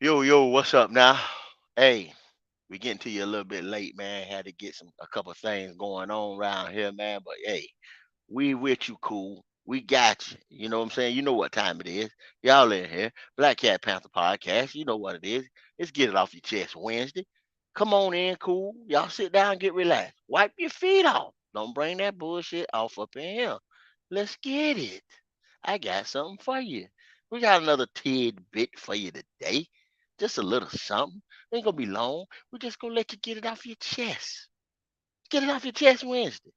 Yo, what's up now? Hey, we getting to you a little bit late, man. Had to get a couple of things going on around here, man. But hey, we with you, cool. We got you. You know what I'm saying? You know what time it is. Y'all in here. Black Cat Panther Podcast. You know what it is. Let's get it off your chest Wednesday. Come on in, cool. Y'all sit down, get relaxed. Wipe your feet off. Don't bring that bullshit off up in here. Let's get it. I got something for you. We got another tidbit for you today. Just a little something. Ain't gonna be long. We just gonna let you get it off your chest. Get it off your chest Wednesday.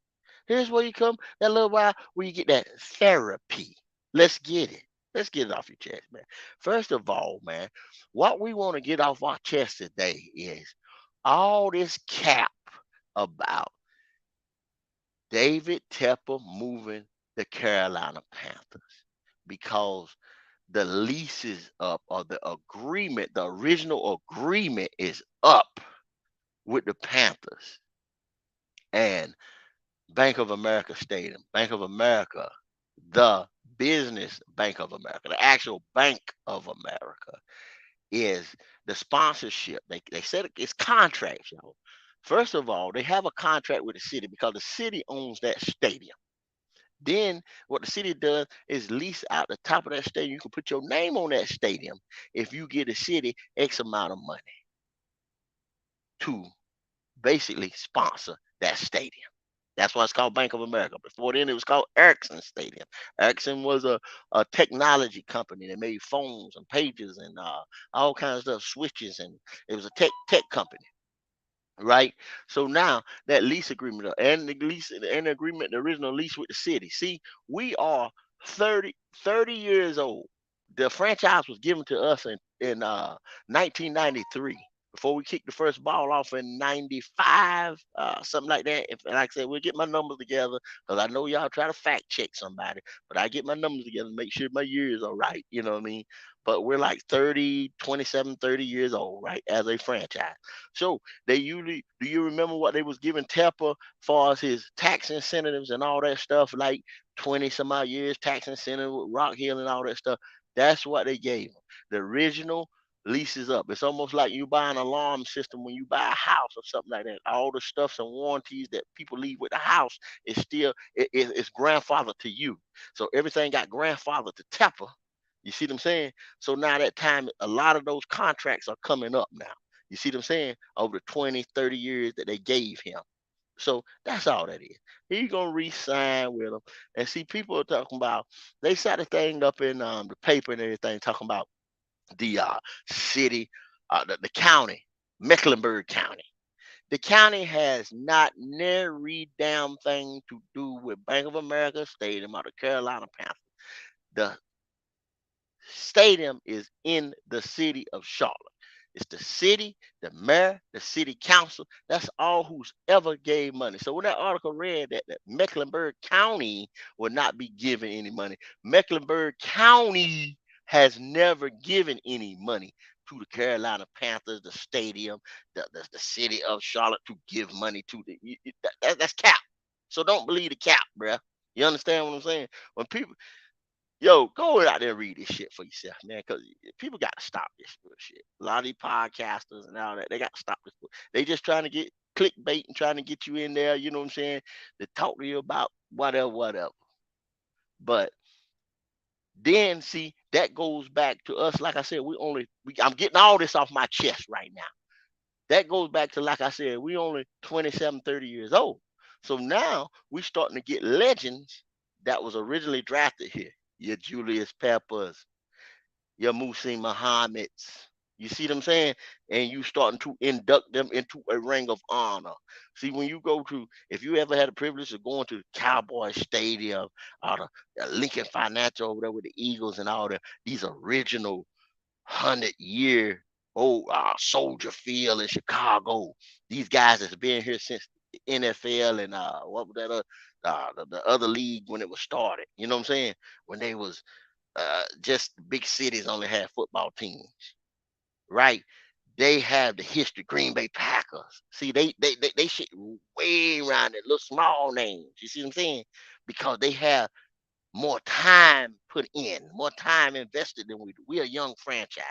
Here's where you come that little while where you get that therapy. Let's get it. Let's get it off your chest, man. First of all, man, what we want to get off our chest today is all this cap about David Tepper moving the Carolina Panthers because the lease is up or the original agreement is up with the Panthers and Bank of America Stadium. Bank of America, the business Bank of America, the actual Bank of America is the sponsorship. They said it's contracts, y'all. First of all, they have a contract with the city because the city owns that stadium. Then what the city does is lease out the top of that stadium. You can put your name on that stadium if you give the city X amount of money to basically sponsor that stadium. That's why it's called Bank of America. Before then, it was called Ericsson Stadium. Ericsson was a technology company that made phones and pages and all kinds of stuff, switches, and it was a tech company, right? So now that lease agreement and the agreement, the original lease with the city. See, we are 30 years old. The franchise was given to us in 1993 before we kicked the first ball off in 95, something like that. If, like I said, we'll get my numbers together because I know y'all try to fact check somebody, but I get my numbers together and make sure my years are right. You know what I mean? But we're like 30, 27, 30 years old, right? As a franchise. So they usually, do you remember what they was giving Tepper for as his tax incentives and all that stuff? Like 20 some odd years tax incentive with Rock Hill and all that stuff. That's what they gave him. The original lease is up. It's almost like you buy an alarm system when you buy a house or something like that. All the stuffs and warranties that people leave with the house is still it's grandfathered to you. So everything got grandfathered to Tepper. You see what I'm saying? So now that time, a lot of those contracts are coming up now. You see what I'm saying? Over the 20, 30 years that they gave him. So that's all that is. He's gonna re-sign with them. And see, people are talking about they set the thing up in the paper and everything, talking about the city, the county, Mecklenburg County. The county has not nary damn thing to do with Bank of America Stadium or the Carolina Panthers. The stadium is in the city of Charlotte. It's the city, the mayor, the city council. That's all who's ever gave money. So when that article read that Mecklenburg County will not be giving any money, Mecklenburg County has never given any money to the Carolina Panthers, the stadium, the city of Charlotte to give money to that's cap. So don't believe the cap, bruh. You understand what I'm saying? When people Yo, go out there and read this shit for yourself, man. Because people got to stop this bullshit. A lot of these podcasters and all that, they got to stop this. They just trying to get clickbait and trying to get you in there. You know what I'm saying? To talk to you about whatever, whatever. But then see, that goes back to us. Like I said, I'm getting all this off my chest right now. That goes back to, like I said, we only 27, 30 years old. So now we starting to get legends that was originally drafted here. Your Julius Peppers, your Musi Muhammad's. You see what I'm saying? And you starting to induct them into a ring of honor. See, when you go to, if you ever had the privilege of going to the Cowboy Stadium or the Lincoln Financial over there with the Eagles and all these original 100-year old Soldier Field in Chicago. These guys that's been here since the NFL and what was that the other league when it was started. You know what I'm saying? When they was just big cities only had football teams, right? They have the history. Green Bay Packers. See, they shit way around the little small names. You see what I'm saying? Because they have more time put in, more time invested than we do. We're a young franchise.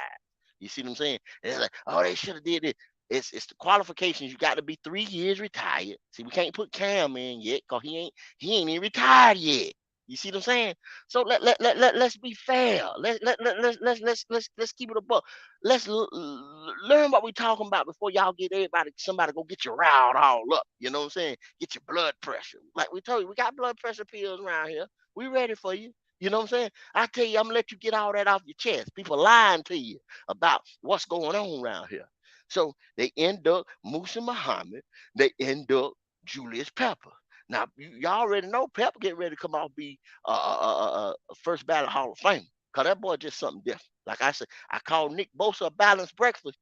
You see what I'm saying? And it's like, oh, they should have did it. It's the qualifications. You got to be 3 years retired. See, we can't put Cam in yet because he ain't even retired yet. You see what I'm saying? So let's be fair. Let's keep it a buck. Let's learn what we talking about before y'all get somebody go get you riled all up. You know what I'm saying? Get your blood pressure. Like we told you, we got blood pressure pills around here. We ready for you. You know what I'm saying? I tell you, I'm gonna let you get all that off your chest. People lying to you about what's going on around here. So they end up Musa Muhammad. They end up Julius Pepper. Now y'all already know Pepper get ready to come out be first ballot Hall of Fame. Cause that boy just something different. Like I said, I call Nick Bosa a balanced breakfast.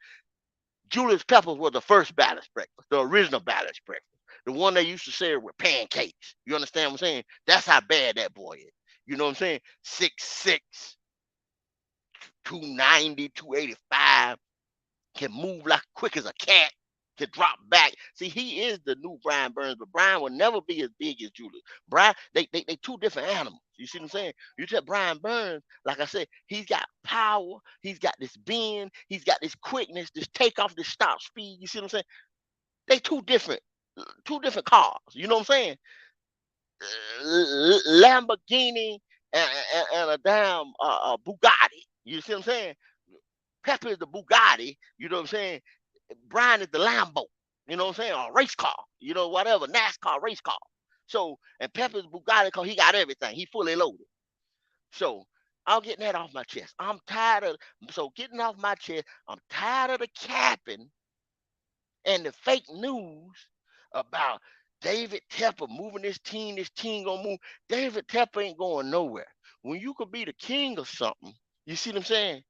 Julius Peppers was the first balanced breakfast, the original balanced breakfast, the one they used to serve with pancakes. You understand what I'm saying? That's how bad that boy is. You know what I'm saying? 6'6", 290, 285, can move like quick as a cat, can drop back. See, he is the new Brian Burns, but Brian will never be as big as Julius. Brian, they two different animals. You see what I'm saying? You tell Brian Burns, like I said, he's got power, he's got this bend, he's got this quickness, this takeoff, this stop speed. You see what I'm saying? They two different cars. You know what I'm saying? Lamborghini and a damn Bugatti. You see what I'm saying? Pepper is the Bugatti. You know what I'm saying? Brian is the Lambo. You know what I'm saying? Or race car. You know, whatever. NASCAR race car. So, and Pepper's Bugatti because he got everything. He fully loaded. So, I'm getting that off my chest. I'm tired of, so getting off my chest, I'm tired of the capping and the fake news about David Tepper moving this team gonna move. David Tepper ain't going nowhere. When you could be the king of something, you see what I'm saying?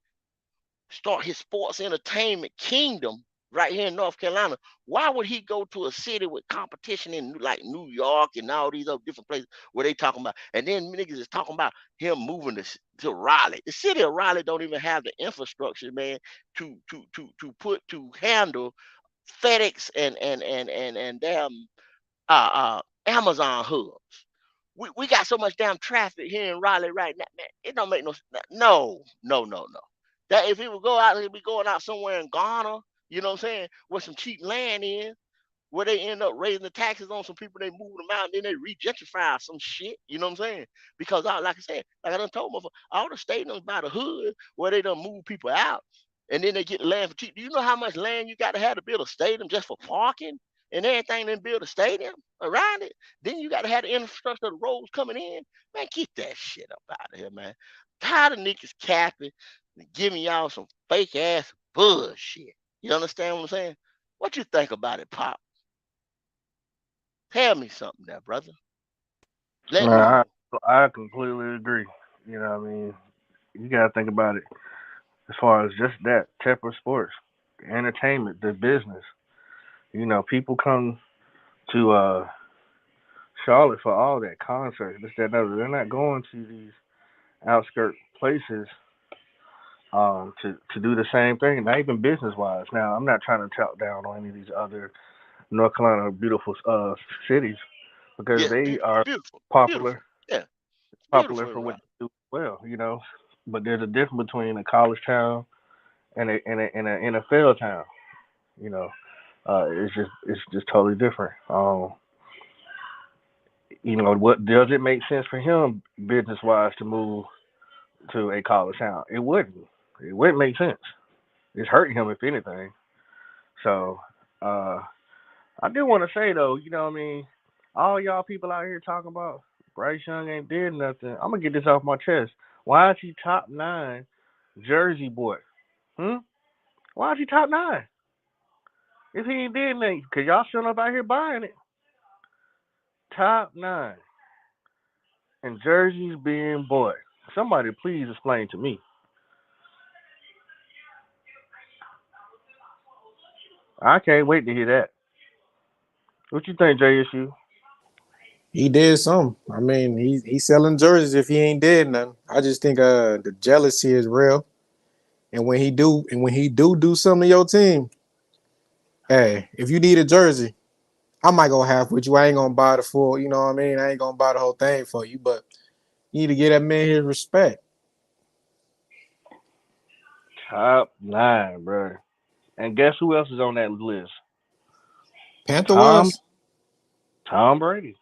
Start his sports entertainment kingdom right here in North Carolina. Why would he go to a city with competition in like New York and all these other different places where they talking about? And then niggas is talking about him moving to Raleigh. The city of Raleigh don't even have the infrastructure, man, to handle FedEx and damn Amazon hubs. We got so much damn traffic here in Raleigh right now, man. It don't make no. That if he would go out, he'd be going out somewhere in Ghana, you know what I'm saying, where some cheap land is, where they end up raising the taxes on some people, they move them out, and then they regentrify some shit, you know what I'm saying? Because like I said, like I done told them, all the stadiums by the hood where they done move people out, and then they get the land for cheap. Do you know how much land you got to have to build a stadium just for parking and everything, then build a stadium around it? Then you got to have the infrastructure, the roads coming in. Man, get that shit up out of here, man. Tired of niggas capping and giving y'all some fake ass bullshit. You understand what I'm saying? What you think about it, Pop? Tell me something there, brother. Let me I know. I completely agree. You know, what I mean, you gotta think about it as far as just that Tepper Sports, entertainment, the business. You know, people come to Charlotte for all that concerts, this, that, and other. They're not going to these outskirt places to do the same thing, not even business wise. Now, I'm not trying to talk down on any of these other North Carolina beautiful cities because Yeah, they are beautiful, popular beautiful. Yeah, it's popular beautiful for what around. they do well, you know. But there's a difference between a college town and a NFL town, you know. It's just totally different. You know, what does it make sense for him business wise to move to a college town? It wouldn't. It wouldn't make sense. It's hurting him if anything. So uh I do want to say though, you know what I mean, all y'all people out here talking about Bryce Young ain't did nothing. I'm gonna get this off my chest. Why is he top 9 Jersey boy? Hmm? Why is he top 9? If he ain't did nothing, cause y'all showing up out here buying it. Top 9 and jerseys being bought. Somebody please explain to me. I can't wait to hear that. What you think, JSU? He did something. I mean, he's selling jerseys if he ain't did nothing. I just think the jealousy is real. And when he do something to your team, hey, if you need a jersey, I might go half with you. I ain't gonna buy the full, you know what I mean? I ain't gonna buy the whole thing for you, but you need to give that man his respect. Top 9, bro. And guess who else is on that list? Panther Tom was? Tom Brady.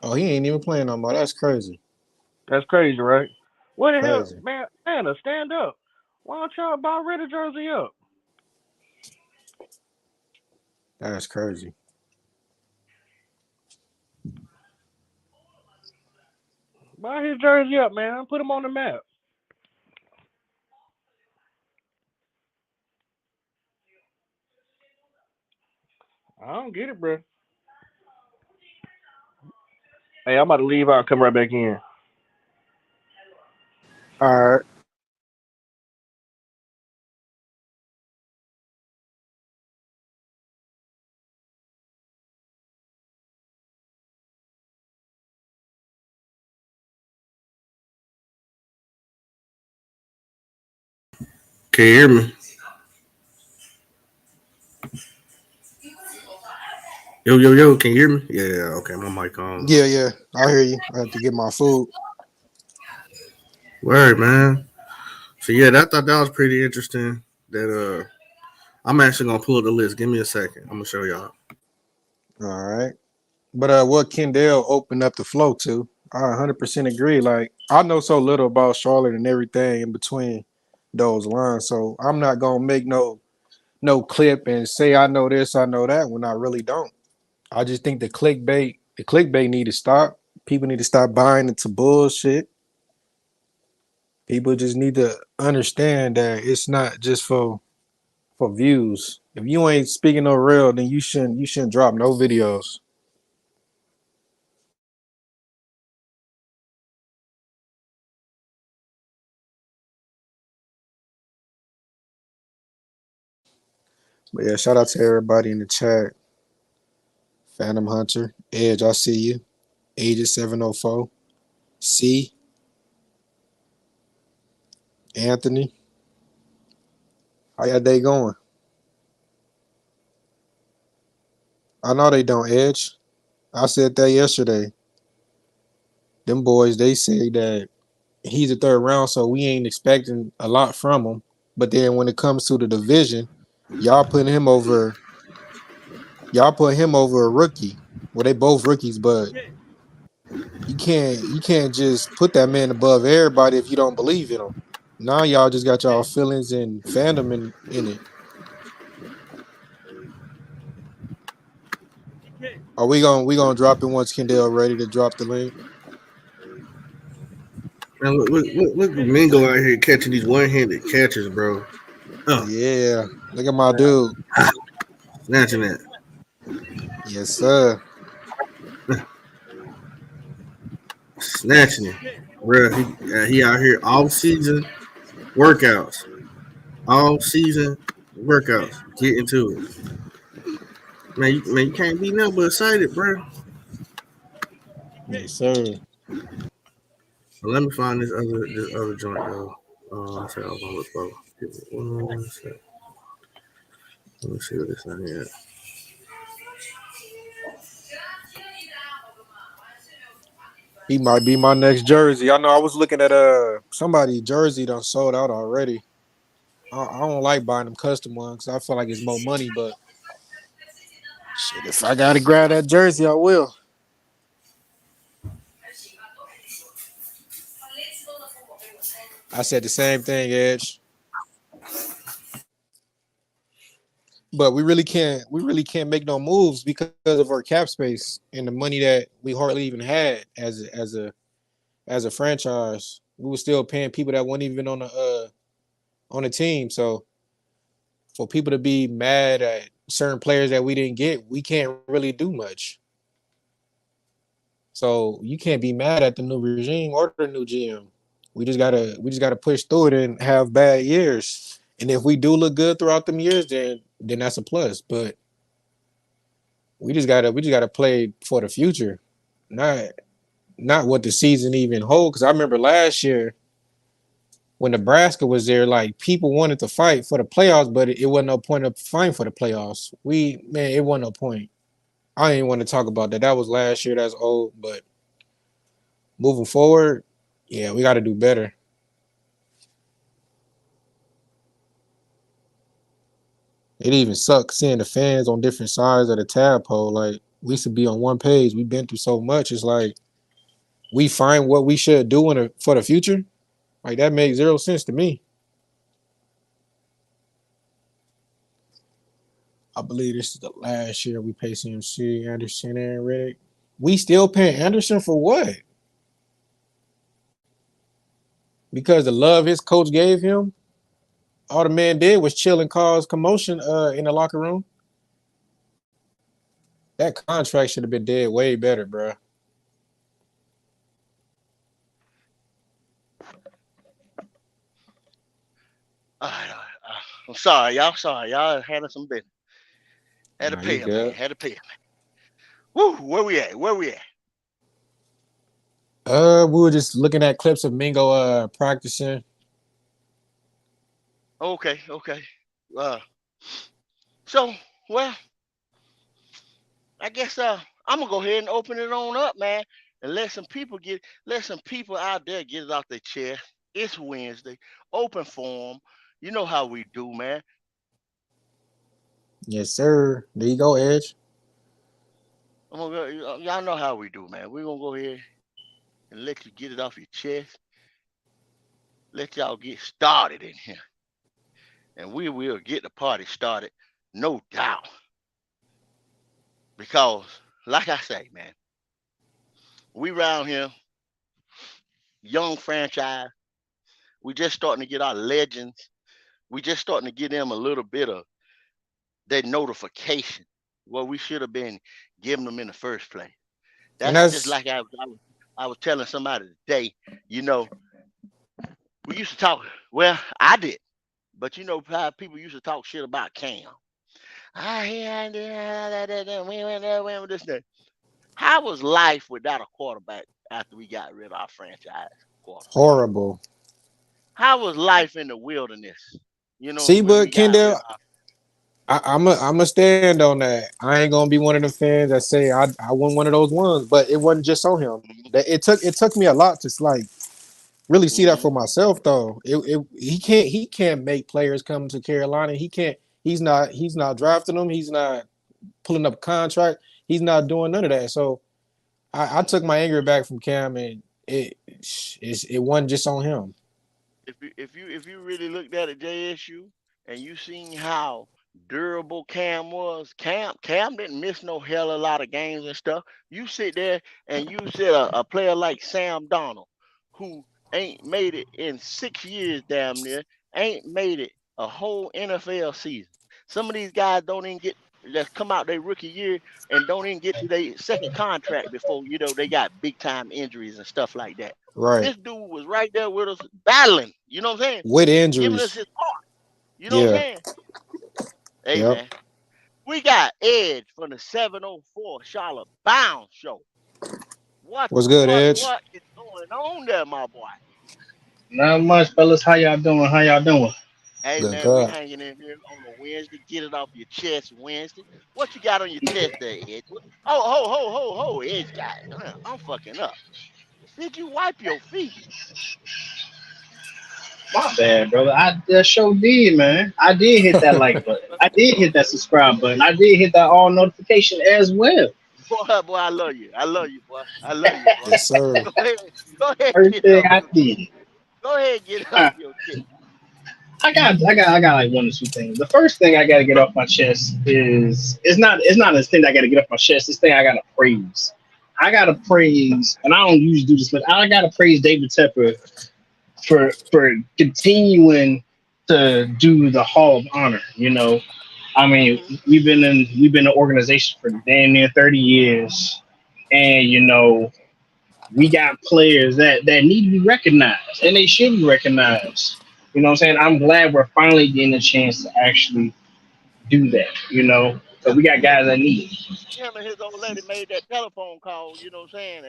Oh, he ain't even playing no more. That's crazy. That's crazy, right? What the hell, Crazy. man? Anna, stand up. Why don't y'all buy Red jersey up? That's crazy. Buy his jersey up, man. Put him on the map. I don't get it, bro. Hey, I'm about to leave out and come right back in. All right. Can you hear me? Yo, yo, yo, can you hear me? Yeah, okay, my mic on. Yeah, yeah. I hear you. I have to get my food. Word, man. So yeah, I thought that was pretty interesting. That I'm actually gonna pull up the list. Give me a second. I'm gonna show y'all. All right. But what Kendall opened up the flow to, I 100% agree. Like, I know so little about Charlotte and everything in between those lines, so I'm not gonna make no clip and say I know this, I know that when I really don't. I just think the clickbait need to stop. People need to stop buying into bullshit. People just need to understand that it's not just for views. If you ain't speaking no real, then you shouldn't drop no videos. But yeah, shout out to everybody in the chat. Phantom Hunter, Edge, I see you. Aegis 704, C, Anthony. How y'all day going? I know they don't Edge. I said that yesterday. Them boys, they say that he's a third round, so we ain't expecting a lot from him. But then when it comes to the division, y'all putting him over y'all put him over a rookie. Well, they both rookies, but you can't just put that man above everybody if you don't believe in him. Now y'all just got y'all feelings and fandom in it. Are we gonna drop it once Kendall ready to drop the link? Man, look at Mingo out here catching these one-handed catches, bro. Oh, Yeah. Look at my dude. snatching that, Yes, sir. snatching it, bro. He out here all season workouts, all season workouts. Get into it, man. You can't be nothing but excited, bro. Yes, sir. So let me find this other joint though. I said I was gonna look for. Give me 1 second. Let me see what this thing is. He might be my next jersey. I know I was looking at somebody jersey done sold out already. I don't like buying them custom ones. I feel like it's more money, but shit, if I gotta grab that jersey, I will. I said the same thing, Edge. But we really can't make no moves because of our cap space and the money that we hardly even had as a franchise. We were still paying people that weren't even on the team. So for people to be mad at certain players that we didn't get, we can't really do much. So you can't be mad at the new regime or the new GM. We just gotta push through it and have bad years. And if we do look good throughout them years, then that's a plus. But we just gotta play for the future, not not what the season even holds. Because I remember last year when Nebraska was there, like people wanted to fight for the playoffs, but it wasn't no point of fighting for the playoffs. It wasn't no point. I didn't want to talk about that. That was last year. That's old. But moving forward, yeah, we got to do better. It even sucks seeing the fans on different sides of the tadpole. Like we used to be on one page. We've been through so much. It's like we find what we should do for the future. Like that makes zero sense to me. I believe this is the last year we pay CMC, Anderson, and Riddick. We still paying Anderson for what? Because the love his coach gave him. All the man did was chill and cause commotion in the locker room. That contract should have been dead way better, bro. I'm sorry, y'all. Sorry, y'all handling some business. Had to Nah, you pay him, man. good. Had to pay him. Woo, where we at? Where we at? We were just looking at clips of Mingo practicing. Okay, okay. Uh, so, well, I guess I'm gonna go ahead and open it on up, man, and let some people out there get it off their chest. It's Wednesday, open forum. You know how we do, man. Yes, sir. There you go, Edge. I'm gonna go, y'all know how we do, man. We're gonna go ahead and let you get it off your chest. Let y'all get started in here, and we will get the party started, no doubt. Because, like I say, man, we round here, young franchise. We just starting to get our legends. We just starting to get them a little bit of that notification. What we should have been giving them in the first place. And That's just that's like I was telling somebody today. You know, we used to talk. Well, I did, but you know how people used to talk shit about Cam. Ah, yeah, we went there, we went this. That. How was life without a quarterback after we got rid of our franchise quarterback? horrible. How was life in the wilderness? You know, See, when but we got rid Kendall, of our I'm a stand on that. I ain't gonna be one of the fans that say I won one of those ones, but it wasn't just on him. Mhm, That it took me a lot to like really see that mhm, for myself though. He can't make players come to Carolina. He can't. He's not drafting them. He's not pulling up a contract. He's not doing none of that. So I took mhm. my anger back from Cam, and it wasn't just on him. If you really looked at it, JSU, and you seen how durable Cam was, Cam didn't miss no hell a lot of games and stuff. You sit there and you said a player like Sam Donald, who ain't made it in 6 years, damn near, ain't made it a whole NFL season. Some of these guys don't even get that come out their rookie year and don't even get to their second contract before they got big time injuries and stuff like that. Right. This dude was right there with us battling, you know what I'm saying? With Giving us injuries. his heart, you know what I'm Yeah. saying? Hey Yep. man, we got Edge from the 704 Charlotte Bound Show. What What's good, what Edge? what is going on there, my boy? Not much, fellas. How y'all doing? How y'all doing? Hey Good man, we God. hanging in here on a Wednesday. Get it off your chest Wednesday. What you got on your chest there, Edge? Oh, ho, Edge guy. I'm fucking up. Did you wipe your feet? My bad, brother. I just sure did, man. I did hit that like button. I did hit that subscribe button. I did hit that all notification as well. Boy, I love you. I love you, boy. I love you, boy. Yes, sir. Go ahead. Go ahead, First get it thing off I your chest. did. Go ahead, get it off Uh, your chest. I got like one or two things. The first thing I got to get off my chest is it's not this thing I got to get off my chest. This thing I got to praise. I got to praise, and I don't usually do this, but I got to praise David Tepper for continuing to do the Hall of Honor. I mean, Hmm. we've been an organization for damn near 30 years, and we got players that need to be recognized, and they should be recognized. You know what I'm saying? I'm glad we're finally getting a chance to actually do that. Yeah, Because we got him, guys that need it. him and his old lady made that telephone call. You know what I'm saying?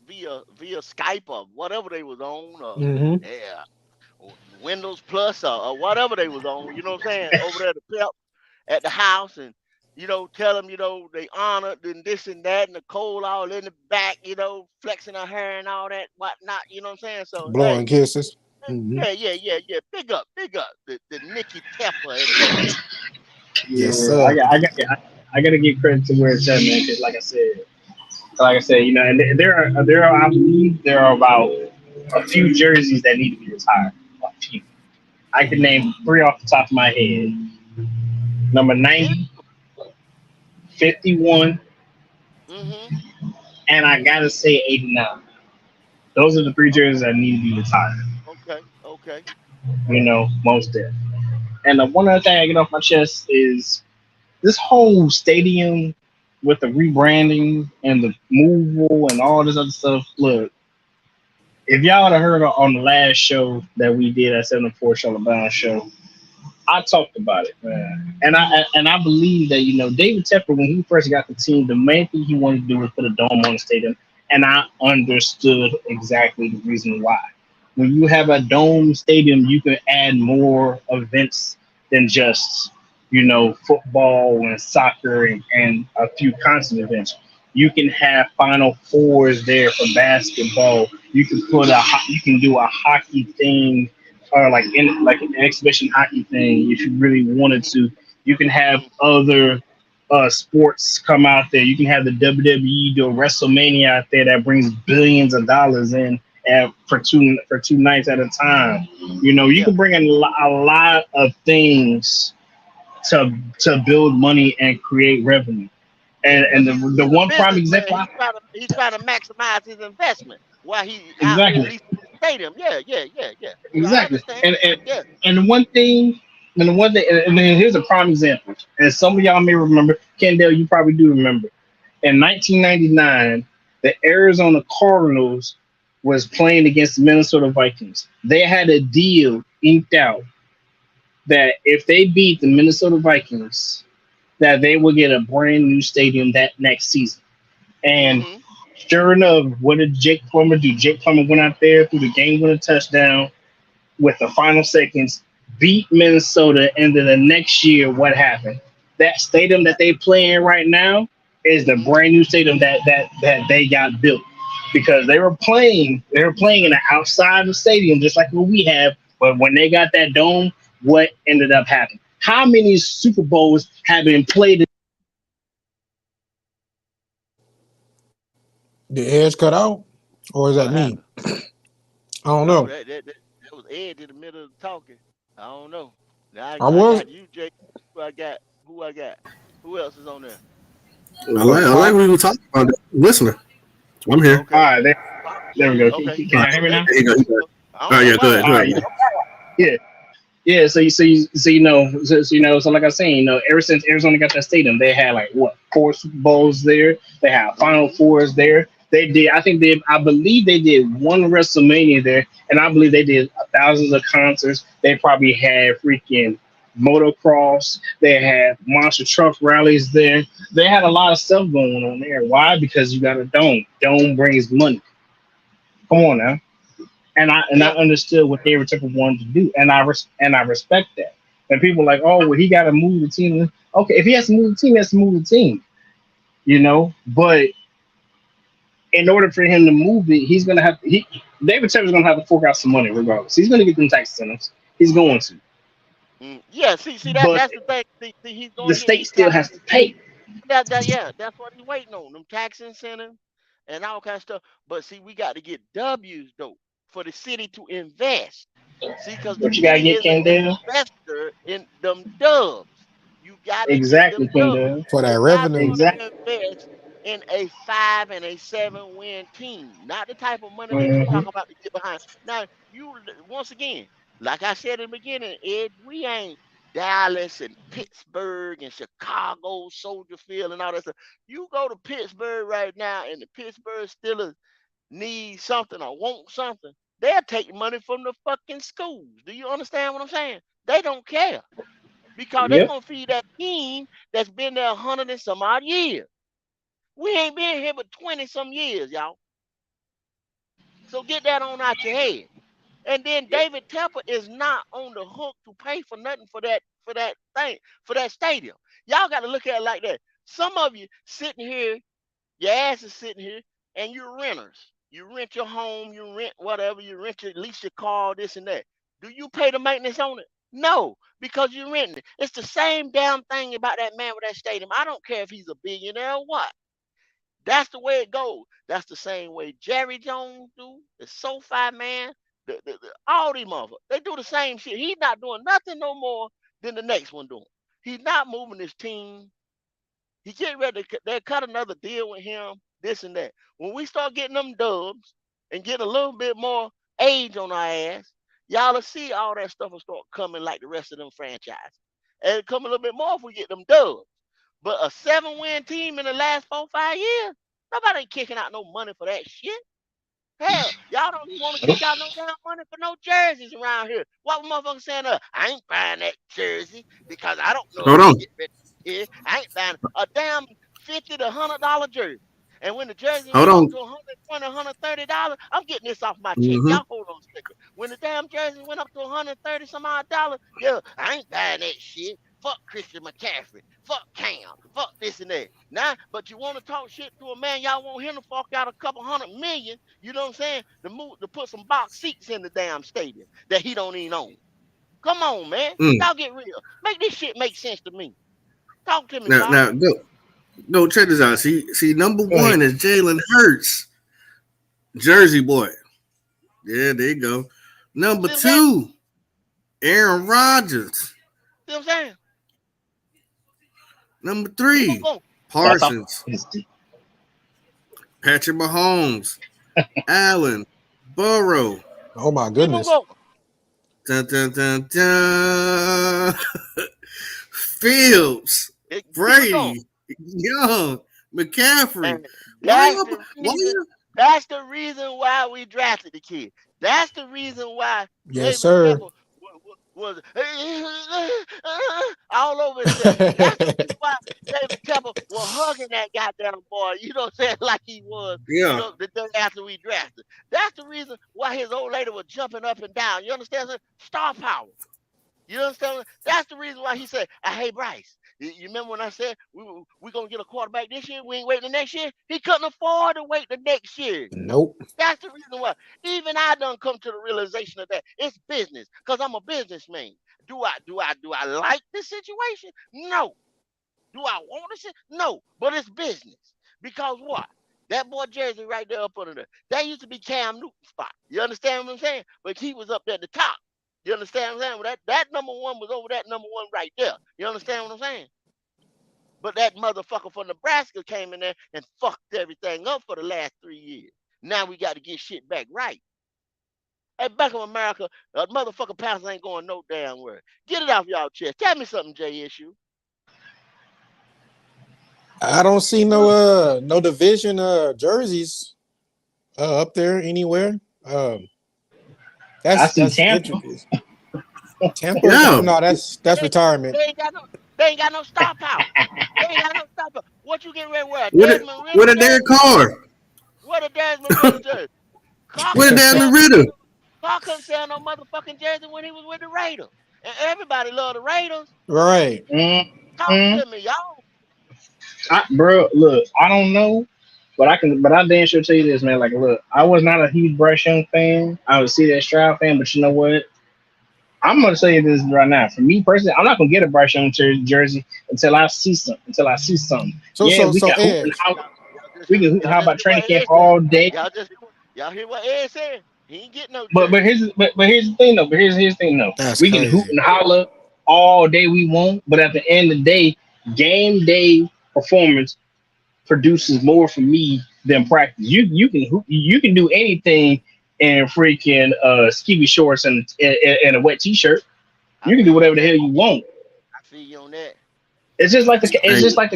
Via Skype or whatever they was on. Mm-hmm. Yeah, Windows Plus or whatever they was on. You know what I'm saying? Over there at the Pep at the house and. Tell them, they honored and this and that, and Nicole all in the back, flexing her hair and all that, whatnot, you know what I'm saying? So, Blowing hey, kisses. Mm-hmm. yeah. Big up the Nikki Tepper and them. Yes, Yeah, sir. I got to give credit to where it's at, man. Because like I said, and there are, I believe there are about a few jerseys that need to be retired. A few. I can name three off the top of my head. Number Hit 90, 51, it. Mm-hmm. and I gotta say 89. Those are the three jerseys that need to be retired. Okay. Okay. Most definitely. And the one other thing I get off my chest is this whole stadium with the rebranding and the movable and all this other stuff. Look, if y'all would have heard on the last show that we did at 74 Show, the Bound Show, I talked about it, man. And I believe that David Tepper, when he first got the team, the main thing he wanted to do was put a dome on the stadium, and I understood exactly the reason why. When you have a dome stadium, you can add more events than just football and soccer and a few concert events. You can have Final Fours there for basketball. You can do a hockey thing or like an exhibition hockey thing if you really wanted to. You can have Mm-hmm. other sports come out there. You can have the WWE do a WrestleMania out there that brings billions of dollars in for two nights at a time. You Yeah. can bring in a lot of things to build money and create revenue. And Cause the he's a one prime businessman. example, He's trying to maximize his investment while he out here exactly. leasing the stadium. Yeah. Yeah. Yeah. Yeah. I Exactly. understand. And and Yeah. and the one thing, and then here's a prime example. And some of y'all may remember, Kendall, you probably do remember. In 1999, the Arizona Cardinals was playing against the Minnesota Vikings. They had a deal inked out that if they beat the Minnesota Vikings, that they would get a brand new stadium that next season. And Mm-hmm. sure enough, what did Jake Plummer do? Jake Plummer went out there through the game with a touchdown with the final seconds, beat Minnesota, and then the next year, what happened? That stadium that they play in right now is the Mm-hmm. brand new stadium that they got built because they were playing in the outside of the stadium just like what we have. But when they got that dome, what ended up happening? How many Super Bowls have been played? The edge cut out, or is that What me? happened? I don't No, know. that was Ed in the middle of talking. I don't know. Now I I was got you, Jay. Who I got? Who I got? Who else is on there? what I like pop. what we were talking about. Listener, I'm here. All Okay. right, there we go. Can, Okay. can All y'all right, hear me There now? here you go. you go. I All don't right, know yeah, go what ahead, All go happened. right, ahead. yeah. Yeah, so like I was saying, ever since Arizona got that stadium, they had like what 4 Super Bowls there. They had Final Mm-hmm. Fours there. I believe they did one WrestleMania there, and I believe they did thousands of concerts. They probably had freaking motocross. They had monster truck rallies there. They had a lot of stuff going on there. Why? Because you got a dome. Dome brings money. Come on now. And I Yeah. understood what David Tepper wanted to do, and I respect that. And people are like, oh, well, he got to move the team. Okay, if he has to move the team, he has to move the team. But in order for him to move it, he's gonna have David Tepper's gonna have to fork out some money regardless. He's gonna get them tax incentives. He's going to, Yeah. See that but that's the thing. See he's the going getting state these still tax. has to pay. Yeah, that's what he's waiting on. Them tax incentives and all kind of stuff. But see, we got to get W's though for the city to invest. See, because the But you gotta city get is an Kendall. investor in them dubs. You got to get Exactly, them dubs. Kendall. For that You're not revenue. going to Exactly. invest in a 5 and a 7 win team. Not the type of money that you Hmm. talk about to get behind. Now, once again, like I said in the beginning, Ed, we ain't Dallas and Pittsburgh and Chicago, Soldier Field, and all that stuff. You go to Pittsburgh right now, and the Pittsburgh Steelers need something or want something, they'll take money from the fucking schools. Do you understand what I'm saying? They don't care because they're Yep. gonna feed that team that's been there 100 and some odd years. We ain't been here but 20 some years, y'all. So get that on out your head. And then David Tepper is not on the hook to pay for nothing for that stadium. Y'all got to look at it like that. Some of you sitting here, your ass is sitting here, and you're renters. You rent your home, you rent whatever, you rent your lease your car, this and that. Do you pay the maintenance on it? No, because you're renting it. It's the same damn thing about that man with that stadium. I don't care if he's a billionaire or what. That's the way it goes. That's the same way Jerry Jones do, the SoFi man, all these motherfuckers. They do the same shit. He's not doing nothing no more than the next one doing. He's not moving his team. He getting ready to they cut another deal with him, this and that. When we start getting them dubs and get a little bit more age on our ass, y'all will see all that stuff will start coming like the rest of them franchises. And it'll come a little bit more if we get them dubs. But a 7-win team in the last 4-5 years, nobody ain't kicking out no money for that shit. Hell, y'all don't even want to kick out no damn money for no jerseys around here. What motherfucker saying? I ain't buying that jersey because I don't know if Hold they on. get ready here. I ain't buying a damn $50 to $100 jersey. And when the jersey Hold went up on. to $120, $130, I'm getting this off my check. Mm-hmm. Y'all hold on a second. When the damn jersey went up to $130 some odd dollars, yeah, I ain't buying that shit. Fuck Christian McCaffrey. Fuck Cam. Fuck this and that. Now, but you want to talk shit to a man, y'all want him to fork out a couple $100 million, you know what I'm saying? To put some box seats in the damn stadium that he don't even own. Come on, man. Mm. Y'all get real. Make this shit make sense to me. Talk to me, Now, Bob. now go check this out. See, number Go ahead. one is Jalen Hurts, Jersey boy. Yeah, there you go. Number See what I'm saying? two, Aaron Rodgers. See what I'm saying? Number Keep on three, going. That's all. Parsons, Patrick Mahomes, Allen, Burrow. Oh my Keep on goodness. going. Dun, dun, dun, dun. Fields, Keep it going. Brady, Young, McCaffrey. And Why that's you? the Why reason. you? That's the reason why we drafted the kid. That's the reason why Yes, David sir. Tepper was all over himself. That's the reason why David Tepper was hugging that goddamn boy. You know what I'm saying? Like he was, Yeah. the day after we drafted. That's the reason why his old lady was jumping up and down. You understand? Star power. You understand? That's the reason why he said, "Hey Bryce, you remember when I said we gonna get a quarterback this year? We ain't waiting the next year. He couldn't afford to wait the next year. Nope. That's the reason why. Even I done come to the realization of that. It's business, cause I'm a businessman. Do I like this situation? No. Do I want to say no? But it's business. Because what? That boy Jersey right there up under there. That used to be Cam Newton's spot. You understand what I'm saying? But he was up there at the top. You understand what I'm saying? Well, that number one was over that number one right there. You understand what I'm saying? But that motherfucker from Nebraska came in there and fucked everything up for the last 3 years. Now we got to get shit back right. Hey, back in America, motherfucker Panthers ain't going no damn where. Get it off y'all chest. Tell me something, J Issue. I don't see no division jerseys up there anywhere. I see That's Tampa. interesting. Tampa? Yeah. No, that's They, retirement. they ain't got no. They ain't got no star power. They ain't got no star power. What you getting ready to wear? With a Desmond with Ritter a Derek jersey? Carr. What a Desmond Ritter jersey? Carr With a couldn't Desmond sell no Ritter. Carr couldn't sell no motherfucking jersey when he was with the Raiders. And everybody loved the Raiders. Right. Talk Mm-hmm. to me, y'all. Bro, look, I don't know, but I damn sure tell you this, man. Like, look, I was not a huge Bryce Young fan. I was a C.J. Stroud fan, but you know what? I'm gonna tell you this right now. For me personally, I'm not gonna get a Bryce Young jersey until I see something. So Yeah, so we so can hoop and Ed, holler. We can hoop and Y'all holler just about hear what training camp Ed said. all day. Y'all hear what Ed said? He ain't getting no But jersey. here's the thing though. Here's the thing though. that's We can hoop crazy. and holler all day we want, but at the end of the day, game day performance produces more for me than practice. You can do anything in freaking skivvy shorts and a wet t-shirt. I You can feel do you whatever on the hell that. you want. I feel you on that. It's Hey, just like the it's just like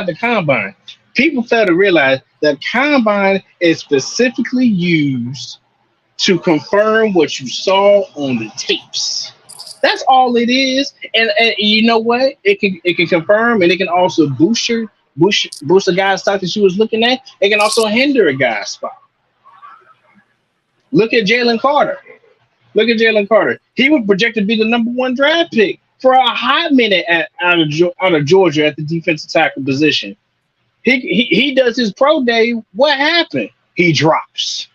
the combine. People fail to realize that combine is specifically used to confirm what you saw on the tapes. That's all it is. And you know what? It can confirm and it can also boost a guy's stock that you was looking at. It can also hinder a guy's spot. Look at Jalen Carter. Look at Jalen Carter. He was projected to be the number one draft pick for a hot minute out of Georgia at the defensive tackle position. He does his pro day. What happened? He drops.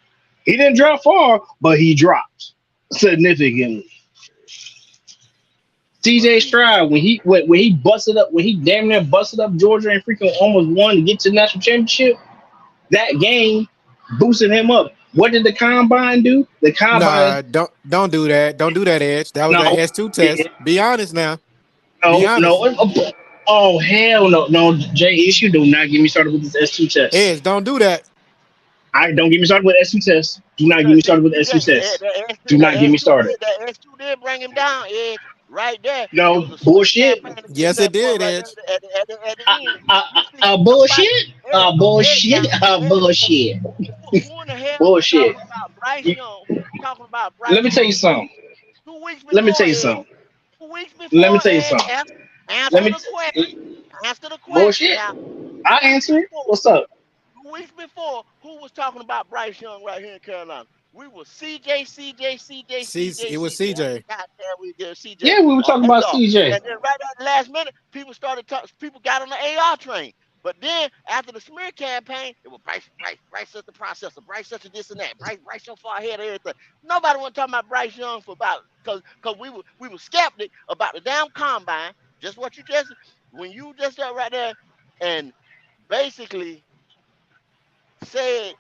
He didn't drop far, but he dropped significantly. Well, CJ see, Stroud when he busted up when he damn near busted up Georgia and freaking almost won to get to the national championship. That game boosted him up. What did the combine do? The combine Nah, don't do that. Don't do that, Edge. That was that no, S2 it, test. Be honest now. Be no, honest. no. Oh hell no, no. Jay Issue do not get me started with this S2 test. Edge, don't do that. I don't get me started with S2 test. Do not get because me started with S2 test. Do not get me started. That S2 did bring him down, Ed. Right there. It was No a smear bullshit. campaign to get Yes, it that boy did, right there Edge. at the end. You see, Bullshit. somebody, Ed, Ed Bullshit. now, Ed, Bullshit. who in the hell was Bullshit. talking about Bryce You, Young? Who was talking about let Bryce me tell you Young something. 2 weeks Let me before, tell you Ed? something. 2 weeks Let me before, tell you Ed. something. Let Answer me the question. Answer the question bullshit. now. I 2 weeks answer it. before, What's up? 2 weeks before, who was talking about Bryce Young right here in Carolina? We were CJ, CJ, CJ, See, CJ, it was CJ. CJ. Goddamn, we did CJ Yeah, we were on talking about AR. CJ. And then right at the last minute, people got on the AR train. But then after the smear campaign, it was Bryce such the processor, Bryce such a this and that, Bryce so far ahead of everything. Nobody want to talk about Bryce Young for about because we were skeptic about the damn combine. Just what you just when you just got right there and basically said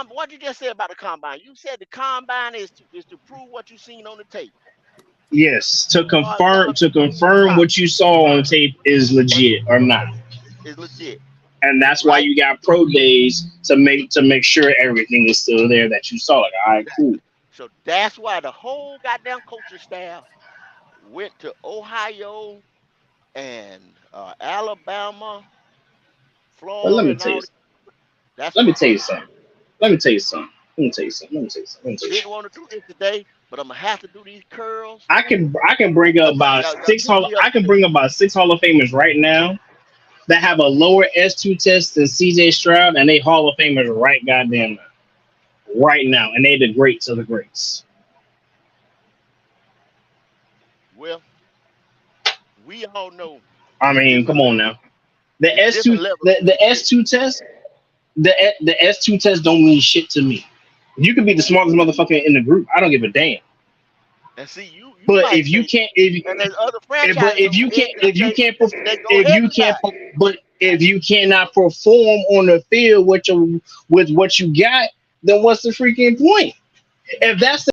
what you just said about the combine. You said the combine is to prove what you seen on the tape. Yes, to Far confirm as what you saw on tape is what legit or not, is legit, and that's why right? you got pro days to make sure everything is still there that you saw. Like, all right, cool. So that's why the whole goddamn coaching staff went to Ohio and Alabama, But let Florida, me and tell you, all. That's let me why tell you something. Let me tell you something. Let me tell you something. Let me tell you something. Let me tell you didn't something. want to do this today, but I'm gonna have to do these curls. I can bring up about Y'all put me up I can to bring up about 6 Hall of Famers right now that have a lower S2 test than CJ Stroud, and they Hall of Famers right now, and they the greats of the greats. well. We all know I it's mean, different come on level. now. The It's S2 different level of the legit. S2 test the S2 test don't mean shit to me. You could be the smartest motherfucker in the group. I don't give a damn. And see, you But might if you say, can't and there's other but franchises on edge that say they go head to side. but if you cannot perform on the field with what you got, then what's the freaking point? If that's the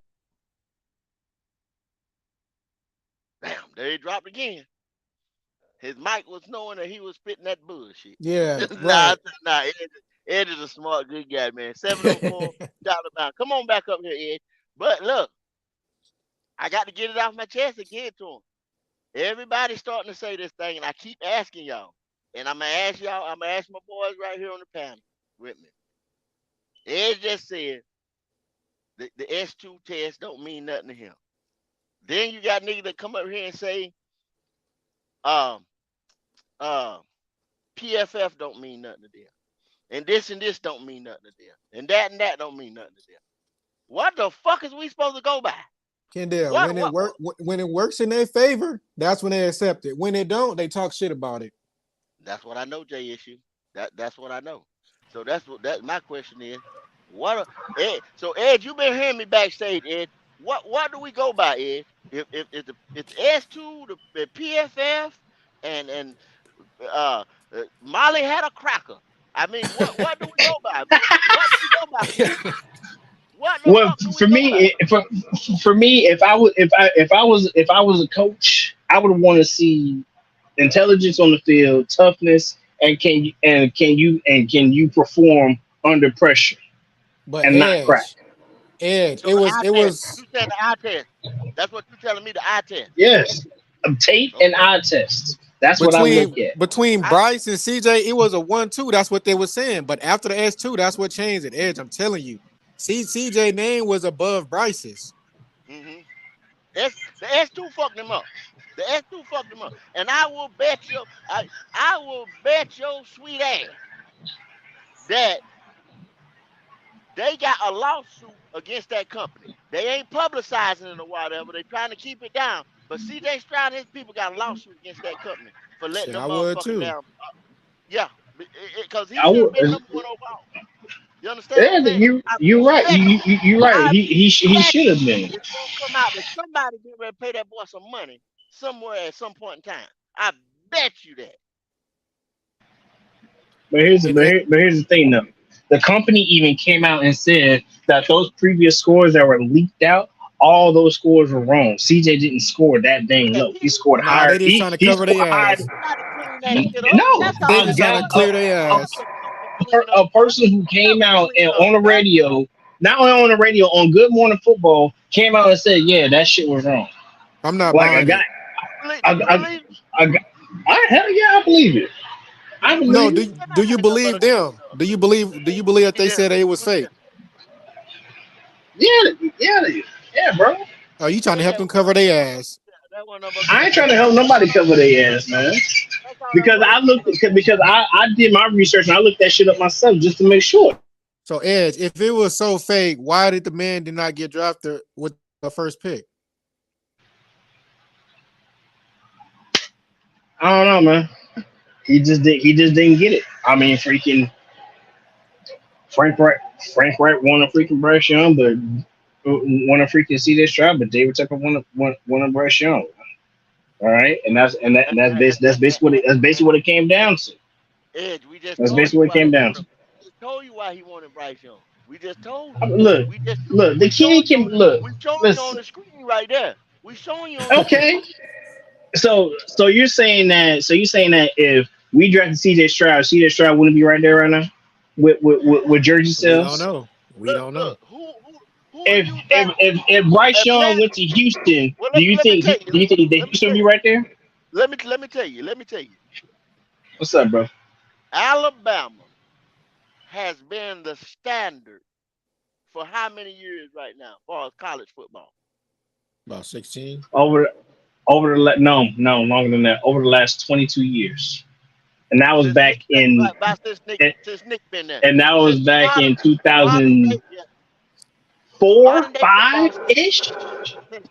Damn, there he dropped again. His mic was knowing that he was spitting that bullshit. Yeah, nah, right. Ed is a smart, good guy, man. 704, shout him out. Come on back up here, Ed. But look, I got to get it off my chest and get it to him. Everybody's starting to say this thing, and I keep asking y'all. And I'm going to ask y'all, I'm going to ask my boys right here on the panel with me. Ed just said the S2 test don't mean nothing to him. Then you got niggas that come up here and say, um, uh, PFF don't mean nothing to them. And this don't mean nothing to them. And that don't mean nothing to them. What the fuck is we supposed to go by? Kendall, What what when it works in their favor, that's when they accept it. When it don't, they talk shit about it. that's what I know, J issue. That's what I know. So that my question is. Ed, so Ed, you been hearing me backstage, Ed. What do we go by, Ed? If the S2, the PFF, and uh, Molly had a cracker. I mean, what do we go by? What do we go by for real? What the well fuck do we for go by? me for me if I was a coach, I would want to see intelligence on the field, toughness, and can you perform under pressure But and not crack. Edge, So the eye it test. was You saying the eye test? That's what you telling me. The eye test. Yes, tape and Okay. eye test. That's what I between look at. I Bryce and CJ, it was a 1-2. That's what they were saying. But after the S2, that's what changed it. Edge, I'm telling you. CJ name was above Bryce's. mm-hmm. The S2 fucked him up. The S2 fucked him up. And I will bet your sweet ass that they got a lawsuit against that company. They ain't publicizing it or whatever. They trying to keep it down. But CJ Stroud and his people got a lawsuit against that company for letting Shit, I them would motherfucking too. down. Yeah, because he I should have would. been number one overall. You understand what Yeah, I'm saying? you're right. Bet You're right. I He should bet have you been. it's gonna come out that somebody get ready to pay that boy some money. somewhere at some point in time. I bet you that. And it, But here's the thing though. The company even came out and said that those previous scores that were leaked out, all those scores were wrong. CJ didn't score that dang Yeah, low. he He scored nah, they higher. just trying to He cover scored their higher. ass. gotta clean that shit up. No, That's They all a he just trying guy, to gotta do. clear their He ass. just fucking clean up. a person who came Fucking out and clean up, on the man. radio, not only on the radio, on Good Morning Football, came out and said, "Yeah, that shit was wrong." I'm not Like a buying guy, it. Do you I, believe? hell yeah, I believe it. Do I you No, believe believe? it. Man, do that you ain't nothing but believe a clean them? up. Do you believe that they Yeah, said that it was what fake? that? Yeah, yeah, yeah, bro. Are you trying Yeah, to help yeah. them cover their ass? That one of a I clean ain't trying to up. help That nobody one of cover their ass, man. that's all that Because was, I a clean looked up. because I did my research and I looked that shit up myself just to make sure. So Edge, if it was so fake, why did the man did not get drafted with the first pick? I don't know, man. He just didn't get it. I mean, freaking Frank Wright Frank Wright won a freaking Bryce Young, but won a freaking C.J. Stroud, but David Tucker won a Bryce Young. All right, And, that's basically that's basically what it came down to. Edge, we just That's told basically you what it why he came down wanted. to. We just told you why he wanted Bryce Young. We just told you. Look, We just look, the we showing kid you can on look. we showing you on Listen, the screen right there. We showing you on the screen. okay. So you're saying that if we drafted C.J. Stroud wouldn't be right there right now with jersey We don't sales. know. We Look, don't know. look. Who do you think? If Bryce And Young Panther. went to Houston, Well, let me tell you. do you think that Let me Houston would tell be you. right there? Let me tell you. Let me tell you. What's up, bro? Alabama has been the standard for how many years right now, as far as college football? About 16. Over no longer than that. Over the last 22 years, and that was Since back Nick, in since Nick been there, and that was since back in modern day, 2004, yeah, modern day football 5 since ish.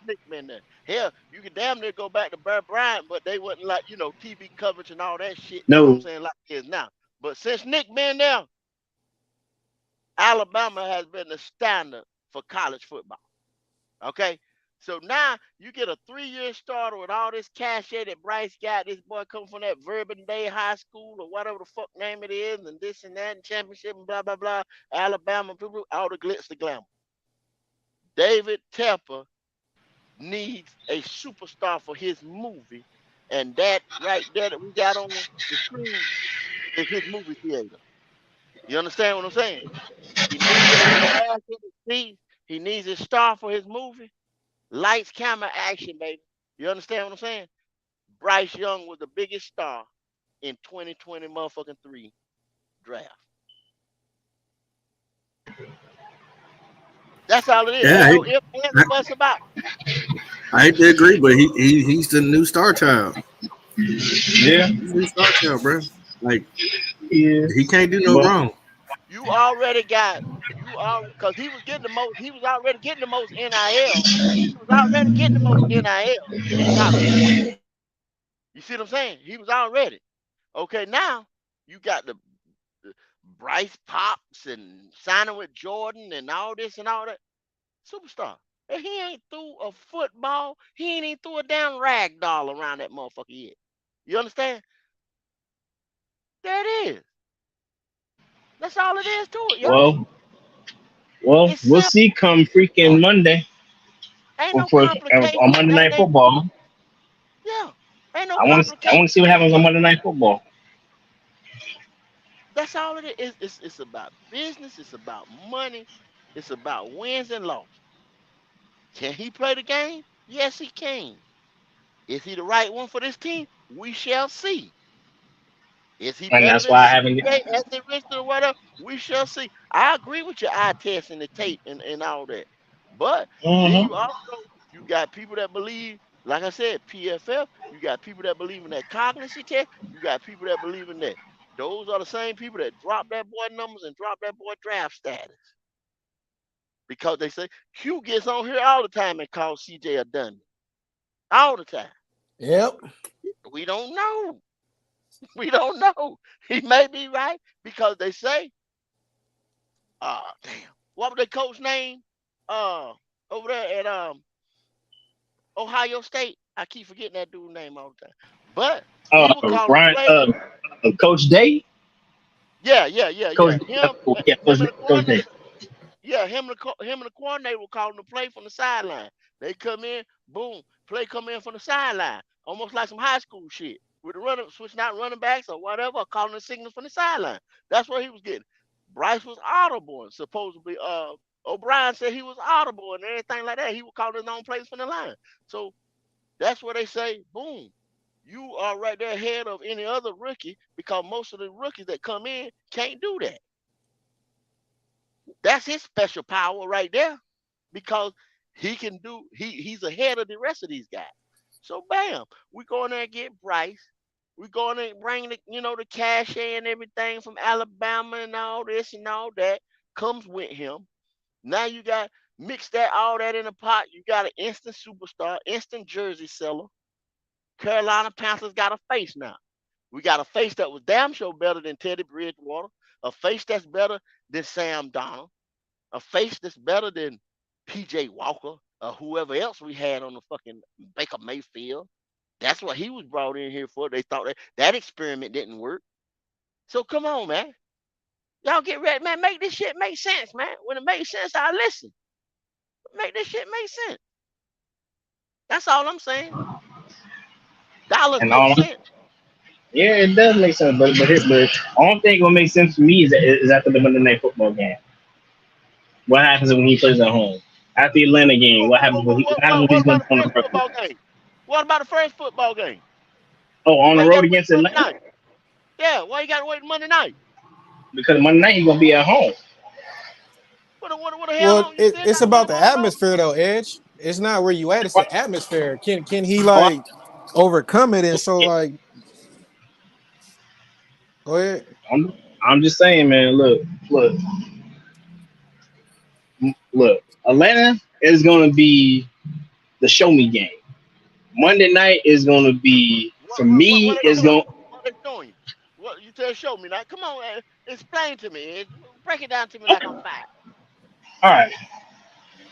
Nick been there. Hell, you could damn near go back to Bear Bryant, but they wasn't like TV coverage and all that shit. You know what I'm No, saying? Like it is now. But since Nick been there, Alabama has been the standard for college football. Okay. So now you get a 3-year starter with all this cachet that Bryce got. This boy come from that Verbum Day High School or whatever the fuck name it is, and this and that, and championship and blah blah blah. Alabama, people, all the glitz, the glamour. David Tepper needs a superstar for his movie, and that right there that we got on the screen is his movie theater. You understand what I'm saying? He needs a big ass in his seat. He needs a star for his movie. Lights, camera, action, baby. You understand what I'm saying? Bryce Young was the biggest star in 2020 motherfucking 3 draft. That's all it is. Yeah, Ain't no ifs, ands, or I, buts about I hate to agree, but he's the new star child. yeah, He's the new star child, bro. Like yeah, he can't do no but wrong. it. You already got you are because he was getting the most. He was already getting the most NIL. He was already getting the most NIL in college football. You see what I'm saying? He was already okay. Now you got the Bryce Pops and signing with Jordan and all this and all that. Superstar. And he ain't threw a football. He ain't even threw a damn rag doll around that motherfucker yet. You understand? There it is. That's all it is to it, y'all. well, It's we'll simple. see come freaking Monday Ain't no for complications. on Monday Night Football. Yeah. Ain't no I want complications. to see what happens on Monday Night Football. That's all it is. It's about business. It's about money. It's about wins and losses. Can he play the game? Yes, he can. Is he the right one for this team? We shall see. Is he And better that's than why I haven't. CJ as the rest or whatever? We shall see. I agree with your eye test and the tape and all that. But then Mm-hmm. you got people that believe, like I said, PFF, you got people that believe in that cognition test, you got people that believe in that. Those are the same people that drop that boy numbers and drop that boy draft status. Because they say Q gets on here all the time and calls CJ a dummy. All the time. Yep. We don't know. We don't know. He may be right because they say, damn, what was their coach name? Uh, over there at Ohio State. I keep forgetting that dude's name all the time. But he was calling the Ryan, play. Coach Day, Yeah. Him, yeah, him and the Coach Day. coordinator. Yeah, him and the coordinator were calling the play from the sideline. They come in, boom, play come in from the sideline, almost like some high school shit. With the running, switching out running backs or whatever, calling the signals from the sideline. That's what he was getting. Bryce was audible, and supposedly, O'Brien said he was audible and everything like that. He was calling his own plays from the line. So that's where they say, boom, you are right there ahead of any other rookie because most of the rookies that come in can't do that. That's his special power right there because he can do he's ahead of the rest of these guys. So bam, we go in there and get Bryce. We go in there and bring the cash and everything from Alabama and all this and all that comes with him. Now you got mix that all that in a pot. You got an instant superstar, instant jersey seller. Carolina Panthers got a face now. We got a face that was damn sure better than Teddy Bridgewater, a face that's better than Sam Donald, a face that's better than PJ Walker or whoever else we had on the fucking Baker Mayfield. That's what he was brought in here for. They thought that experiment didn't work. So come on, man. Y'all get ready, man. Make this shit make sense, man. When it makes sense, I listen. Make this shit make sense. That's all I'm saying. Dollars And make all, sense. yeah, it does make sense. But only thing what makes sense for me is after the Monday Night Football game. What happens when he plays at home? After the Atlanta game, what happens when What he's going about to the on the first road? football game? What about the first football game? Oh, on Why the you road gotta wait against Monday Atlanta? night? Yeah, why you gotta wait Monday night? Because Monday night he's going to be at home. What the hell Well, on? You still it's gotta put about him the on the road? atmosphere though, Edge. It's not where you at, it's What? the atmosphere. Can he Oh, like overcome it and so yeah, like go ahead. I'm, I'm just saying, man. Look. Atlanta is going to be the show me game. Monday night is going to be for What me. they Is showing going. you? What they showing you? What you tell show me now? Come on, explain to me. Break it down to me like I'm five. All right.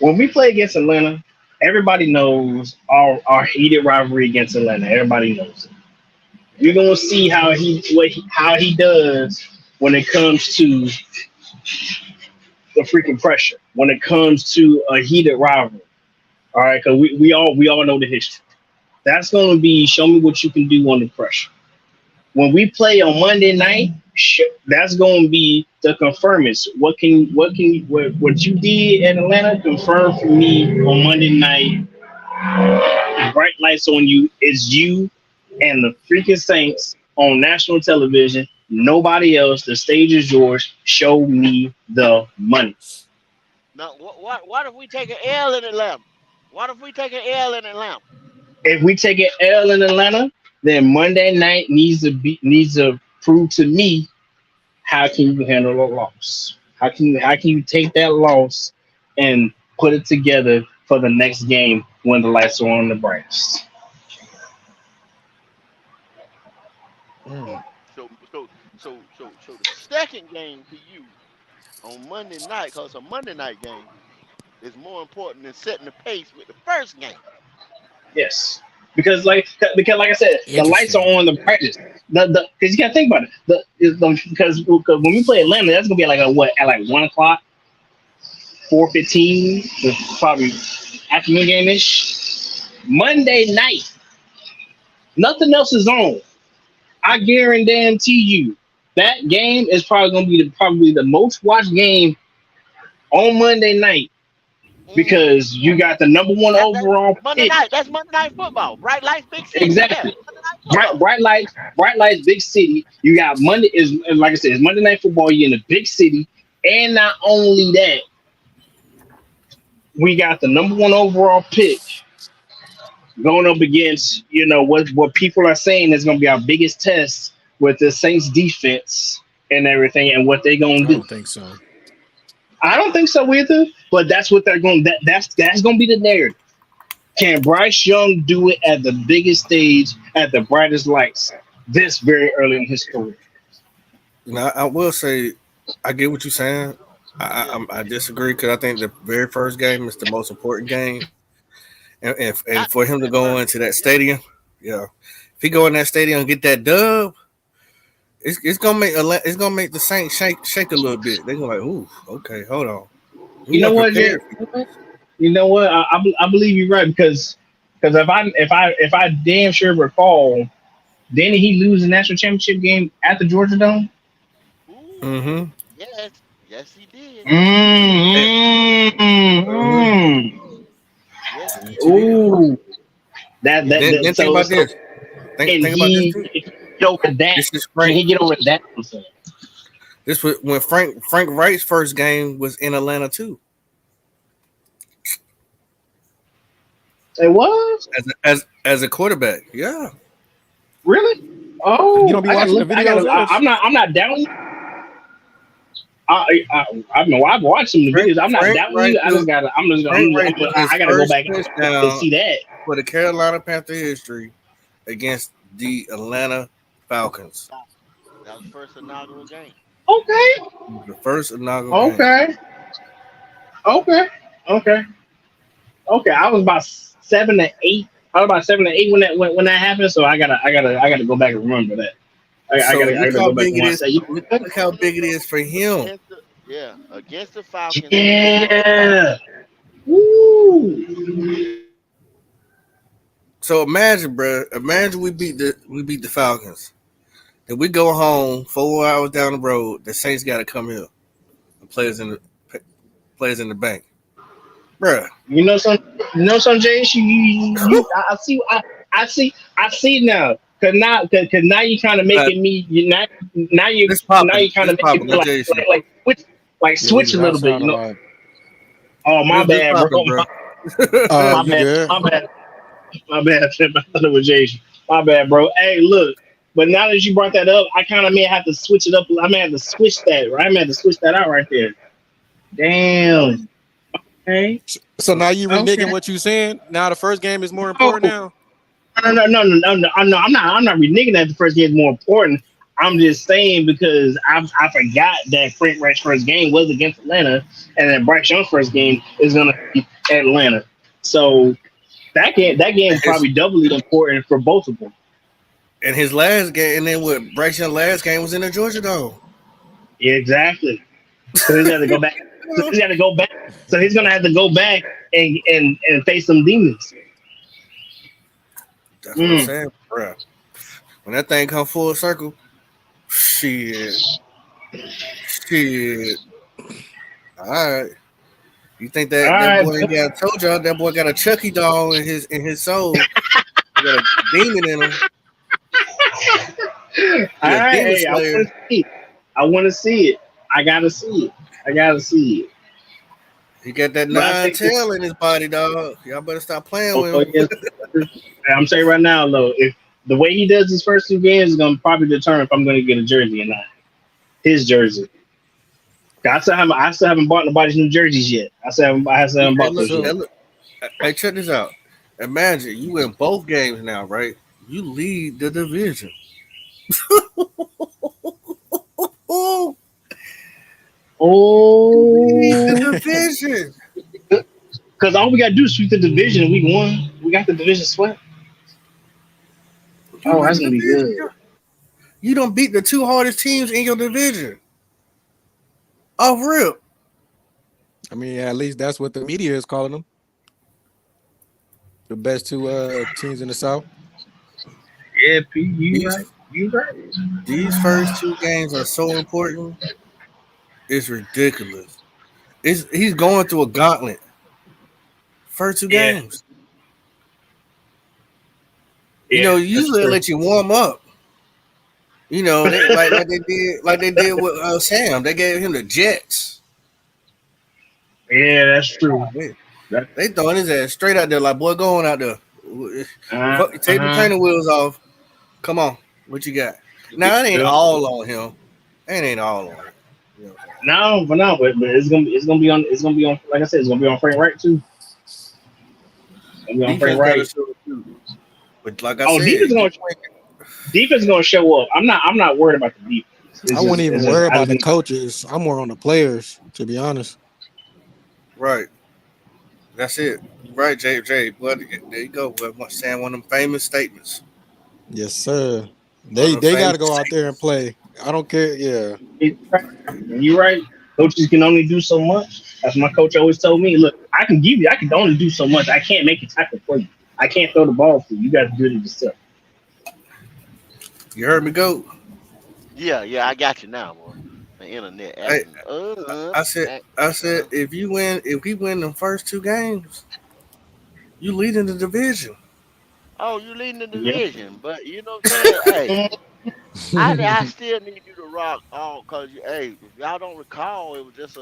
When we play against Atlanta, everybody knows our heated rivalry against Atlanta. Everybody knows it. You're gonna see how he does when it comes to the freaking pressure. When it comes to a heated rivalry, all right, because we all know the history. That's gonna be show me what you can do under pressure. When we play on Monday night, that's gonna be the confirmance. What you did in Atlanta confirm for me on Monday night. Bright lights on you. It's you and the freaking Saints on national television. Nobody else. The stage is yours. Show me the money. Now, what if we take an L in Atlanta? What if we take an L in Atlanta? If we take an L in Atlanta, then Monday night needs to prove to me how can you handle a loss. How can you take that loss and put it together for the next game when the lights are on the brightest. Mm. So the second game to you on Monday night, cause it's a Monday night game, is more important than setting the pace with the first game. Yes, because like I said, the lights are Interesting. on the brightest. The because you gotta think about it. Because when we play Atlanta, that's gonna be like a what at like 1 o'clock, 4:15, probably afternoon game ish. Monday night, nothing else is on. I guarantee you that game is probably gonna be probably the most watched game on Monday night Mm-hmm. because you got the number one That's overall Monday pick. night. That's Monday night football. Bright lights, big city. Yeah, Exactly. Monday night football. Bright lights, big city. You got Monday is like I said, it's Monday night football. You're in a big city, and not only that, we got the number one overall pick going up against what people are saying is going to be our biggest test with the Saints defense and everything, and what they're going I to do. don't think so. I don't think so either, but that's what they're going. That's going to be the narrative. Can Bryce Young do it at the biggest stage, at the brightest lights, this very early in his career? I will say, I get what you're saying. Yeah. I disagree because I think the very first game is the most important game, and Not for him to that go first. into that Yeah. stadium, yeah, if he go in that stadium and get that dub, it's gonna make it's gonna make the Saints shake a little bit. They're gonna like, ooh, okay, hold on, we You know weren't what, Jay? prepared for you. You know what? I believe you're right because if I damn sure recall, didn't he lose the national championship game at the Georgia Dome? Ooh, Mm-hmm. yes, yes, he did. Mm-hmm. Yes, he He did. did. Ooh, Then think so about this. can Think about this he too. get over that? This is Can Frank. he get over that? I'm saying This was when Frank Wright's first game was in Atlanta too, it was as a quarterback. Yeah. really. You Oh, don't be I gotta watching the look. I gotta. videos, Ash? I'm not down. I know I've watched some of the videos. I'm not Frank doubting Wright you. I threw just gotta. Frank Wright threw his I gotta go first back and touchdown see that. for the Carolina Panther history against the Atlanta Falcons. That was first inaugural game. Okay. The first inaugural game. Okay. Okay. Okay. Okay. I was about 7 to 8. I was about 7 to 8 when that happened. So I gotta go back and remember that. So I look gotta how go back big and it watch is. that. You know Look how big it is for him. Against the yeah, against the Falcons in New York. yeah. Woo. So imagine, bro. Imagine we beat the Falcons. Then we go home 4 hours down the road. The Saints got to come here. The players in the bank, bruh. You know some. You know some, Jay. I see. I see now. Cause now you kind of Uh, making me. You this now popping. you kind This of making popping. me Let's Jason. Yeah, you switch a little bit. sound You know. like. Oh my This bad, bro. popping, bro. My You bad. good? My bad. My bad. I thought it was Jason. My bad, bro. Hey, look. But now that you brought that up, I kind of may have to switch it up. I may have to switch that. Right? I may have to switch that out right there. Damn. Okay. So now you reneging Okay. what you saying? Now the first game is more important Oh, now? no. I'm not reneging that the first game is more important. I'm just saying because I forgot that Frank Wright's first game was against Atlanta, and then Bryce Young's first game is gonna be Atlanta. So that game and is probably doubly important for both of them. his last game, and then what? Bryce Young's last game was in the Georgia Dome. Yeah, exactly. So he's got to go back. So he's got to go back. So he's gonna have to go back and face some demons. That's what I'm Mm. saying, bruh. When that thing come full circle, shit. All right. You think All that right. boy ain't got? Told y'all that boy got a Chucky doll in his soul. He got a demon in him. All He a right. demon Hey, I want slayer. to see it. I want to see it. I gotta see it. I gotta see it. He got that But I nine think tail in his body, dog. Y'all better stop playing oh, with him. yes. I'm saying right now, though, if the way he does his first 2 games is gonna probably determine if I'm gonna get a jersey or not. His jersey. I still haven't bought nobody's new jerseys yet. I still haven't Hey, bought look, those So yet. hey, look. Hey, check this out. Imagine you in both games now, right? You lead the division. Oh, you lead the Oh, division. because all we gotta do is sweep the division in week 1. We got the division swept. You Oh, lead that's the gonna be division. good. You don't beat the two hardest teams in your division. Off rip. I mean, at least that's what the media is calling them. The best two teams in the South. Yeah, P, you These right. You right. these first two games are so important. It's ridiculous. He's going through a gauntlet. First two Yeah, games. You yeah, know, that's usually they true. let you warm up. You know, they like they did with Sam. They gave him the Jets. Yeah, that's true. They, That, they throwing his ass straight out there like boy going out there. Take the uh-huh. training wheels off. Come on, what you got? Now it ain't Yep. all on him. It ain't all on him. You know what I'm But it's gonna be on like I said, it's gonna be on Frank Wright too. It's gonna be saying? on Frank Defense got to Wright. show it too. But like I Oh, said, defense gonna show up. I'm not worried about the defense. I wouldn't even It's just worry I about just the need coaches. I'm more on the players, to be honest. right. That's it. Right, J. But there you go. Saying one of them famous statements. Yes, sir. One They of them they got famous to go out there and statements. play. I don't care. Yeah. You're right. Coaches can only do so much. That's my coach always told me. Look, I can only do so much. I can't make a tackle for you. I can't throw the ball for you. You got to do it yourself. You heard me go. Yeah, I got you now, boy. The internet I, acting I said, act, if we win the first two games, you lead in the division. oh, you leading the Yeah. division, but you know what I'm saying? Hey, I still need you to rock on because hey, if y'all don't recall, it was just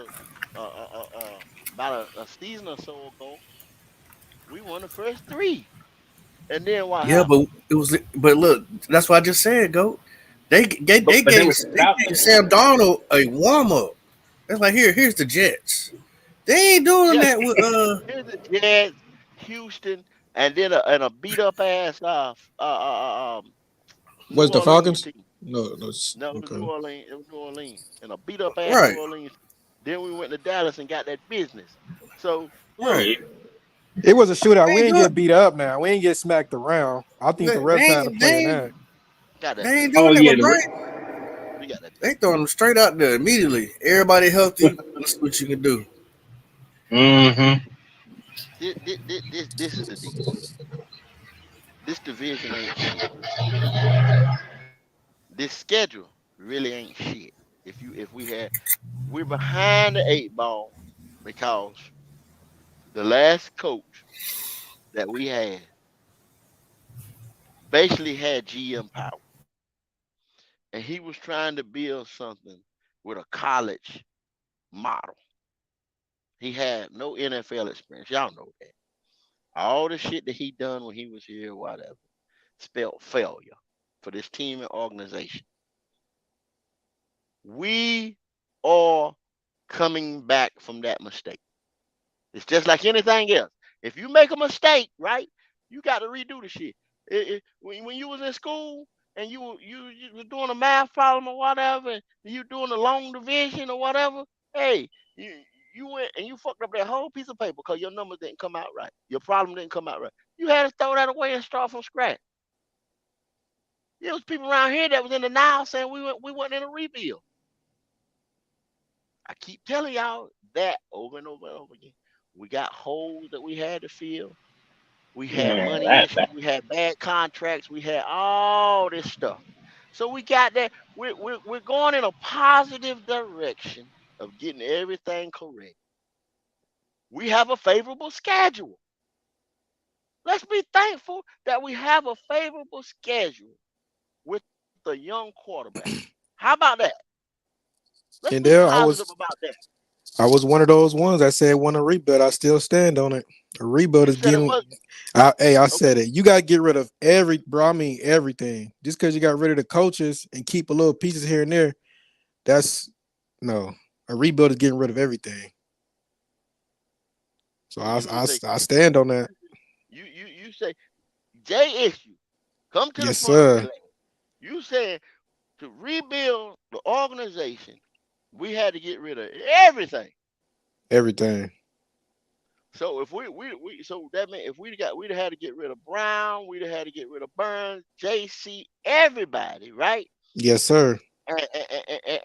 about a season or so ago. We won the first three, and then what Yeah, happened? but it was. But look, that's what I just said. Go. But they were spread They out gave though. Sam Darnold a warm up. It's like here's the Jets. They ain't doing Yeah, that with here's the Jets, Houston, and then a beat up ass New Was the Orleans Falcons? team. No, no. No, it was New Okay. Orleans. It was New Orleans and a beat up ass New right, Orleans. Then we went to Dallas and got that business. So look, right. It was a shootout. They We ain't ain't get doing beat up now. We ain't get smacked around. I think the refs had a play in that. got that they ain't business. Oh doing that yeah, with Bryce. We got that They business. throwing them straight out there immediately. Everybody healthy. Let's see what you can do. Mm-hmm. This is the deal. This division ain't shit. This schedule really ain't shit. If we had we're behind the eight ball because the last coach that we had basically had GM power, and he was trying to build something with a college model. He had no NFL experience. Y'all know that. All the shit that he done when he was here, whatever, spelled failure for this team and organization. We are coming back from that mistake. It's just like anything else. If you make a mistake, right, you got to redo the shit. When you was in school and you were doing a math problem or whatever, and you doing a long division or whatever, hey, you went and you fucked up that whole piece of paper because your numbers didn't come out right. Your problem didn't come out right. You had to throw that away and start from scratch. There was people around here that was in the now saying we weren't in a rebuild. I keep telling y'all that over and over and over again. We got holes that we had to fill. We had Man, money that issues. We had bad contracts. We had all this stuff. So we got that. We're going in a positive direction of getting everything correct. We have a favorable schedule. Let's be thankful that we have a favorable schedule with a young quarterback. How about that? Let's be And there, positive about that. I was one of those ones that said want to rebuild. I still stand on it. A rebuild You is said it getting. was I okay. said it. You got to get rid of bro. I mean everything. Just because you got rid of the coaches and keep a little pieces here and there, that's no. A rebuild is getting rid of everything. So So you would say I stand on that. you say J issue. Come to the Yes, promised sir. land. You saying to rebuild the organization, we had to get rid of everything. Everything. So if we so that meant if we'd have had to get rid of Brown, we'd have had to get rid of Burns, JC, everybody, right? Yes, sir.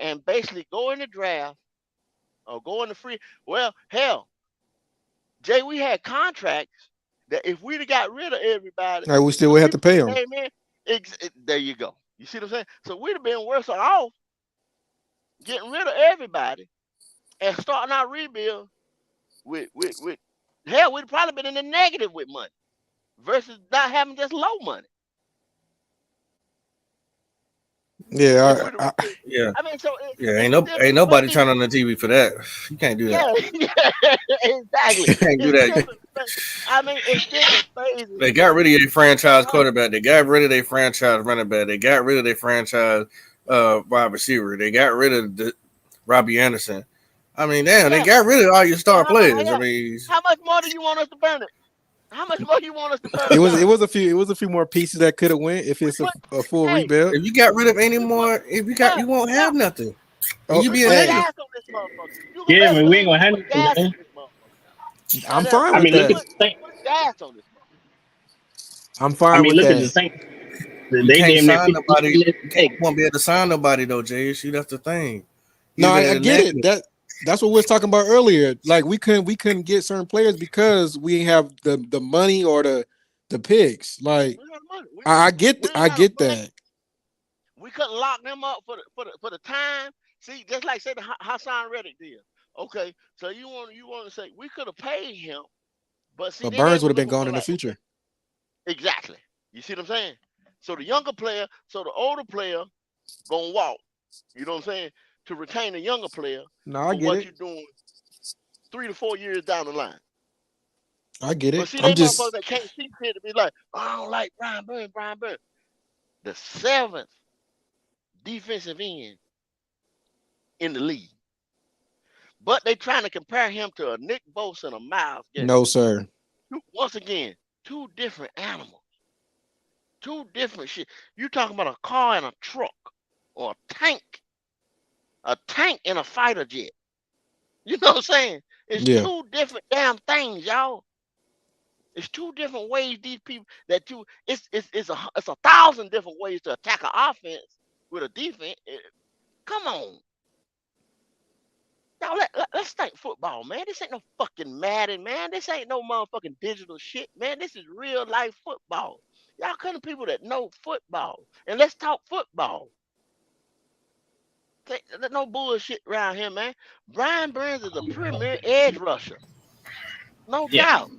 And basically go in the draft or go in the free. Well, hell, Jay, we had contracts that if we'd have got rid of everybody, Like we still the would have to people pay that them. came in, there you go. You see what I'm saying? So we'd have been worse off getting rid of everybody and starting our rebuild with hell, we'd probably been in the negative with money versus not having just low money. If Yeah, we'd have I rebuilt. Yeah, I mean, so yeah. it's Ain't different nobody phases. turning on the TV for that. You can't do that. Yeah, yeah, exactly. You can't do It's that. different. I mean, it's different phases They got to rid of their franchise life. quarterback. They got rid of their franchise running back. They got rid of their franchise wide receiver. They got rid of Robbie Anderson. I mean, damn, they Yeah. got rid of all your So star players. I yeah. mean, How much more do you want us to burn it? How much more you want us to burn it it was down? it was a few more pieces that could have went if We it's put a full hey, rebuild. if you got rid of any we put more, if you got, yeah, you won't yeah. have nothing, and Oh, you We be a put hey, negative. gas on this motherfucker. You gonna yeah, better man, we ain't believe gonna we have put nothing, gas man. on this motherfucker. I'm Goddamn, fine I with mean, look that. at the Saints. put gas on this I'm I fine mean, with look at the that. Saints. You They can't damn near sign 50 nobody. million. You can't. Hey, You won't be able to sign nobody though, JSU. That's the thing. No, Either I get it. inactive. That's what we was talking about earlier. Like we couldn't get certain players because we have the money or the picks. Like We got money. I We ain't got get money. that. We couldn't lock them up for the time. See, just like say the Hassan Reddick deal. Okay, so you want to say we could have paid him, but see, But then they Burns would was have been looking gone for in the like, okay, future. exactly. You see what I'm saying? So the younger player, so the older player gonna walk. You know what I'm saying? To retain the younger player No, I for get what it. you're doing 3 to 4 years down the line. I get But it. see, I'm they motherfuckers just that can't see shit to be like, oh, I don't like Brian Burns, Brian Burns. The seventh defensive end in the league. But they trying to compare him to a Nick Bosa and a Miles Garrett. no, sir. Once again, two different animals, two different shit. You talking about a car and a truck, or a tank and a fighter jet. You know what I'm saying? It's Yeah. two different damn things, y'all. It's two different ways these people that you. It's a thousand different ways to attack an offense with a defense. Come on, now let's think football, man. This ain't no fucking Madden, man. This ain't no motherfucking digital shit, man. This is real life football. Y'all kind of people that know football, and let's talk football. There's no bullshit around here, man. Brian Burns is a premier edge rusher, no yeah, doubt.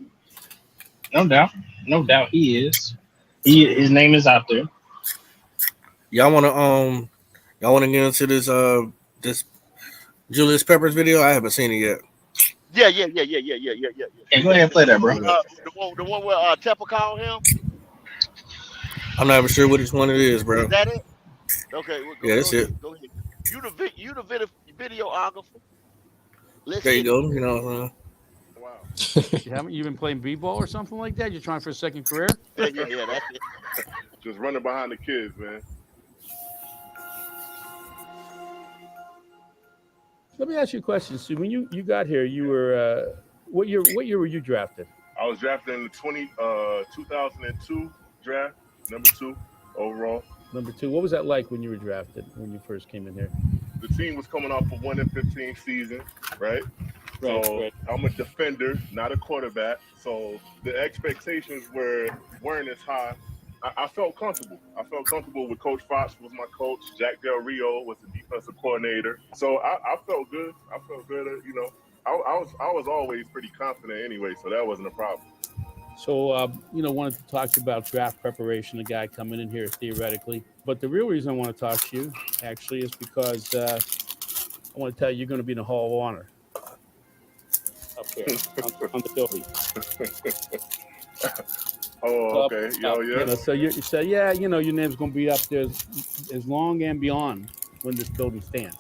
no doubt, no doubt he is. His name is out there. Y'all wanna y'all wanna get into this Julius Peppers video? I haven't seen it yet. Yeah. Yeah, go ahead and The play one that, with bro. the one where Tepper called him. I'm not even sure which one it is, Is bro. that it? Okay, well, Yeah, that's go it. ahead, go ahead. You the videographer. Let's There you hit it. go. You know what I'm saying? Wow. You haven't you been playing b-ball or something like that? You're trying for a second career? Yeah, that's it. Just running behind the kids, man. Let me ask you a question. So when you got here, you were what year were you drafted? I was drafted in the 2002 draft, number 2 overall. Number two. What was that like when you were drafted when you first came in here? The team was coming off a 1-15 season, right? Right, So right. I'm a defender, not a quarterback. So the expectations weren't as high. I felt comfortable. I felt comfortable with Coach Fox was my coach. Jack Del Rio was the defensive coordinator. So I felt good. I felt good. I was always pretty confident anyway, so that wasn't a problem. So wanted to talk to you about draft preparation. The guy coming in here theoretically, but the real reason I want to talk to you actually is because I want to tell you you're going to be in the Hall of Honor up here on the building. Oh, Up, okay. up. Yo, yeah. So you say, yeah, your name's going to be up there as long and beyond when this building stands.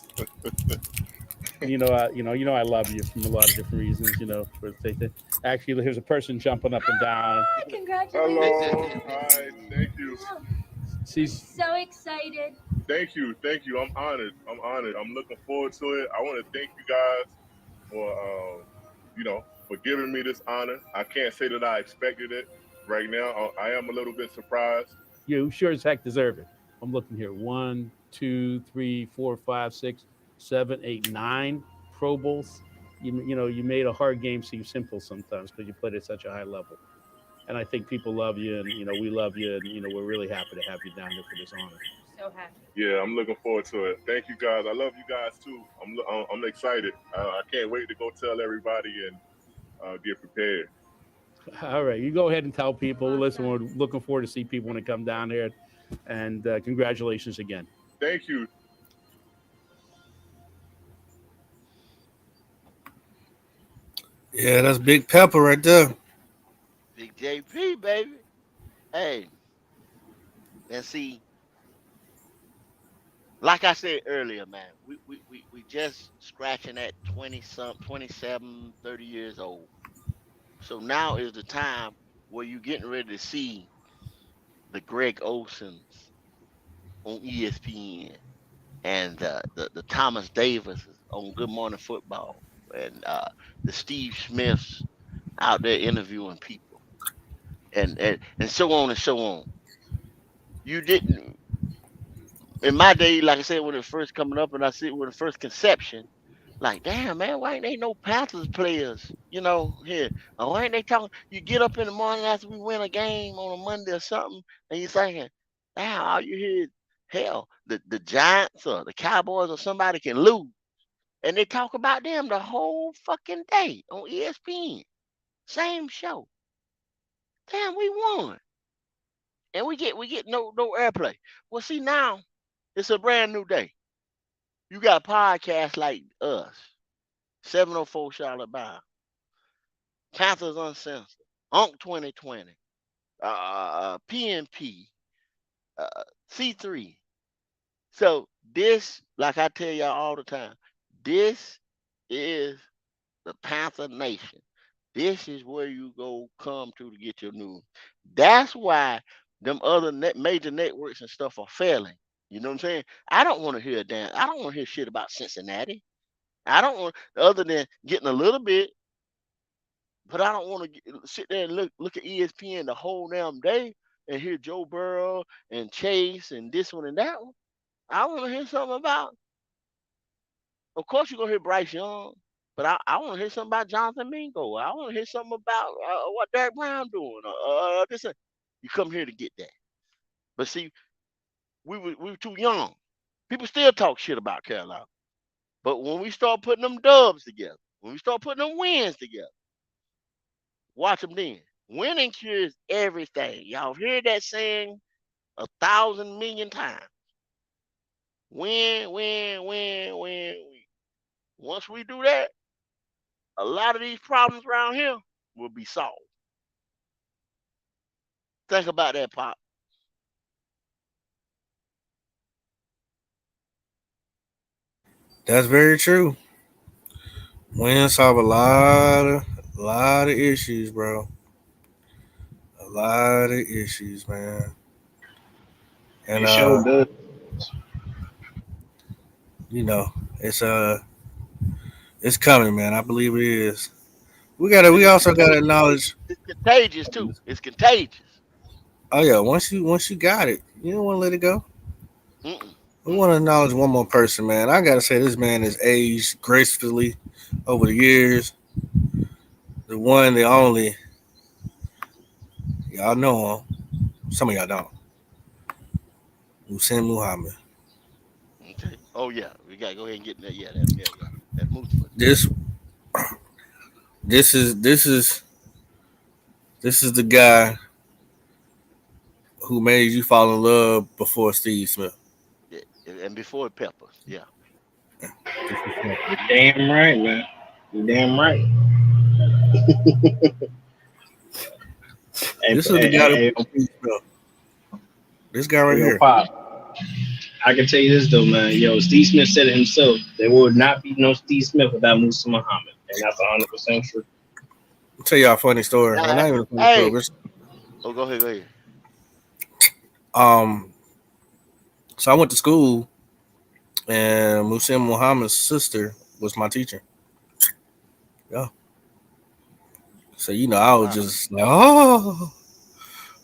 I love you from a lot of different reasons. Actually, there's a person jumping up and down. Hello. Hi. Thank you. She's So excited. Thank you. I'm honored. I'm honored. I'm looking forward to it. I want to thank you guys for, for giving me this honor. I can't say that I expected it right now. I am a little bit surprised. you sure as heck deserve it. I'm looking here. 1, 2, 3, 4, 5, 6, 7, 8, 9 Pro Bowls. You made a hard game seem simple sometimes because you played at such a high level. And I think people love you, and we love you, and we're really happy to have you down here for this honor. So happy. Yeah, I'm looking forward to it. Thank you guys. I love you guys too. I'm excited. I can't wait to go tell everybody and get prepared. All right, you go ahead and tell people. Listen, we're looking forward to see people when they come down there, and congratulations again. Thank you. Yeah, that's Big Pepper right there. Big JP, baby. Hey, and see, like I said earlier, man, we just scratching at 20 some 27, 30 years old. So now is the time where you getting ready to see the Greg Olsons on ESPN and the Thomas Davis on Good Morning Football and the Steve Smiths out there interviewing people and so on and so on. You didn't in my day, like I said, when it first coming up and I see it with the first conception, like, damn man, why ain't they no Panthers players? Here. Or why ain't they talking? You get up in the morning after we win a game on a Monday or something, and you're thinking, damn, all you hear is hell, the Giants or the Cowboys or somebody can lose. And they talk about them the whole fucking day on ESPN. Same show. Damn, we won. And we get no airplay. Well, see now, it's a brand new day. You got a podcast like us, 704 Charlotte Bound, Panthers Uncensored, UNC 2020, PNP, C3. So this, like I tell y'all all the time, this is the Panther Nation. This is where you go come to get your news. That's why them other major networks and stuff are failing. You know what I'm saying? I don't want to hear I don't want to hear shit about Cincinnati. I don't want other than getting a little bit, but I don't want to sit there and look at ESPN the whole damn day and hear Joe Burrow and Chase and this one and that one. I want to hear something about. Of course, you're gonna hear Bryce Young, but I want to hear something about Jonathan Mingo. I want to hear something about what Derek Brown doing. This. You come here to get that. But see, we were too young. People still talk shit about Carolina. But when we start putting them dubs together, when we start putting them wins together, watch them then. Winning cures everything. Y'all hear that saying 1,000,000,000 times. Win, win, win, win, win. Once we do that, a lot of these problems around here will be solved. Think about that, Pop. That's very true. Wins solve a lot of issues, bro. A lot of issues, man. And It sure does. you know, it's it's coming, man. I believe it is. We also gotta acknowledge. It's contagious too. It's contagious. Oh yeah, once you got it, you don't want to let it go. Mm-mm, We want to mm-mm. acknowledge one more person, man. I gotta say this man has aged gracefully over the years. The one, the only. Y'all know him. Some of y'all don't. Hussein Muhammad. Okay. Oh yeah, we gotta go ahead and get in that. Yeah, yeah. That moose foot. This this is this is this is the guy who made you fall in love before Steve Smith. Yeah, and before Peppers. Yeah. You're damn right, man. You're damn right. Hey, This is the hey, guy hey, that hey, put Steve Smith. This guy right yo, here. Pop. I can tell you this though, man. Yo, Steve Smith said it himself. There would not be no Steve Smith without Musa Muhammad, and that's 100% true. I'll tell y'all a funny story. Well, Nah, not even a funny story, hey. but Oh, go ahead. Go ahead. um, so I went to school, and Musim Muhammad's sister was my teacher. Yeah. So I was Wow. just like, oh,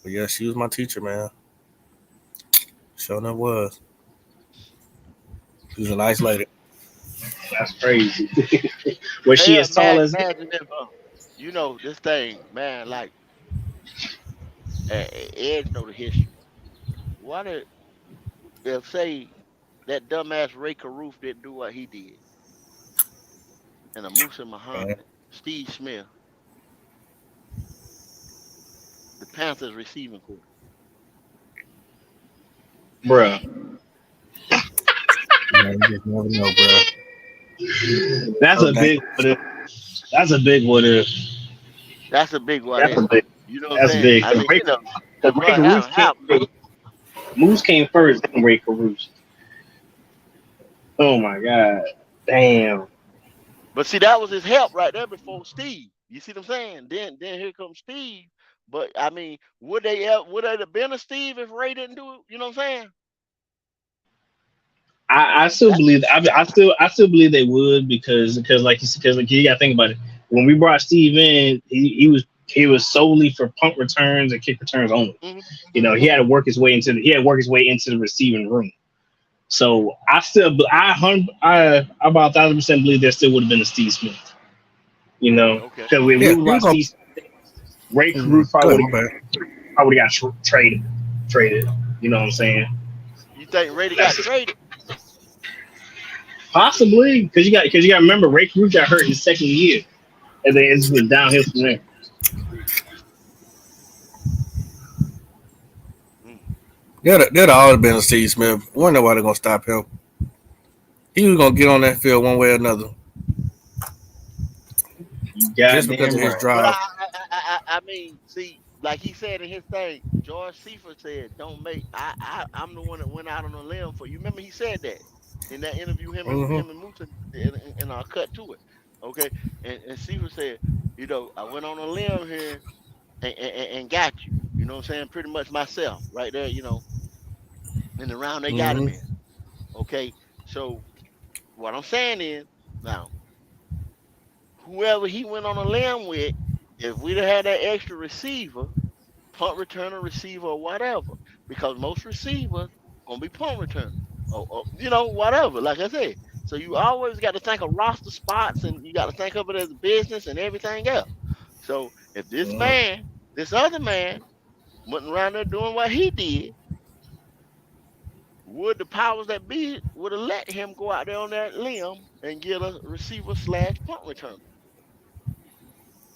but yeah, she was my teacher, man. Sure enough was. She was a nice lady. That's crazy. Was she Yeah, as tall man. as him? Imagine if this thing, man. Like Ed know the history. What if say that dumbass Ray Caruth didn't do what he did, and a Musa Man. Muhammad, Steve Smith, the Panthers receiving court. Bruh. Man, you just never know, bro. That's So a dang. big what if. That's a big what if. That's a big what That's if. a big. You know what I'm That's saying? big. I mean, Because Ray what Caruth happened. Moose came first, then Ray Caruth. Oh my god. Damn. But see, that was his help right there before Steve. You see what I'm saying? Then here comes Steve. But I mean, would they have been a Steve if Ray didn't do it? You know what I'm saying? I still That, believe I still believe they would because like you got to think about it. When we brought Steve in, he was solely for punt returns and kick returns only. Mhm, He had mhm, to work his way into the receiving room. So I about 1,000% believe there still would have been a Steve Smith. okay. Because we Yeah, would he was watch gonna. Steve. Ray Caruth Go ahead, my bad. probably got traded. You know what I'm saying? You think Rady got That's traded? possibly because you got to remember Ray Caruth got hurt in his second year, and then it's been downhill from there. Mm. There'd always been a Steve Smith. Wasn't nobody gonna stop him. He was gonna get on that field one way or another, You just because of goddamn his right. But I, drive. I mean, see, like he said in his thing, George Seifert said, "Don't make." I'm the one that went out on a limb for you. Remember, he said that in that interview, Mm-hmm. him and Moose, and I cut to it. Okay, and Seifert said, I went on a limb here and got you. You know what I'm saying? Pretty much myself, right there. In the round they got him Mm-hmm. in. Okay, so what I'm saying is now, whoever he went on a limb with, if we'd have had that extra receiver, punt returner, receiver, or whatever, because most receivers gonna be punt returner, or whatever. Like I said, so you always got to think of roster spots, and you got to think of it as a business and everything else. So if this other man, went around there doing what he did, would the powers that be would have let him go out there on that limb and get a receiver slash punt returner,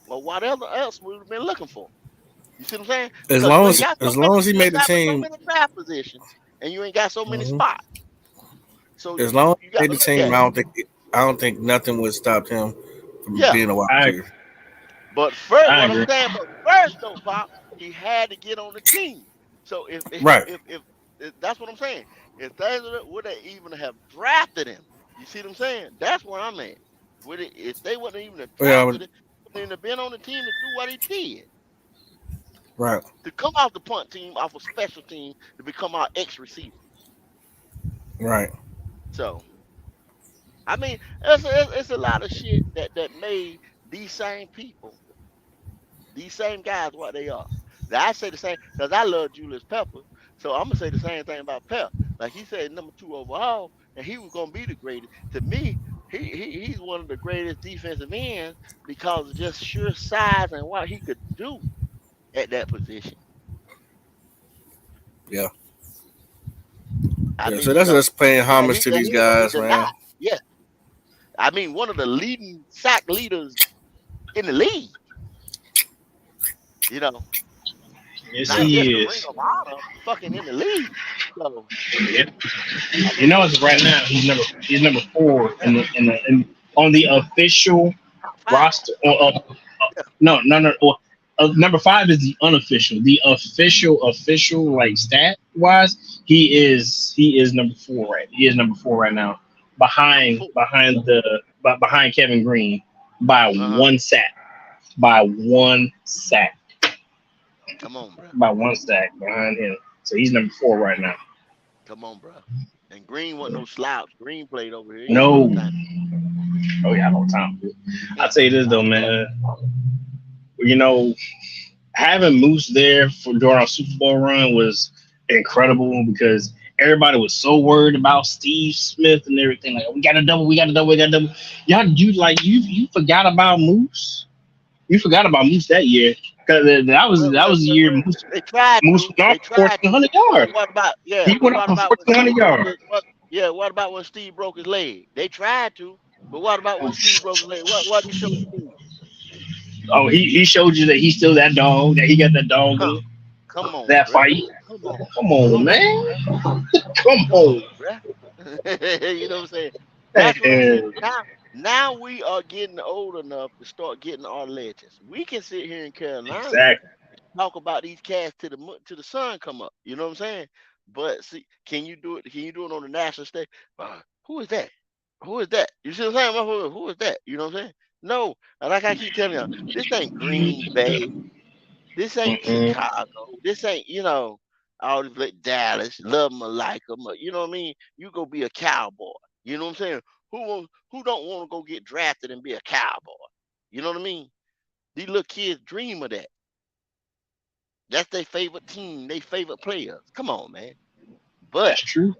or whatever else we would have been looking for? You see what I'm saying? As Because long as as long as he you ain't made the got but so team, many draft positions, and you ain't got so many hmm spots. So as you long you, as you he got made to the look team, at it. I don't think nothing would stop him from Yeah. being a wide I agree. receiver. But first, I what I'm agree. saying, but first though, Pop, he had to get on the team. So Right. if that's what I'm saying, if they would they even have drafted him, you see what I'm saying? That's where I'm at. Would it, if they wouldn't even have Yeah. drafted him, he wouldn't have been on the team to do what he did, Right. to come off the punt team, off a special team, to become our ex receiver. Right. So I mean, it's a lot of shit that made these same people, these same guys, what they are. Now, I say the same because I love Julius Peppers, so I'm gonna say the same thing about Pep. Like he said, number two overall, and he was gonna be the greatest. To me, he's one of the greatest defensive ends because of just sheer size and what he could do at that position. Yeah. I Yeah. So mean, that's just paying homage to and these he ain't gonna get guys, man. denied. Yeah, I mean, one of the leading sack leaders in the league. You know, Yes, not Yeah. just he the Ring is. of Honor, fucking in the league. So Yep. I You know, mean, as of right now, he's number four on the official top five. roster. Yeah. No. Number five is the unofficial. The official like stat wise, he is number four right. He is number four right now, Number behind four. behind Kevin Green by Uh huh. one sack, by one sack, Come on, bro. by one sack behind him. So he's number four right now. Come on, bro. And Green wasn't no slouch. Green played over here. He had no No, time. oh yeah, I know time. He I'll had tell no you this though, slouch. man. You know, having Moose there for during our Super Bowl run was incredible because everybody was so worried about Steve Smith and everything. Like, we got a double, we got a double, we got a double. Y'all, you forgot about Moose. You forgot about Moose that year because that was the year Well, Moose they tried Moose to. went They off for tried to. 1,400 But yards. what about He but went off what for about when 1,400 Steve broke yards. his what about when Steve broke his leg? They tried to, but what about when Steve broke his leg? What did he show Steve? Oh, he showed you that he's still that dog. That he got that dog in Huh. him. Come on, That bruh. fight. Come on. Come on, Come on, man. bruh. Come Come on. on, bruh. You know what I'm saying? That's what I'm saying. Man. Now we are getting old enough to start getting our legends. We can sit here in Carolina, Exactly. talk about these cats till the sun come up. You know what I'm saying? But see, can you do it? Can you do it on the national stage? Who is that? Who is that? You see what I'm saying? Who is that? You know what I'm saying? No, and like I keep telling you, this ain't Green Bay. This ain't Mm-mm. Chicago. This ain't all these like Dallas. Love them or like them. You know what I mean? You go be a cowboy. You know what I'm saying? Who don't want to go get drafted and be a cowboy? You know what I mean? These little kids dream of that. That's their favorite team, their favorite players. Come on, man. But That's true.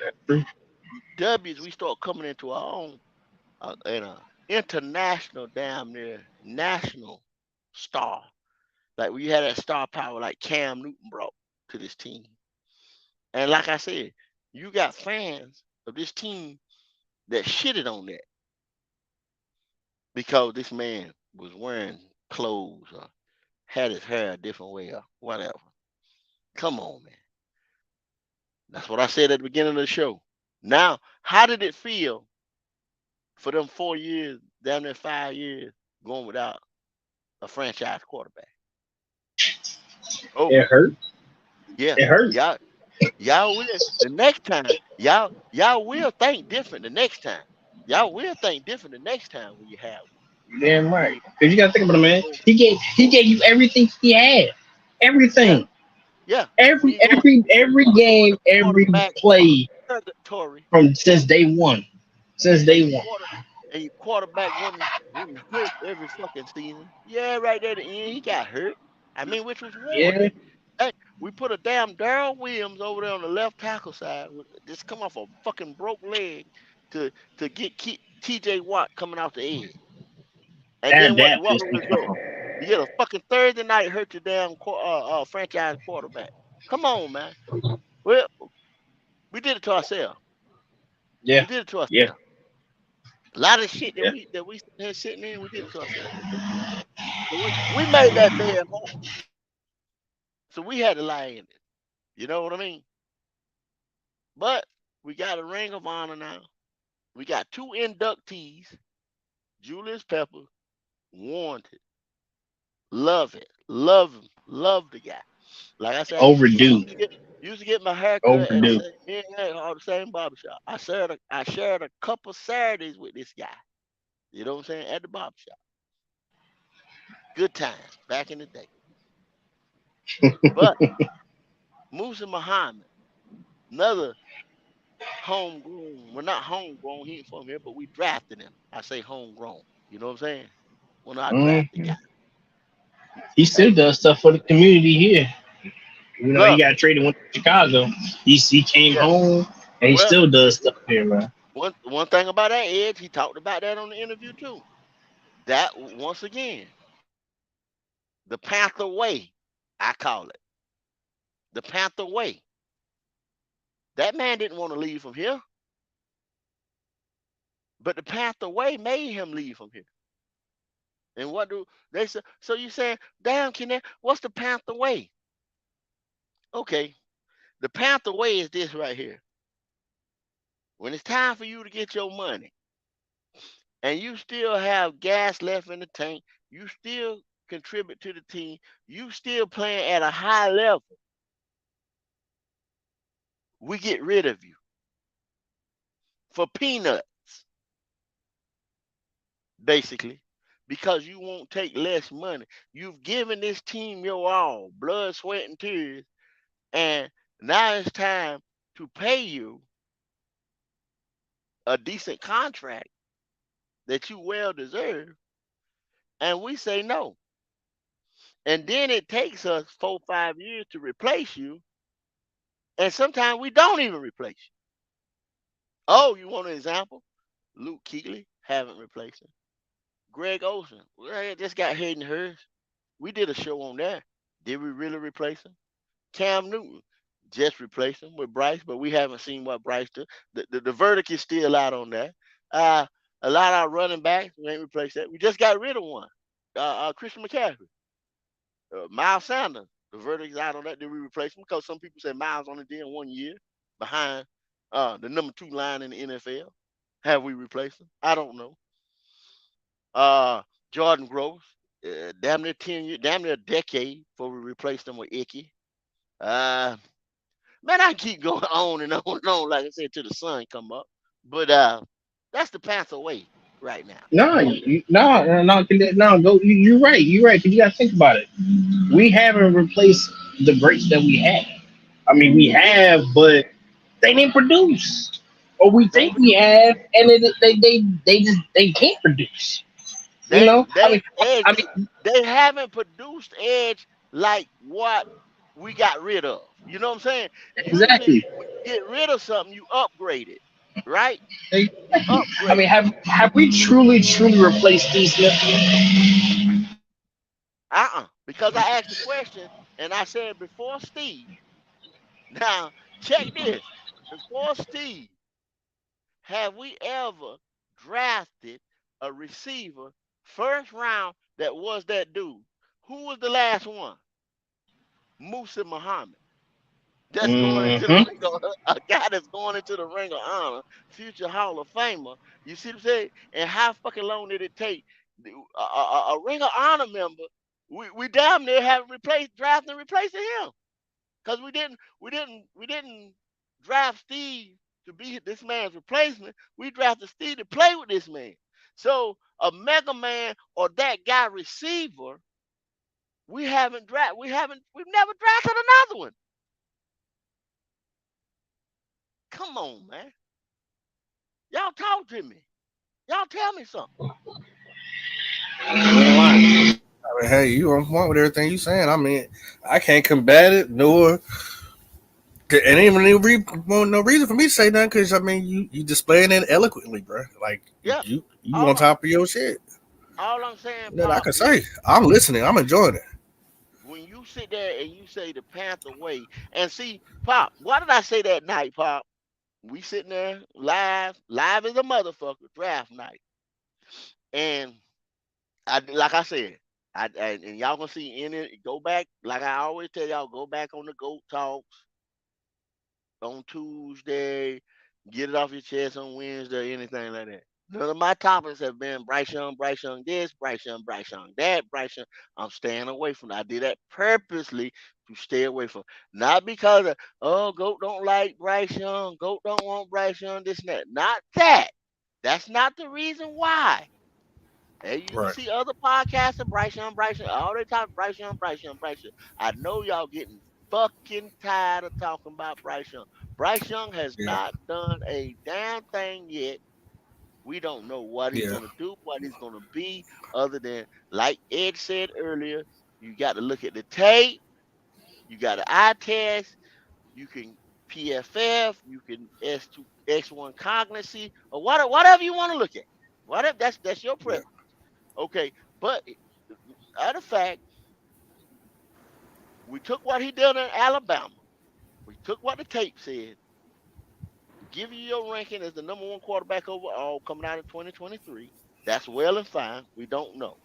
That's true. W's, we start coming into our own and international, damn near national star. Like we had that star power like Cam Newton brought to this team. And like I said, you got fans of this team that shitted on that because this man was wearing clothes or had his hair a different way or whatever. Come on, man. That's what I said at the beginning of the show. Now, how did it feel for them 4 years, down there 5 years, going without a franchise quarterback? Oh, It hurt. yeah. It hurt. Y'all will the next time. Y'all will think different the next time. Y'all will think different the next time when you have Damn one. right. Because you gotta think about it, man. He gave you everything he had. Yeah, Everything. yeah. When Every you go every every for game, the every quarterback play purgatory from since day one. Since and day one. your quarterback wasn't hurt every fucking season. Yeah, right there at the end, he got hurt. I mean, which was Yeah. warranted. Hey, we put a damn Darrell Williams over there on the left tackle side, just come off a fucking broke leg to get T.J. Watt coming off the edge. And then That what pissed was the me result? off. You get a fucking Thursday night hurt your damn franchise quarterback. Come on, man. Well, we did it to ourselves. Yeah. We did it to Yeah. ourselves. A lot of shit Yeah. that we had sitting in, we did it to ourselves. So we made that bed home. So we had to lie in it. You know what I mean? But we got a ring of honor now. We got two inductees. Julius Peppers, warranted. Love it. Love him. Love the guy. Like I said, Overdue. used to get my haircut at the Overdue. same me and him all the same barbershop. I shared a couple Saturdays with this guy. You know what I'm saying? At the barbershop. Good times back in the day. But Musa Muhammad, another homegrown, well not homegrown, he ain't from here, but we drafted him. I say homegrown. You know what I'm saying? When I drafted Mhm. guy. He still Hey, does stuff for the community here. You know, he love it. got traded went to Chicago. He came Yeah. home and he Well, still does stuff here, man. one thing about that Edge, he talked about that on the interview too. That once again, the Panther Way, I call it. The Panther Way. That man didn't want to leave from here, but the Panther Way made him leave from here. And what do they say? So you saying, damn, Kenneth, what's the Panther Way? Okay, the Panther Way is this right here. When it's time for you to get your money and you still have gas left in the tank, you still contribute to the team, you still playing at a high level, we get rid of you for peanuts, basically, because you won't take less money. You've given this team your all, blood, sweat, and tears, and now it's time to pay you a decent contract that you well deserve, and we say no. And then it takes us 4 5 years to replace you, and sometimes we don't even replace you. Oh, you want an example? Luke Kuechly, haven't replaced him. Greg Olsen, well, just got Hayden Hurst. We did a show on that. Did we really replace him? Cam Newton, just replaced him with Bryce, but we haven't seen what Bryce did. The verdict is still out on that. Uh, a lot of our running backs, we ain't replaced that. We just got rid of one, Christian McCaffrey. Miles Sanders, the verdict's out on that. Did we replace him? Because some people say Miles only did 1 year behind the number 2 line in the NFL. Have we replaced him? I don't know. Jordan Gross, damn near 10 years, damn near a decade before we replaced him with Icky. Uh, Man, I keep going on and on and on, like I said, till the sun come up. But that's the Panther way right now. No, no. Go. You're right. You're right. 'Cause you got to think about it. We haven't replaced the greats that we had. I mean, we Yeah, have, but they didn't produce, or we they ain't think we producing. have, and they just they can't produce. You They know, they edge. I mean, They haven't produced edge like what we got rid of. You know what I'm saying? Usually, exactly. when you get rid of something, you upgrade it, right? You Exactly. I mean, upgrade it. have we truly replaced Steve Smith? Because I asked the question and I said before Steve. Now check this. Before Steve, have we ever drafted a receiver first round that was that dude? Who was the last one? Musa Muhammad. That's going into the Mm-hmm. ring of a guy that's going into the ring of honor, future Hall of Famer. You see what I'm saying? And how fucking long did it take a ring of honor member? We damn near have replaced drafting and replacing him because we didn't draft Steve to be this man's replacement. We drafted Steve to play with this man. So a Mega Man or that guy receiver, we've never drafted another one. Come on, man. Y'all talk to me. Y'all tell me something. I mean, hey, you on point with everything you saying. I mean, I can't combat it, nor and even no reason for me to say nothing because I mean, you displaying it eloquently, bro. Like Yeah. you on All I, top of your shit. all I'm saying, Nothing I Pop, can say. is I'm listening. I'm enjoying it. when you sit there and you say the Panther Way, and see, Pop, why did I say that night, Pop? We sitting there live as a motherfucker, draft night. And like I said, and y'all gonna see in it, go back, like I always tell y'all, go back on the GOAT Talks on Tuesday, get it off your chest on Wednesday, anything like that. None of my topics have been Bryce Young this, Bryce Young that, Bryce Young. I'm staying away from that. I did that purposely to stay away from. Not because of, oh, Goat don't like Bryce Young, Goat don't want Bryce Young, this and that. Not that. That's not the reason why. Hey, you can Right. see other podcasts of Bryce Young, all they talk Bryce Young. I know y'all getting fucking tired of talking about Bryce Young. Bryce Young has Yeah. not done a damn thing yet. We don't know what he's Yeah. gonna do, what he's gonna be, other than like Ed said earlier, you got to look at the tape, you got to eye test, you can PFF, you can S2 X1 cognizy, or whatever you want to look at. Whatever that's your Yeah. preference. Okay, but other fact, we took what he did in Alabama. We took what the tape said. Give you your ranking as the number one quarterback overall coming out of 2023. That's well and fine. We don't know.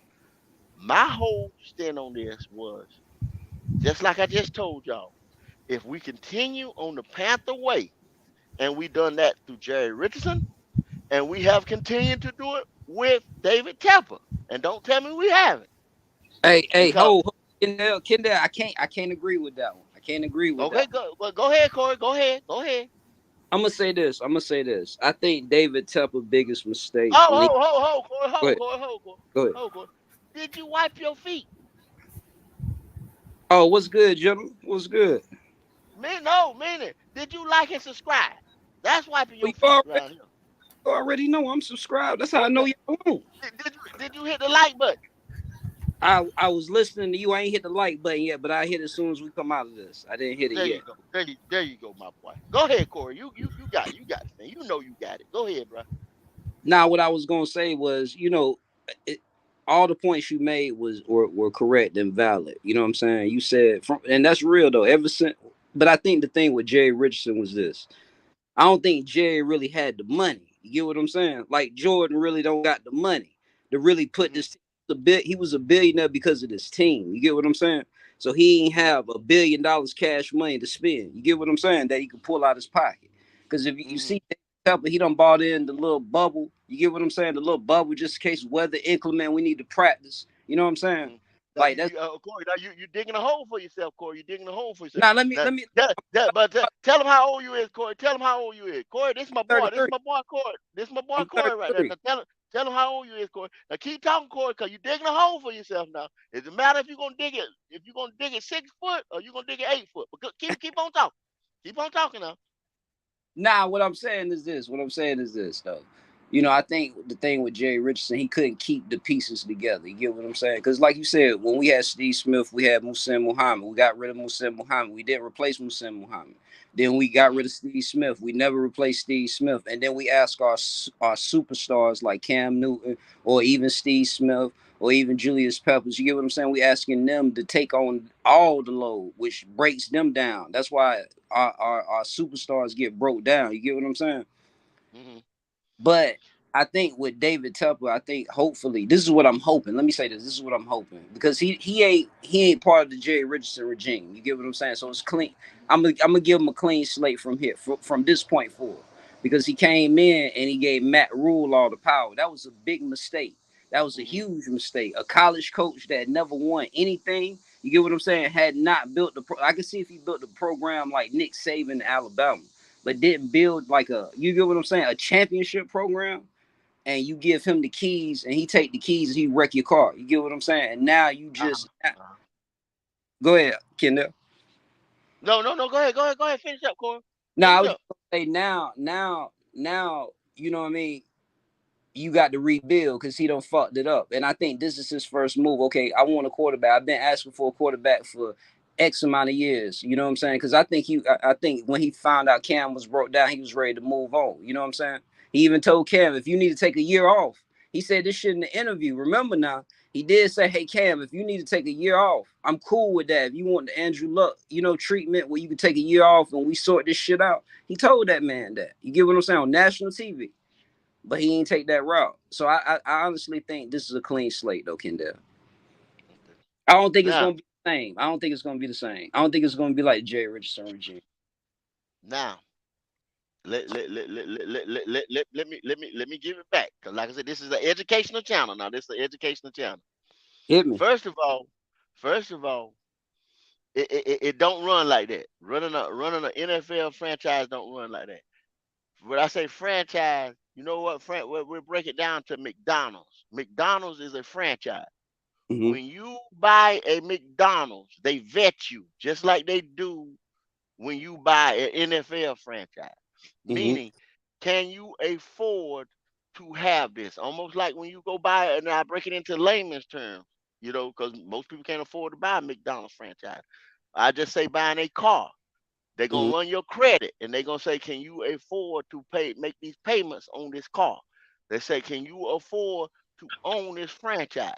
My whole stand on this was just like I just told y'all. If we continue on the Panther way, and we done that through Jerry Richardson, and we have continued to do it with David Tepper, and don't tell me we haven't, Hey, because Kendall, I can't agree with that one. I can't agree with okay, that one. go ahead, Corey, go ahead. I'm gonna say this. I think David Tepper's biggest mistake Oh, when he Corey, go ahead, go ahead. Corey. Did you wipe your feet? Oh, what's good, gentlemen? What's good? No, meaning, did you like and subscribe? That's wiping Well, your feet around here. you already know I'm subscribed. That's how I What know the, you're on. did you hit the like button? I was listening to you. I ain't hit the like button yet, but I hit it as soon as we come out of this. I didn't hit it There yet. you go. There you go, my boy. Go ahead, Corey. You got it, man. You know you got it. Go ahead, bro. Now, what I was gonna say was, it, all the points you made were correct and valid. You know what I'm saying? You said and that's real though. Ever since, but I think the thing with Jerry Richardson was this. I don't think Jerry really had the money. You get what I'm saying? Like Jordan really don't got the money to really put Mhm. this a bit. He was a billionaire because of this team. You get what I'm saying? So he ain't Mhm. have $1 billion cash money to spend. You get what I'm saying? That he could pull out his pocket. Because if you Mhm. see Pepper, he done bought in the little bubble. You get what I'm saying? The little bubble just in case weather inclement, we need to practice. You know what I'm saying? Mhm. Now Like that's Corey. Now you digging a hole for yourself, Corey. You digging a hole for yourself. now. Let me Now, let me. tell him how old you is, Corey. Tell him how old you is, Corey. This is my boy. This is 33. my boy, Corey. This is my boy, I'm Corey, right there. 33. Now tell him how old you is, Corey. Now keep talking, Corey, cause you digging a hole for yourself. Now it doesn't matter if you're gonna dig it. If you're gonna dig it 6 foot or you're gonna dig it 8 foot. But keep on talking. Keep on talking now. Now, what I'm saying is this. What I'm saying is this, though. I think the thing with Jerry Richardson, he couldn't keep the pieces together. You get what I'm saying? Because, like you said, when we had Steve Smith, we had Muhsin Muhammad. We got rid of Muhsin Muhammad. We didn't replace Muhsin Muhammad. Then we got rid of Steve Smith. We never replaced Steve Smith. And then we ask our superstars like Cam Newton or even Steve Smith or even Julius Peppers. You get what I'm saying? We asking them to take on all the load, which breaks them down. That's why our superstars get broke down. You get what I'm saying? Mm-hmm. But I think with David Tepper, I think hopefully this is what I'm hoping. Let me say this. This is what I'm hoping because he ain't part of the Jerry Richardson regime. You get what I'm saying? So it's clean. I'm gonna give him a clean slate from here from this point forward because he came in and he gave Matt Rule all the power. That was a big mistake. That was a Mm-hmm. huge mistake. A college coach that never won anything. You get what I'm saying? Had not built I can see if he built a program like Nick Saban in Alabama but didn't build like you get what I'm saying, a championship program, and you give him the keys and he take the keys and he wreck your car. You get what I'm saying? And now you Uh-huh. just Uh-huh. go ahead, Kendall. No, no, no. Go ahead. Go ahead. Go ahead. Finish up, Corey. Now I Finish was up. just gonna say now, you know what I mean? You got to rebuild because he don't fucked it up. And I think this is his first move. Okay, I want a quarterback. I've been asking for a quarterback for X amount of years. You know what I'm saying? Because I think when he found out Cam was broke down, he was ready to move on. You know what I'm saying? He even told Cam, if you need to take a year off, he said this shit in the interview. Remember now, he did say, hey Cam, if you need to take a year off, I'm cool with that. If you want the Andrew Luck, treatment where you can take a year off and we sort this shit out, he told that man that. You get what I'm saying? On national TV. But he ain't take that route. So I honestly think this is a clean slate though, Kendall. Okay. I don't think it's Now, gonna be the same. I don't think it's gonna be the same. I don't think it's gonna be like Jerry Richardson regime. now, let me give it back. Cause like I said, this is an educational channel. Now, this is an educational channel. Hit me. First of all, first of all, it don't run like that. Running an NFL franchise don't run like that. When I say franchise, you know what? We'll break it down to McDonald's. McDonald's is a franchise. Mm-hmm. When you buy a McDonald's, they vet you just like they do when you buy an NFL franchise. Mm-hmm. Meaning, can you afford to have this? Almost like when you go buy it, and I break it into layman's terms, because most people can't afford to buy a McDonald's franchise. I just say buying a car. They're Mm-hmm. gonna run your credit and they're gonna say, can you afford to make these payments on this car? They say, can you afford to own this franchise?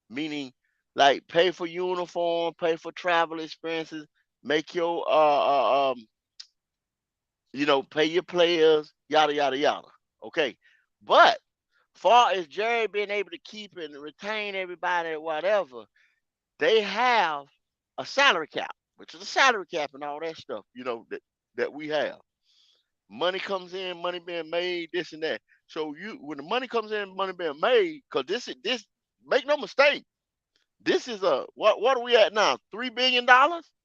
Meaning, like pay for uniform, pay for travel expenses, make your pay your players, yada yada yada. Okay. But far as Jerry being able to keep and retain everybody or whatever, they have a salary cap, which is a salary cap and all that stuff, that we have. Money comes in, money being made, this and that. So when the money comes in, money being made, because this make no mistake, this is what are we at now? $3 billion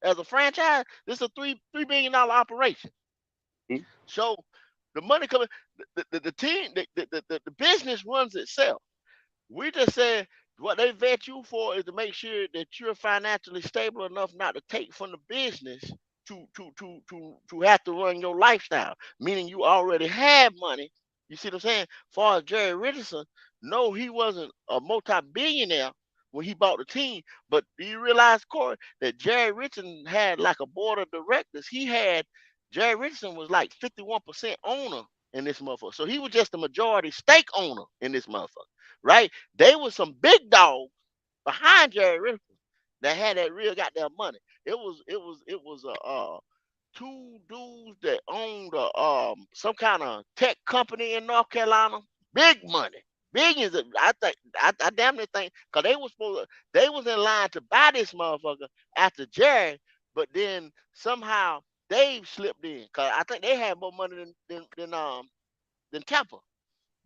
as a franchise. This is a $3 billion operation. So the money coming, the team, the business runs itself. We just said what they vet you for is to make sure that you're financially stable enough not to take from the business to have to run your lifestyle. Meaning you already have money. You see what I'm saying? As far as Jerry Richardson, no, he wasn't a multi-billionaire when he bought the team. But do you realize, Corey, that Jerry Richardson had like a board of directors? Jerry Richardson was like 51% owner in this motherfucker. So he was just a majority stake owner in this motherfucker, right? They were some big dogs behind Jerry Richardson that had that real goddamn money. It was two dudes that owned some kind of tech company in North Carolina. Big money. Billions of I damn near think because they was in line to buy this motherfucker after Jerry, but then somehow Dave slipped in because I think they had more money than Tampa.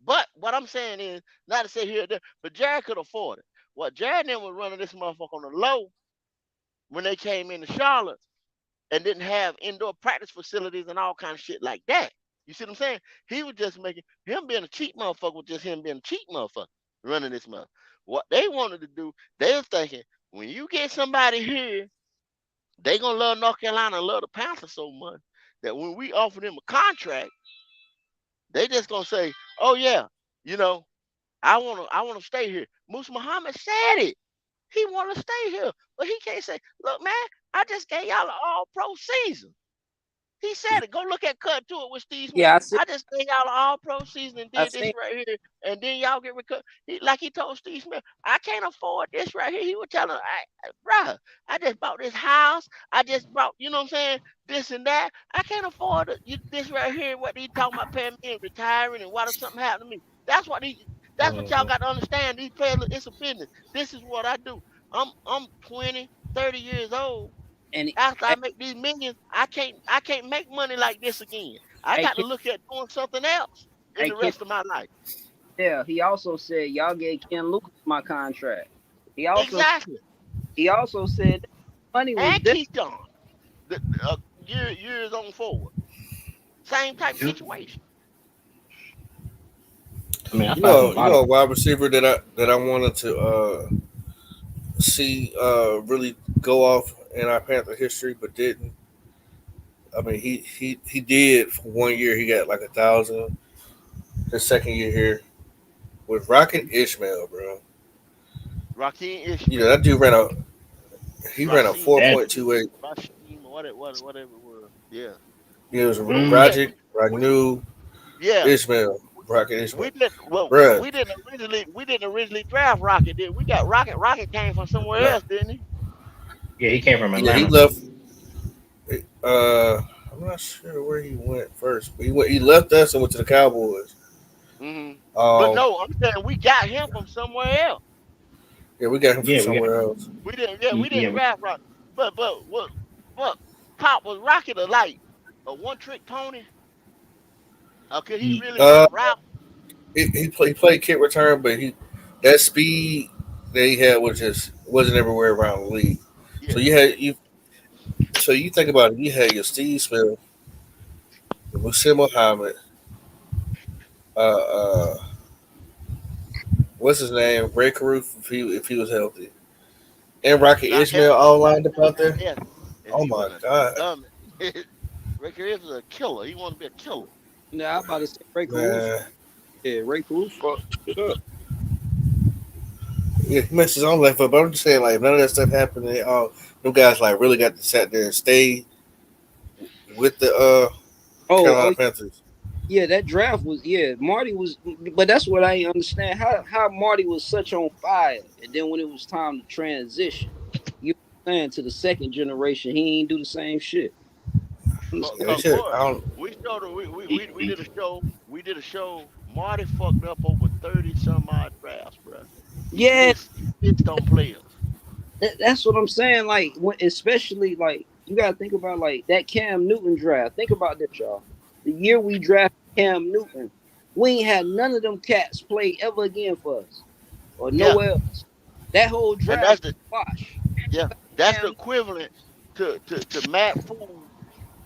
But what I'm saying is, not to say here or there, but Jared could afford it. What Jared then was running this motherfucker on the low when they came into Charlotte and didn't have indoor practice facilities and all kind of shit like that. You see what I'm saying? He was just making him being a cheap motherfucker was just him being a cheap motherfucker running this mother. What they wanted to do, they was thinking when you get somebody here, they gonna love North Carolina and love the Panthers so much that when we offer them a contract, they just gonna say, "Oh yeah." You know, I wanna stay here. Musa Muhammad said it. He wanna stay here. But he can't say, look, man, I just gave y'all an all pro season. He said it. Go look at Cut to It with Steve Smith. Yeah, I see. I just gave y'all an all pro season and I did this seen. right here, and then y'all get recovered. Like he told Steve Smith, I can't afford this right here. He was telling him, bruh, I just bought this house. I just bought, you know what I'm saying, this and that. I can't afford this right here. What he talking about paying me and retiring, and what if something happened to me? That's what he. That's what y'all got to understand. These players, it's a business. This is what I do. I'm 20, 30 years old. And After I hey, make these millions, I can't make money like this again. I hey, got to Ken, look at doing something else in hey, the Ken, rest of my life. yeah, he also said y'all gave Ken Lucas my contract. He also Exactly. he also said that money was And there. Keyshawn, the years on forward, same type Yeah. situation. I mean, I feel like a lot of A wide receiver that I wanted to see really go off in our Panther history, but didn't. I mean, he did for 1 year. He got like 1,000. His second year here with Rocket Ishmael, bro. Raheem You know Ishmael, that dude ran a Rasheen, 4.28. Rasheen, whatever it was. Yeah, It was we did. Rajic, Ragnu, Yeah, Ishmael, Rocket Ishmael, we did. Well, bruh. we didn't originally draft Rocket. Did we? Got Rocket? Rocket came from somewhere Nah, else, didn't he? yeah, he came from yeah, he Atlanta. left. I'm not sure where he went first, but he left us and went to the Cowboys. Hmm. But Um, no, I'm saying we got him from somewhere else. yeah, we got him from Yeah, we got somewhere else. We didn't. Yeah, we yeah, didn't draft Rocket. But what Pop was Rocket a one trick pony? Or could he he, really run route? He played kick return, but he that speed that he had was just wasn't everywhere around the league. So Yeah. you think about it, you had your Steve Smith, your Musim Muhammad, uh, what's his name, Ray Caruth if he was healthy, and Rocky Not Ishmael healthy. all lined up out Not there. healthy. And Oh he my wasn't a god, dummy. Ricky Rivers is a killer. He want to be a killer. Now I'm about to say Ray Caruso. man, Yeah, Ray Caruso fucked shit up. yeah, he messed his own life up. But I'm just saying, like none of that stuff happened. They all them guys like really got to sat there and stay with the Oh, Carolina Panthers. yeah, that draft was Marty was, but that's what I ain't understand how Marty was such on fire, and then when it was time to transition, you know what I'm saying, to the second generation, he ain't do the same shit. Yeah, Understand? shit. Boy, I don't. we showed we he did a show. We did a show. Marty fucked up over 30 some odd drafts, bro. Yeah, He missed on players. that's what I'm saying. Like when, especially like you gotta think about like that Cam Newton draft. Think about this, y'all. The year we drafted Cam Newton, we ain't had none of them cats play ever again for us or Yeah, nowhere else. That whole and draft was a wash. yeah, Without that's the Cam, equivalent to Matt Fool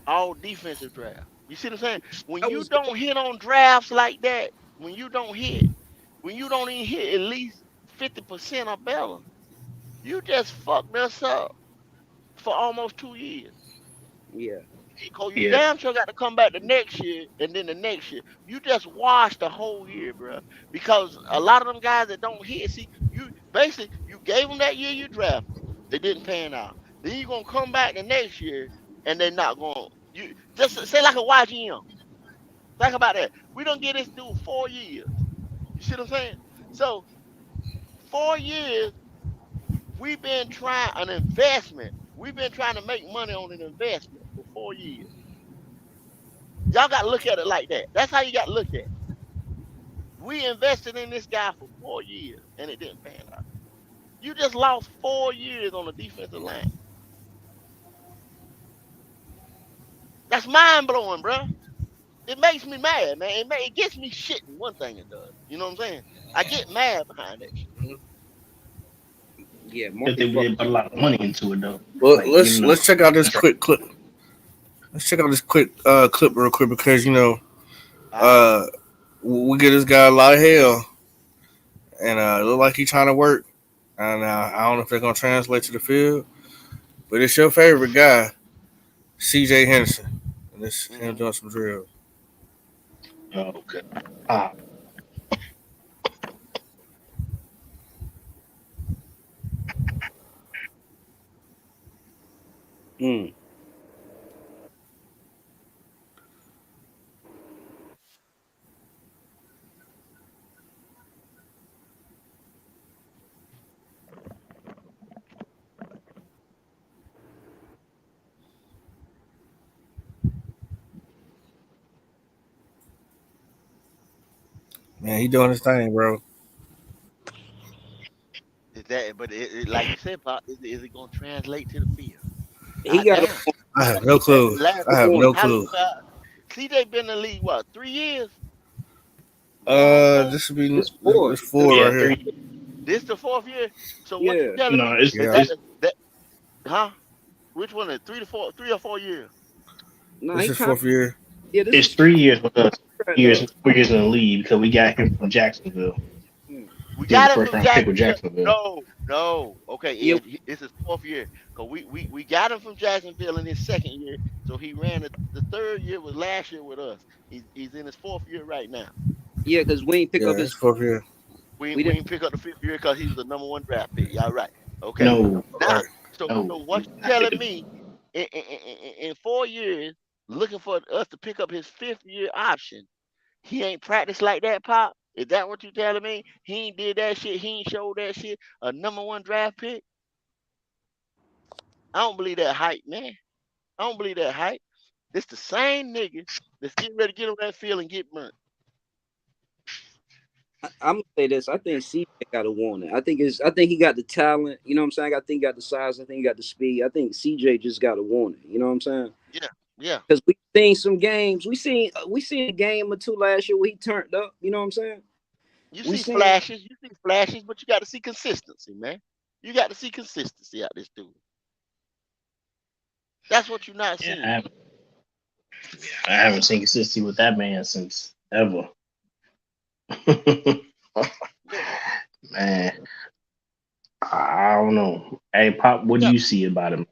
all defensive draft. You see what I'm saying? When I you was don't hit on drafts like that, when you don't hit, when you don't even hit at least 50% or better, you just fucked us up for almost 2 years. yeah. Cause you yeah. damn sure got to come back the next year and then the next year. You just washed the whole year, bro. Because a lot of them guys that don't hit, see, you basically you gave them that year you drafted them. They didn't pan out. Then you gonna come back the next year and they're not gonna. You just say like a YGM. Think about that. We don't get this dude 4 years. You see what I'm saying? So 4 years we've been trying an investment. We've been trying to make money on an investment for 4 years. Y'all got to look at it like that. That's how you got to look at it. We invested in this guy for 4 years and it didn't pan out. You just lost 4 years on the defensive line. That's mind blowing, bro. It makes me mad, man. It gets me shitting. One thing it does. You know what I'm saying? I get mad behind that shit. Yeah, Because Marty they fucked. put a lot of money into it though. Well, Like let's giving them. let's check out this That's quick clip. Let's check out this quick clip real quick because All right. uh we get this guy a lot of hell and it look like he trying to work and I don't know if they're gonna translate to the field, but it's your favorite guy, C.J. Henderson, and this him Mm-hmm. doing some drills. okay. Uh, Mm. Man, he doing his thing, bro. Is that, but like you said, Pop, is it going to translate to the field? He God got a damn. I have no clue. Last, I have warning. no how long? clue. CJ been in the league, what, 3 years? Long time. This would be It's four. this It's four Yeah, right here. 3. This the fourth year. So what you yeah. telling No, me it's is Yeah. it's that, huh? Which one is 3 or 4 years? No, This he is kind of fourth year. yeah. This it's is 3 years with us. right Years, now. 4 years in the league because we got him from Jacksonville. Mm. We He was got a him first from round pick with Jacksonville. Jacksonville. No. Okay, Yeah, Ed, this is fourth year. Cause we got him from Jacksonville in his second year. So he ran the third year was last year with us. He's in his fourth year right now. yeah. Because we ain't pick Yeah, up it's his. fourth year. We We didn't. didn't pick up the fifth year because he was the number one draft pick. Y'all right. Okay. No, Now, Right. no, so we what did you not pick telling up. me in 4 years, looking for us to pick up his fifth year option, he ain't practiced like that, Pop? Is that what you telling me? He ain't did that shit. He ain't showed that shit. A number one draft pick. I don't believe that hype, man. I don't believe that hype. It's the same nigga that's getting ready to get on that field and get burnt. I'm gonna say this. I think CJ got a warning. I think it's. I think he got the talent. You know what I'm saying? I think he got the size. I think he got the speed. I think CJ just got a warning. You know what I'm saying? Yeah, yeah. Because we seen some games. We seen a game or two last year where he turned up. You know what I'm saying? You We see seen. flashes, but you got to see consistency, man. You got to see consistency out this dude. That's what you're not Yeah, seeing. I haven't seen consistency with that man since ever. Yeah, Man, I don't know. Hey, Pop, what do yeah. you see about him?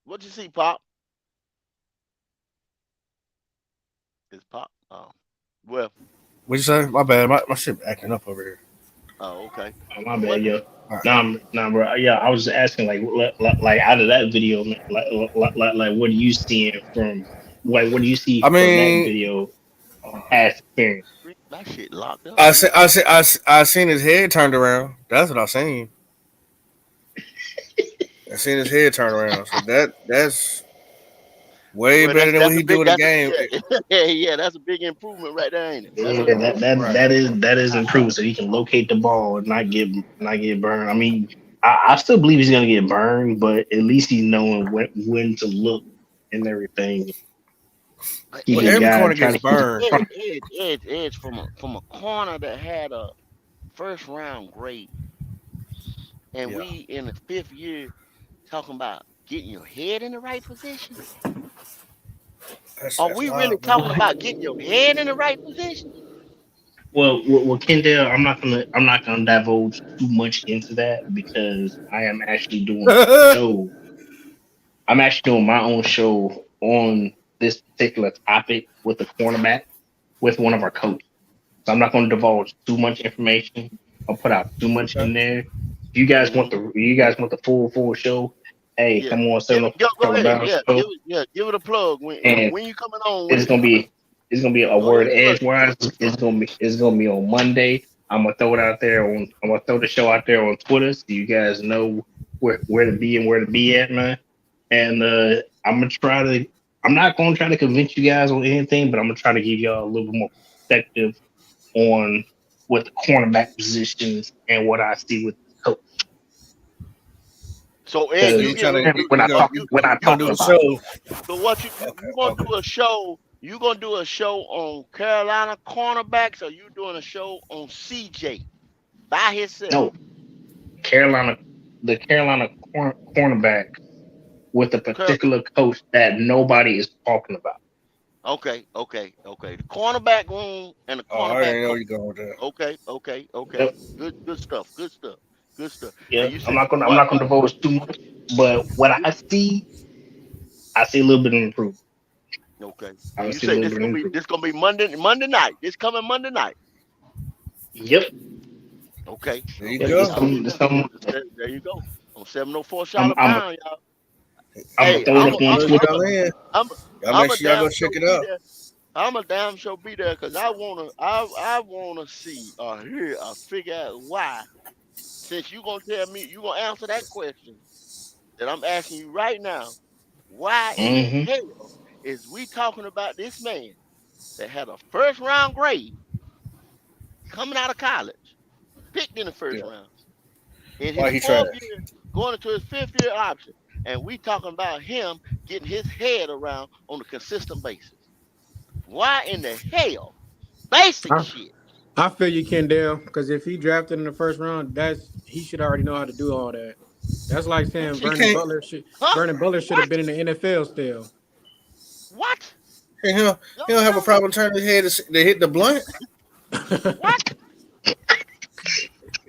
What you see, Pop? Is Pop? Oh, well. What'd you say? My bad. My shit acting up over here. Oh, okay. Oh, my What? bad, yo. All right. Nah, bro. Yeah, I was just asking, like out of that video, man, what are you seeing from, what do you see I from that mean, video on past experience? My shit locked up, I man. see, I seen his head turned around. That's what I seen. I seen his head turn around. So that's way Well, better than what that's a he do big in the game. yeah, that's a big improvement right there, ain't it? That's an Yeah, improvement. Right. that is improved, so he can locate the ball and not get burned. I mean, I still believe he's gonna get burned, but at least he's knowing when to look and everything. But Keep Well, his every guy, corner try gets to keep his burned. Edge from a corner that had a first round grade, and Yeah. we in the fifth year talking about getting your head in the right position. Are That's we really wild, man. talking about getting your head in the right position? Kendall. I'm not gonna divulge too much into that because I am actually doing a show. I'm actually doing my own show on this particular topic with the cornerback with one of our coaches. So I'm not going to divulge too much information. I'll put out too much Okay. in there. Hmm. If you guys want the full show, hey, Yeah. come on Give 7 it, go, o'clock go ahead. Alabama Yeah, show, give it a plug. and When you coming on it's with it? gonna be a Go ahead word and plug it. edgewise. It's gonna be on Monday. I'm gonna throw the show out there on Twitter so you guys know where to be and where to be at, man. And I'm not gonna try to convince you guys on anything, but I'm gonna try to give y'all a little bit more perspective on what the cornerback positions and what I see with the coach. So Ed, So Because you you get trying to you when I so talk you when I you gonna talk do a about show? so what Okay. you gonna Okay. do a show? You gonna do a show on Carolina cornerbacks, or you doing a show on CJ by himself? no Carolina, the cornerback with a Car- particular coach that nobody is talking about. okay. The cornerback room and the Oh, I cornerback already know coach. where you're going with that. Okay. Yep, Good stuff. Good stuff. And yep. you said I'm not gonna what? divulge too much, but what I see a little bit of improvement. Okay. I And you see a say little bit of improvement. this gonna be Monday night. This coming Monday night. Yep, Okay, There you okay, There's go. I'll be some, there's there. some. There you go. On 704 I'm, Charlotte I'm, a, Bound, y'all. I'm gonna Hey, throw it I'm a, up on I'm, Plug I'm Twitter. a, y'all in. I'm a, Y'all I'm make a sure y'all damn go check sure it be out. there. I'm a damn sure be there because I wanna see or hear or figure out why. Since you gonna tell me you gonna answer that question that I'm asking you right now, why in the Hmm. hell is we talking about this man that had a first round grade coming out of college, picked in the Yeah. first round, in his Why he trash? fourth year, going into his fifth year option, and we talking about him getting his head around on a consistent basis? Why in the hell? Basic I, shit. I feel you, Kendall, because if he drafted in the first round, he should already know how to do all that. That's like That saying shit. He can't. Huh? Vernon Butler should have What? been in the NFL still. What? He don't, No, he don't have a no. problem turning his head to hit the blunt. What?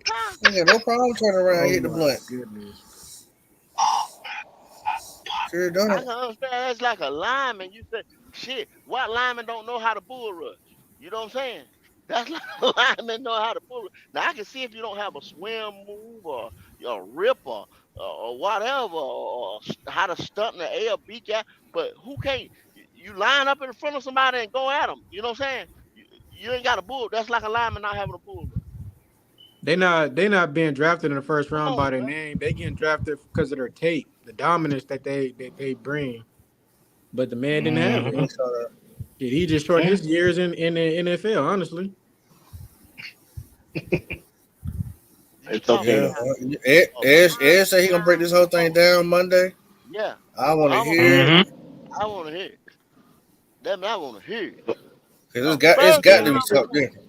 Huh? He ain't got no problem turning around and Oh hit the my blunt. goodness. Sure I don't. can understand that's like a lineman. You say, shit, what lineman don't know how to bull rush? You know what I'm saying? That's like a lineman know how to bull rush. Now I can see if you don't have a swim move or a rip or whatever or how to stunt in the air, beat guy. But who can't? You line up in front of somebody and go at them. You know what I'm saying? You ain't got a bull. That's like a lineman not having a bull rush. They not being drafted in the first Come round on, by their bro. name. They getting drafted because of their tape, the dominance that they bring. But the man didn't have I it. Hmm. saw that. Shit, he just short Yeah. his years in the NFL. Honestly, You It's talking okay Yeah. though. about a Ed said he gonna break this whole come thing on. down Monday. Yeah. I want to I'm a, hear it Hmm. I want to hear it. That mean I want to hear it. because A it's first got to Yeah. be round something pick. different.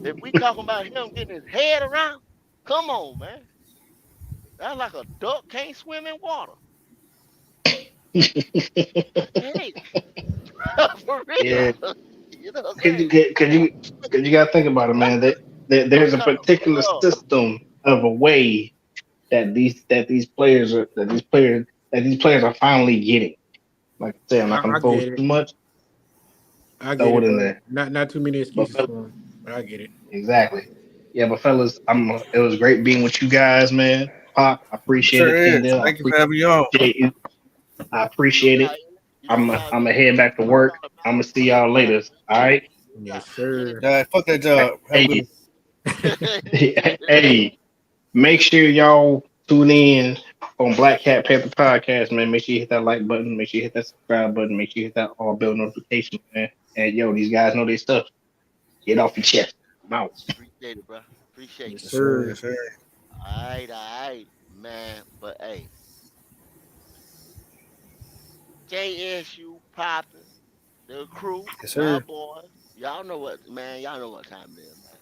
If we talking about him getting his head around, come on, man. That's like a duck can't swim in water. Hey, for Yeah. real. You know what I'm Cause saying? you, cause you, cause you gotta think about it, man. There's a Because, particular system of a way that these players are finally getting. Like I say, I'm not I gonna throw get too it. much. I get Throw it it, in but there. not too many But excuses for him. But I get it. exactly. Yeah, but fellas, it was great being with you guys, man. Pop, I appreciate Sure it. is. Kendall, I Thank you for having me on. appreciate you. I no appreciate it. doubt, no doubt. I'm gonna head back to work. I'm gonna see y'all later. All right. No Yes, doubt. sir. Yeah, fuck that job. Have a good Hey, one. hey, make sure y'all tune in on Black Cat Panther Podcast, man. Make sure you hit that like button. Make sure you hit that subscribe button. Make sure you hit that all bell notification, man. And yo, these guys know their stuff. Get off your chest. I'm out. Appreciate it, bro. Appreciate Yes, it. Yes, sir. sir. Yes, sir. All right, man. But hey, JSU popping, the crew, Yes, y'all sir. boys, y'all know what, man. Y'all know what time it is, man.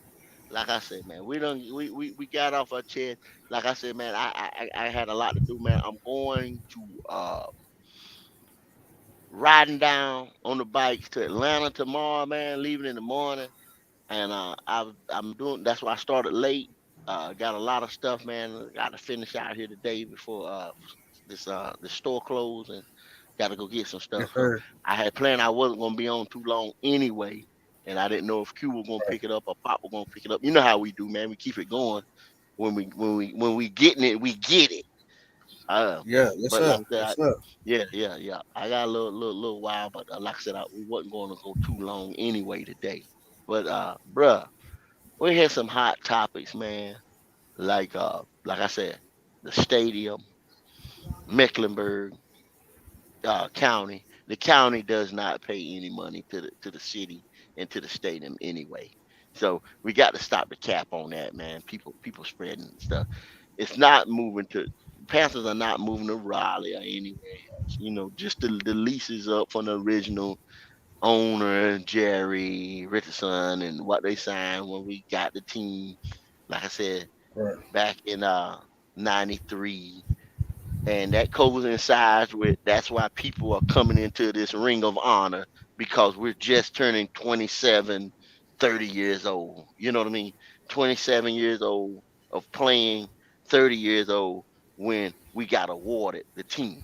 Like I said, man, we got off our chest. Like I said, man, I had a lot to do, man. I'm going to riding down on the bikes to Atlanta tomorrow, man. Leaving in the morning, and I'm doing. That's why I started late. Got a lot of stuff, man. Got to finish out here today before the store closed, and got to go get some Yes, stuff. So sir. I had planned I wasn't gonna be on too long anyway, and I didn't know if Q was gonna pick it up or Pop was gonna pick it up. You know how we do, man. We keep it going. When we getting it, we get it. Yeah. Yes, But sir. like I said, Yes, sir. yeah. I got a little while, but like I said, we wasn't going to go too long anyway today. But bruh, we had some hot topics, man. Like I said, the stadium, Mecklenburg County. The county does not pay any money to the city and to the stadium anyway. So we got to stop the cap on that, man. People spreading stuff. It's not moving to Panthers are not moving to Raleigh or anywhere else. You know, just the leases up from the original owner Jerry Richardson and what they signed when we got the team. Like I said, Right. back in '93, and that coincides with that's why people are coming into this ring of honor because we're just turning 27, 30 years old. You know what I mean? 27 years old of playing, 30 years old when we got awarded the team.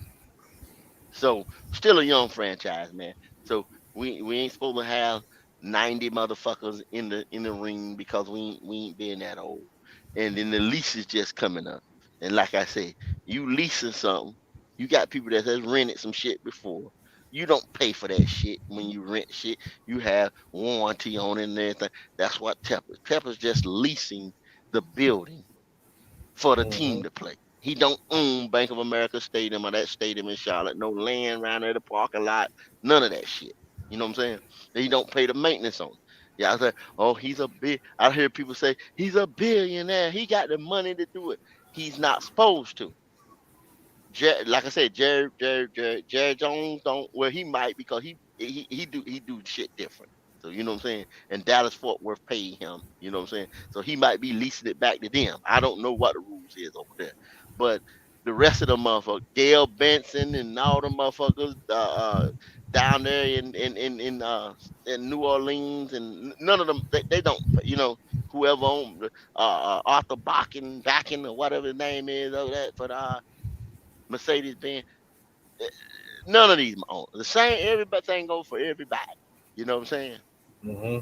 So still a young franchise, man. So we ain't supposed to have 90 motherfuckers in the ring because we ain't been that old. And then the lease is just coming up. And like I said, you leasing something, you got people that has rented some shit before. You don't pay for that shit when you rent shit. You have warranty on it and everything. That's what Peppers. Peppers just leasing the building for the team Mm-hmm. to play. He don't own Bank of America Stadium or that stadium in Charlotte. No land around there, the parking lot, none of that shit. You know what I'm saying? He don't pay the maintenance on it. Yeah, I said, oh, he's a big. I hear people say he's a billionaire. He got the money to do it. He's not supposed to. Like I said, Jerry Jones don't. Well, he might because he do shit different. So you know what I'm saying. And Dallas Fort Worth paid him. You know what I'm saying. So he might be leasing it back to them. I don't know what the rules is over there, but the rest of the motherfuckers, Gail Benson and all the motherfuckers down there in New Orleans, and none of them they don't. You know, whoever owned Arthur Bakken or whatever his name is over that for the Mercedes Benz. None of these own the same. Everything goes for everybody. You know what I'm saying? Mm-hmm.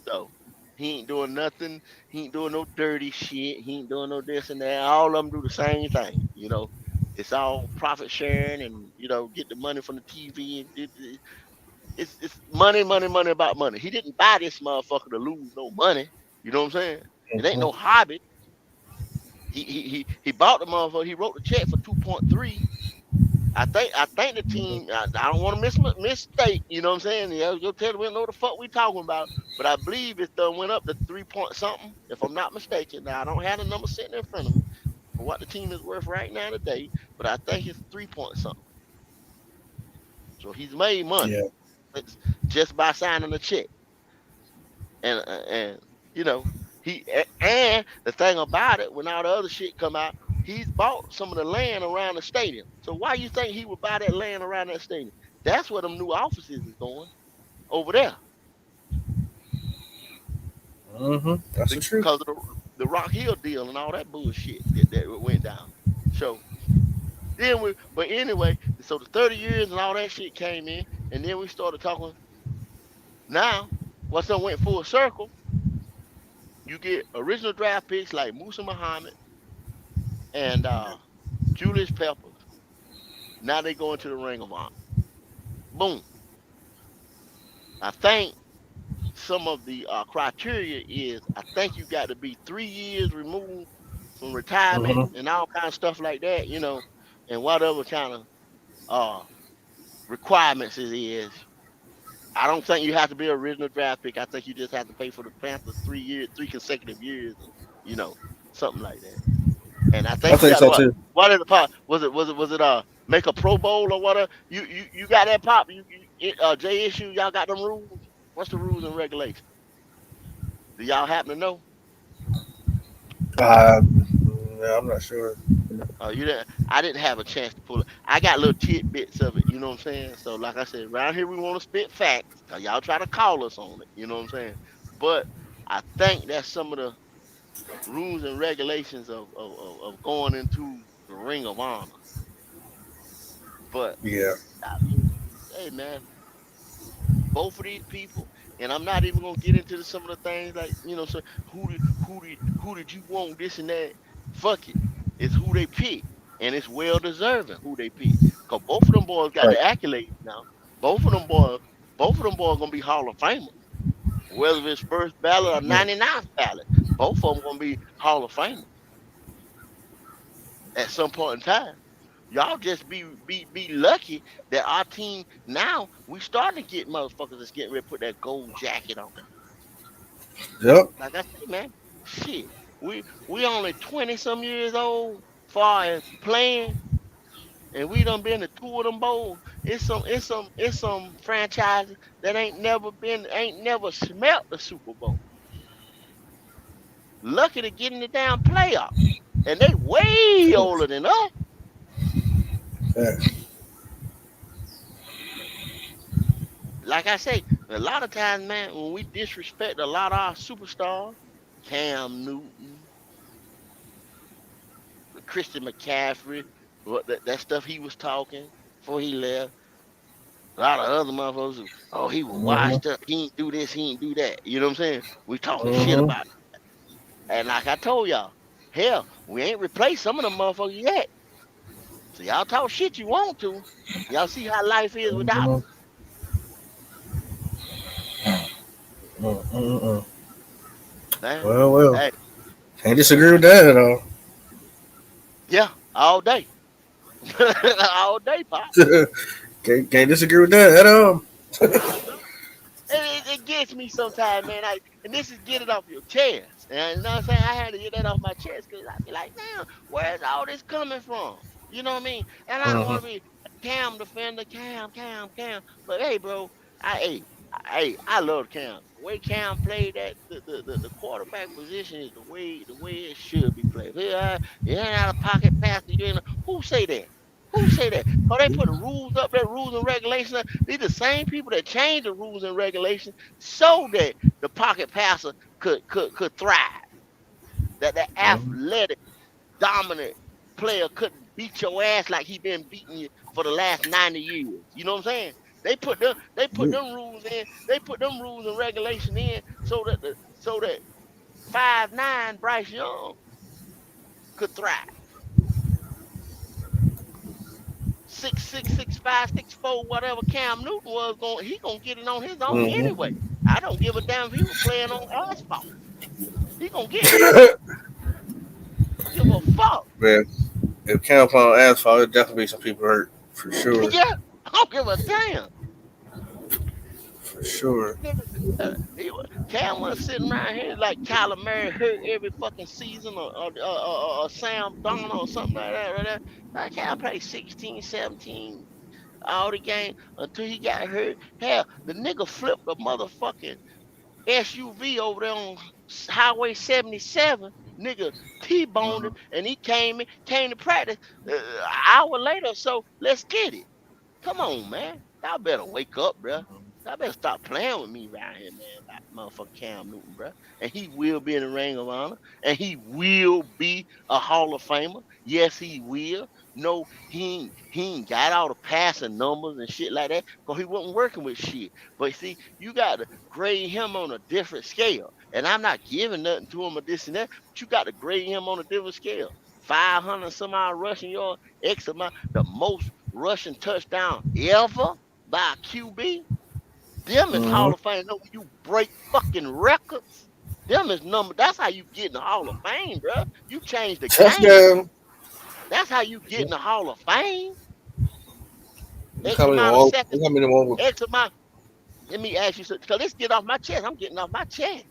So he ain't doing nothing. He ain't doing no dirty shit. He ain't doing no this and that. All of them do the same thing. You know, it's all profit sharing and get the money from the TV and it's money, money, money about money. He didn't buy this motherfucker to lose no money. You know what I'm saying? It ain't no Mm-hmm. hobby. He bought the motherfucker. He wrote the check for 2.3. I think the team. I don't want to mistake. You know what I'm saying? Yeah, you'll tell them we don't know what the fuck we talking about. But I believe it went up to 3 point something, if I'm not mistaken. Now I don't have the number sitting in front of me for what the team is worth right now today, but I think it's 3 point something. So he's made money Yeah. it's just by signing a check, and you know and the thing about it, when all the other shit come out, he's bought some of the land around the stadium. So why you think he would buy that land around that stadium? That's where them new offices is going over there Mm-hmm. That's the truth. because of the Rock Hill deal and all that bullshit that went down. So but anyway, so the 30 years and all that shit came in, and then we started talking. Now, what's done went full circle. You get original draft picks like Musa Muhammad and Julius Peppers. Now they go into the Ring of Honor. Boom. I think some of the criteria is I think you got to be 3 years removed from retirement Mm-hmm. and all kind of stuff like that, and whatever kind of uh, requirements it is. I don't think you have to be an original draft pick. I think you just have to pay for the Panthers 3 years, 3 consecutive years, and you know, something like that. And I I think you think got to so what? too. What is the part? Was it make a Pro Bowl or whatever? You got that pop? J issue? Y'all got them rules? What's the rules and regulations? Do y'all happen to know? Yeah, I'm not sure. You didn't. I didn't have a chance to pull it. I got little tidbits of it. You know what I'm saying? So like I said, around here we want to spit facts. Cause y'all try to call us on it. You know what I'm saying? But I think that's some of the rules and regulations of going into the Ring of Honor. But Yeah. I mean, hey man, both of these people, and I'm not even gonna get into some of the things like so who did you want this and that? Fuck it, it's who they pick, and it's well deserving who they pick. Cause both of them boys got the Right. accolades now. Both of them boys gonna be Hall of Famers, whether it's first ballot or Mm. 99th ballot. Both of them gonna be Hall of Famers at some point in time. Y'all just be lucky that our team now we starting to get motherfuckers that's getting ready to put that gold jacket on. Yep. Like I say, man, shit. We only 20 some years old far as playing, and we done been to two of them bowls. It's some franchises that ain't never smelt the Super Bowl. Lucky to get in the damn playoff. And they way older than us. Yeah. Like I say, a lot of times, man, when we disrespect a lot of our superstars, Cam Newton, Christian McCaffrey, that stuff he was talking before he left, A lot of other motherfuckers, oh, he was Mm-hmm. washed up. He ain't do this. He ain't do that. You know what I'm saying? We talking shit Mm-hmm. about it. And like I told y'all, hell, we ain't replaced some of them motherfuckers yet. So y'all talk shit you want to. Y'all see how life is without Mm-hmm. us. Mm-hmm. Man, Well, hey, can't disagree with that at all. yeah, all day. All day, pop. Can't disagree with that at all. No. It gets me sometimes, man. And this is get it off your chest. And you know what I'm saying? I had to get that off my chest because I be like, damn, where's all this coming from? You know what I mean? And I don't Mm-hmm. want to be a Cam defender, Cam. But hey, bro, I love Cam. The way Cam played that the quarterback position is the way it should be played. Yeah, you ain't out of pocket passer. You ain't who say that? Who say that? Cause they put the rules up there, rules and regulations. These the same people that changed the rules and regulations so that the pocket passer could thrive. That the athletic, dominant player couldn't beat your ass like he been beating you for the last 90 years. You know what I'm saying? They put them rules in. They put them rules and regulation in so that 5'9" Bryce Young could thrive. 6'6", 6'5", 6'4", whatever Cam Newton was going, he gonna get it on his own anyway. Mm-hmm. I don't give a damn if he was playing on asphalt. He gonna get it. Don't give a fuck. Man, if camp on asphalt, it'd definitely be some people hurt for sure. Yeah, I don't give a damn. For sure. Nigga, Cam was sitting around here like Kyler Murray hurt every fucking season, or Sam Donald or something like that. Right there. Like Cam played 16, 17 all the game until he got hurt. Hell, the nigga flipped a motherfucking SUV over there on Highway 77. Nigga T-boned him, and he came to practice an hour later. So let's get it. Come on, man. Y'all better wake up, bruh. Y'all better stop playing with me right here, man. About motherfucker Cam Newton, bruh. And he will be in the Ring of Honor. And he will be a Hall of Famer. Yes, he will. No, he ain't got all the passing numbers and shit like that because he wasn't working with shit. But see, you got to grade him on a different scale. And I'm not giving nothing to him or this and that, but you got to grade him on a different scale. 500 some odd rushing yards, X amount, the most rushing touchdown ever by a QB. Them is Mm-hmm. Hall of Fame. No, you break fucking records. Them is number. That's how you get in the Hall of Fame, bro. You change the game. Touchdown. That's how you get in the Hall of Fame. Look X how many amount of more. seconds. Look how many more. X amount. Let me ask you something. Cause let's get off my chest. I'm getting off my chest.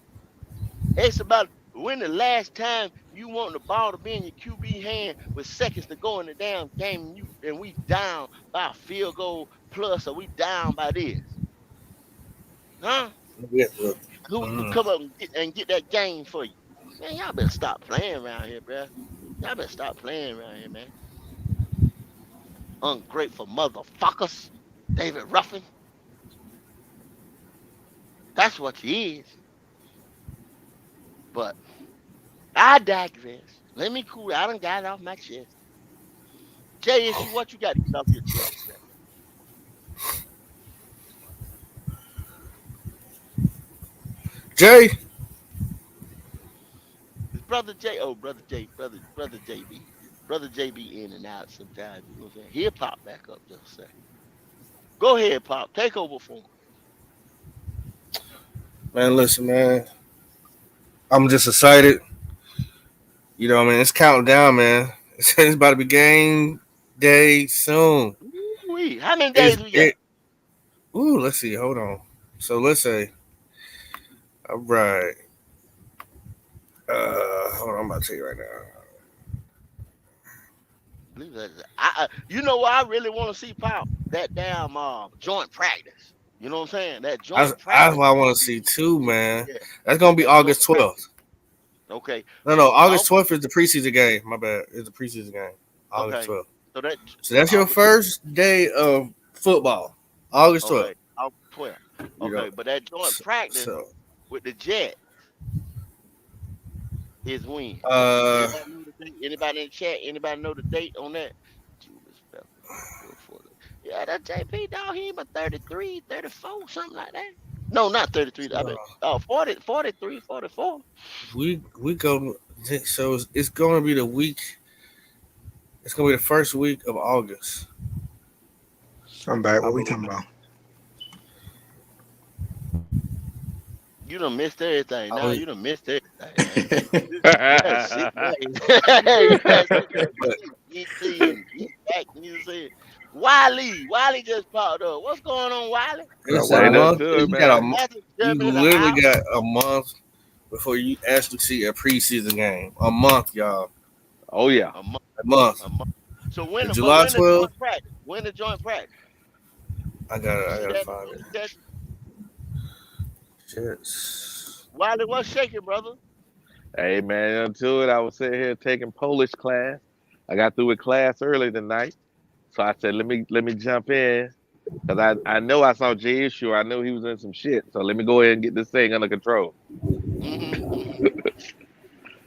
It's about when the last time you want the ball to be in your QB hand with seconds to go in the damn game and we down by a field goal plus or we down by this. Huh? Yeah, look. Who Mm. come up and get that game for you? Man, y'all better stop playing around here, bruh. Y'all better stop playing around here, man. Ungrateful motherfuckers. David Ruffin. That's what he is. But I digress. Let me cool. I done got it off my chest. JSU, what you got to get off your chest, bruh? Jay, It's Brother J. Oh, Brother J. Brother JB. Brother JB in and out sometimes. You know what I'm saying? He'll pop back up just a second. Go ahead, Pop. Take over for him. man, listen, man. I'm just excited. You know, what I mean, it's counting down, man. It's about to be game day soon. Ooh-wee. How many It's days we got? it. Ooh, let's see. Hold on. So let's say, all right. Hold on. I'm about to tell you right now. You know what I really want to see, Pop? That damn joint practice. You know what I'm saying? That joint That's practice. what I want to see too, man. Yeah. That's gonna be That joint August practice. 12th. Okay. No, So August 12th is the preseason game. My bad. It's the preseason game. August okay. 12th. So that So that's your August 12th. first day of football. August 12th. Okay. August 12th. You know. Okay. But that joint practice So with the Jet is when? uh Anybody know the date? Anybody in the chat? Anybody know the date on that? Julius Peppers. Go for it. Yeah, that JP dog, he about 33, 34, something like that. No, not 33. I So bet 40, 43, 44. we go. So it's going to be the week. It's going to be the first week of August. I'm back. I What we believe. talking about? You done missed everything. I Now believe. you done missed everything, man. You had 6 days. You had 6 days. But GT and you back and you said, Wiley. Wiley just popped up. What's going on, Wiley? it's a Ain't nothing month. to it, You got a. man. Nothing You jumping in the literally house. got a month before you actually see a preseason game. A month, y'all. Oh yeah. A month, A month. a month. So The but July when the 12th. joint practice? When the joint practice? You I see gotta that find it. notification? Shit. Wiley, what's shaking, brother? Hey man, until it, I was sitting here taking Polish class. I got through with class early tonight, so I said, let me jump in because I know I saw Jay issue. I know he was in some shit, so let me go ahead and get this thing under control. Mm-hmm.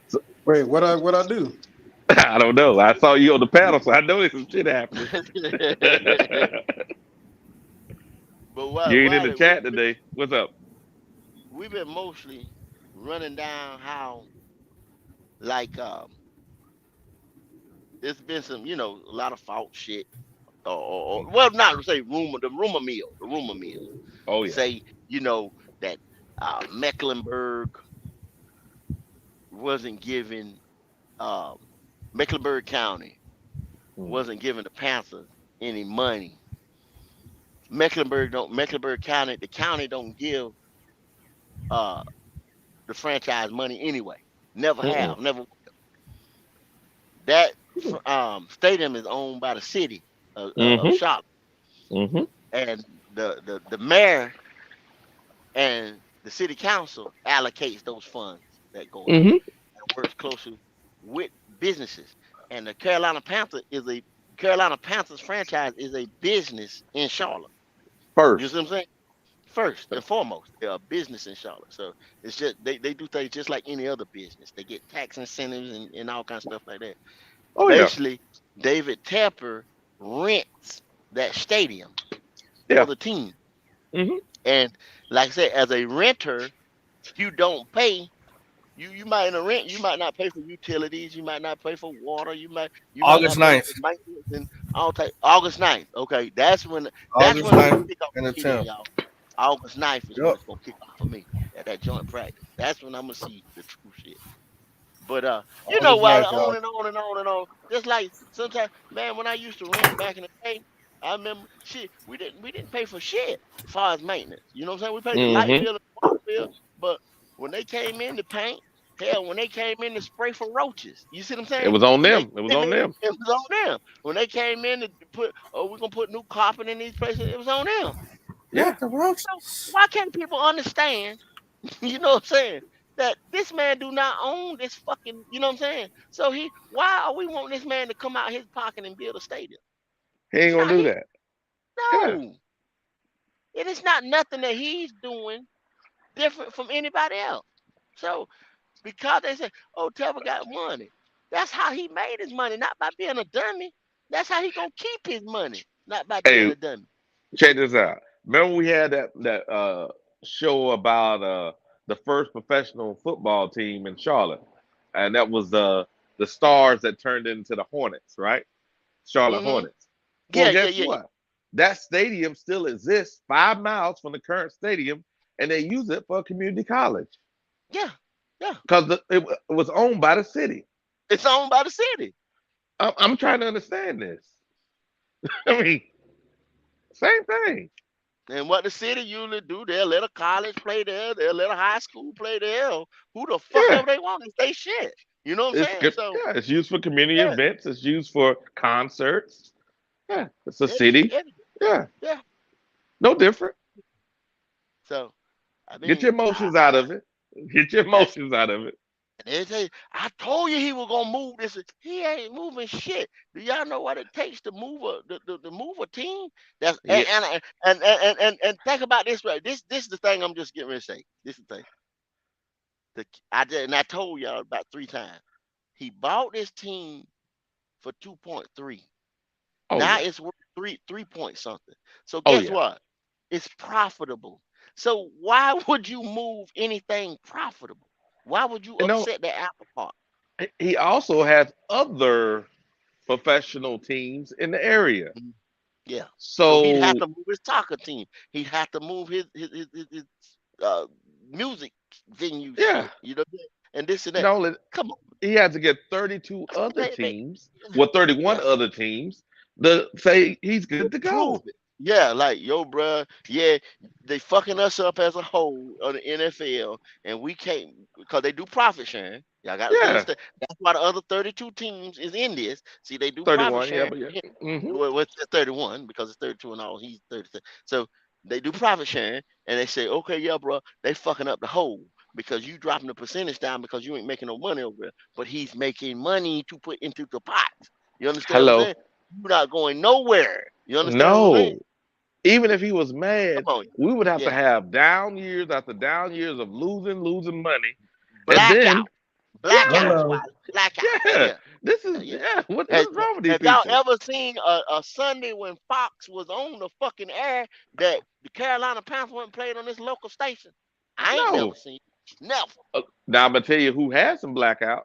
So, Wait, what I do? I don't know. I saw you on the panel, so I know there's some shit happening. But You ain't in the Wiley, chat today. What's up? we've been mostly running down how like there's been some, a lot of false shit well, not to say rumor mill Oh yeah. say, that Mecklenburg wasn't giving um Mecklenburg County Mm. wasn't giving the Panthers any money. Mecklenburg County, the county don't give uh the franchise money anyway. Never Mm-mm. have, never. That stadium is owned by the city of Mm-hmm. Charlotte, Mm-hmm. and the mayor and the city council allocates those funds that go out Mm-hmm. and works closely with businesses. And the Carolina Panthers franchise is a business in Charlotte. You see First. what I'm saying? First and foremost, they're a business in Charlotte. So it's just they do things just like any other business. They get tax incentives and all kinds of stuff like that. Oh yeah. Basically, David Tepper rents that stadium for Yeah. the team. Mm-hmm. And like I said, as a renter, you don't pay. You might in a rent, you might not pay for utilities, you might not pay for water, you might August not pay for 9th. maintenance and all type. August 9th. Okay, that's when August I'm gonna 9th kick off and the the shit in, 10th. y'all. August 9th is when Yep. it's gonna kick off for me at that joint practice. That's when I'm gonna see the true shit. But August while 9th, on y'all. and on and on and on, just like sometimes, man, when I used to rent back in the day, I remember shit, we didn't pay for shit as far as maintenance. You know what I'm saying? We paid the light Mm-hmm. bill and the water bill, but when they came in to paint, hell, when they came in to spray for roaches, you see what I'm It saying? was on When they them. It was came on in, them. it was on them. When they came in to put, oh, we're gonna put new carpet in these places, it was on them. Yeah. Not the So roaches. why can't people understand? You know what I'm saying? That this man do not own this fucking, you know what I'm saying? So why are we wanting this man to come out his pocket and build a stadium? He ain't It's gonna not do he. that. Yeah. No, it is not nothing that he's doing different from anybody else. So because they say, oh, Tevin got money, that's how he made his money, not by being a dummy. That's how he gonna keep his money, not by being Hey, a dummy. check this out. Remember we had that show about the first professional football team in Charlotte, and that was the Stars that turned into the Hornets, right? Charlotte Hmm. Hornets. Well, Yeah, yeah, guess yeah, yeah, what? That stadium still exists 5 miles from the current stadium, and they use it for a community college yeah, yeah. because it was owned by the city. It's owned by the city. I'm trying to understand this. I mean, same thing. And what the city usually do, they'll let a college play there, they'll let a high school play there. Who the fuck Yeah, ever they want is they shit. You know what I'm it's saying? good. So Yeah, it's used for community yeah, events. It's used for concerts. Yeah, it's a everything, city. everything. Yeah, Yeah. no different. So I Get mean, your emotions out of it. Get your that's emotions out of it. and they say, I told you he was gonna move this. He ain't moving shit. Do y'all know what it takes to move to move a team? That's Yeah. and think about this right. This is the thing I'm just getting ready to say. This is the thing. I told y'all about 3 times. He bought this team for 2.3. Oh Now yeah. it's worth three point something. So Oh guess yeah. what? It's profitable. So why would you move anything profitable? Why would you You know, upset the apple cart? he also has other professional teams in the area. Mhm. Yeah. So he'd have So to move his soccer team. He'd have to move his uh, music venue yeah, shit. You know, and this and that. not only Come on, he had to get 32 other they, teams, well, 31 yeah. other teams to say he's good to Prove go. it. Yeah, like yo, bruh. Yeah, they fucking us up as a whole on the NFL, and we can't because they do profit sharing. Y'all got to Yeah, understand. That's why the other 32 teams is in this. See, they do profit 31. Yeah, sharing. but yeah. Hmm. Well, it's 31 because it's 32 and all. He's 30. So they do profit sharing, and they say, okay, yeah, bro, they fucking up the whole because you dropping the percentage down because you ain't making no money over there, but he's making money to put into the pot. You understand what I'm Hello. saying? You're not going nowhere. You understand what I'm saying? No. Even if he was mad, Come on. we would have to Yeah. have down years after down years of losing money. And then, Blackout. yeah, Blackouts, Hello. Wiley. Blackouts. yeah, Yeah. this Yeah. is, Yeah. yeah, Have, what's wrong with these have y'all people? ever seen a Sunday when Fox was on the fucking air that the Carolina Panthers wasn't played on this local station? I ain't never No. seen it. Never. Now, I'm going to tell you who had some blackouts: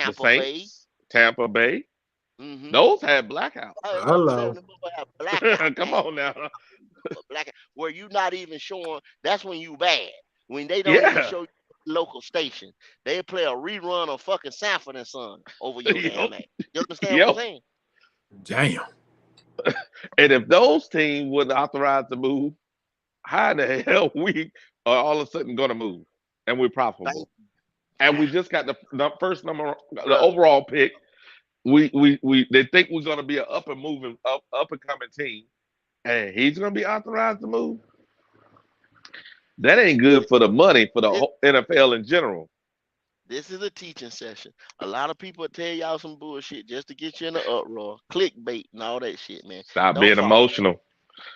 the Tampa Bay. Saints, Tampa Bay. Mm-hmm. Those had blackouts. Hello. Them boys have blackout, Come man. on now. Blackout. Where you not even showing. That's when you bad. When they don't even Yeah. show you local station. They play a rerun of fucking Sanford and Son over your Yep. damn ass. You understand what I'm Yep. saying? Damn. And if those teams wouldn't authorize the move, how the hell we are all of a sudden going to move and we're Thank profitable? you. And we just got the first number, the Bruh. overall pick. We they think we're going to be an up and moving, up and coming team, and he's going to be authorized to move. That ain't good for the money for the This, whole NFL in general. this is a teaching session. A lot of people tell y'all some bullshit just to get you in the uproar, clickbait and all that shit, man. Stop Don't being fall. emotional.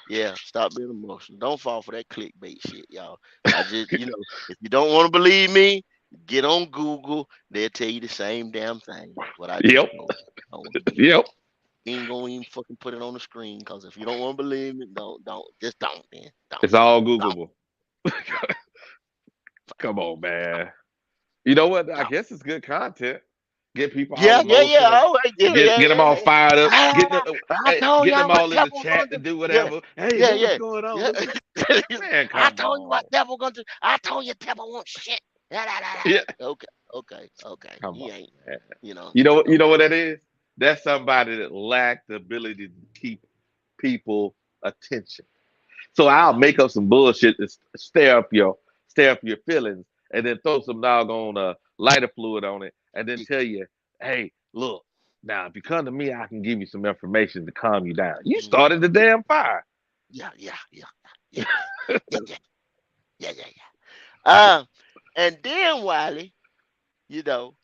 Yeah, stop being emotional. Don't fall for that clickbait shit, y'all. I just, if you don't want to believe me, get on Google. They'll tell you the same damn thing. What I just Yep. told you. Don't want to believe Yep. me. Ain't gonna even fucking put it on the screen because if you don't want to believe me, don't, just don't, man. Don't, It's all don't, Googleable. Come on, man. You know what? I don't. guess it's good content. Get people all Yeah. emotional. Oh, yeah, Get yeah, get them yeah, all yeah. fired up. Get them, Ah, I hey, told get them y'all what all in the devil gonna chat to do. do Yeah, whatever. Hey, yeah, look what's yeah, going on. yeah. Look what, man, I come told you on. what devil gonna do. I told you devil won't shit. Da, da, da, Yeah, da. Okay. come He on, ain't. man. You know. You know Okay. what that is? That's somebody that lacked the ability to keep people attention. So I'll make up some bullshit to stir up your feelings, and then throw some doggone lighter fluid on it, and then Yeah, tell you, hey, look, now if you come to me, I can give you some information to calm you down. You mhm. started the damn fire. Yeah. Yeah. Uh, and then Wiley, you know,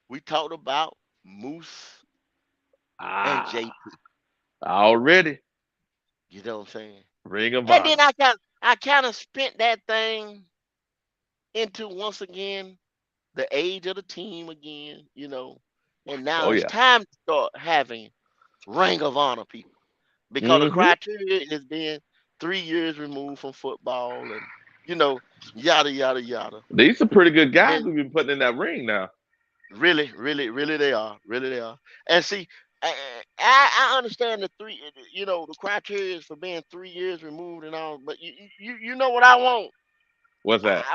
we talked about Moose and Ah, JP. already You know what I'm saying? ring of And then honor. I kind of spent that thing into once again the age of the team again, and now Oh it's yeah. time to start having ring of honor people because the Hmm. criteria is being 3 years removed from football and you know yada yada yada. These are pretty good guys And we've been putting in that ring now. really really they are. And see, I understand the three, the criteria is for being 3 years removed and all, but you know what I want? What's that?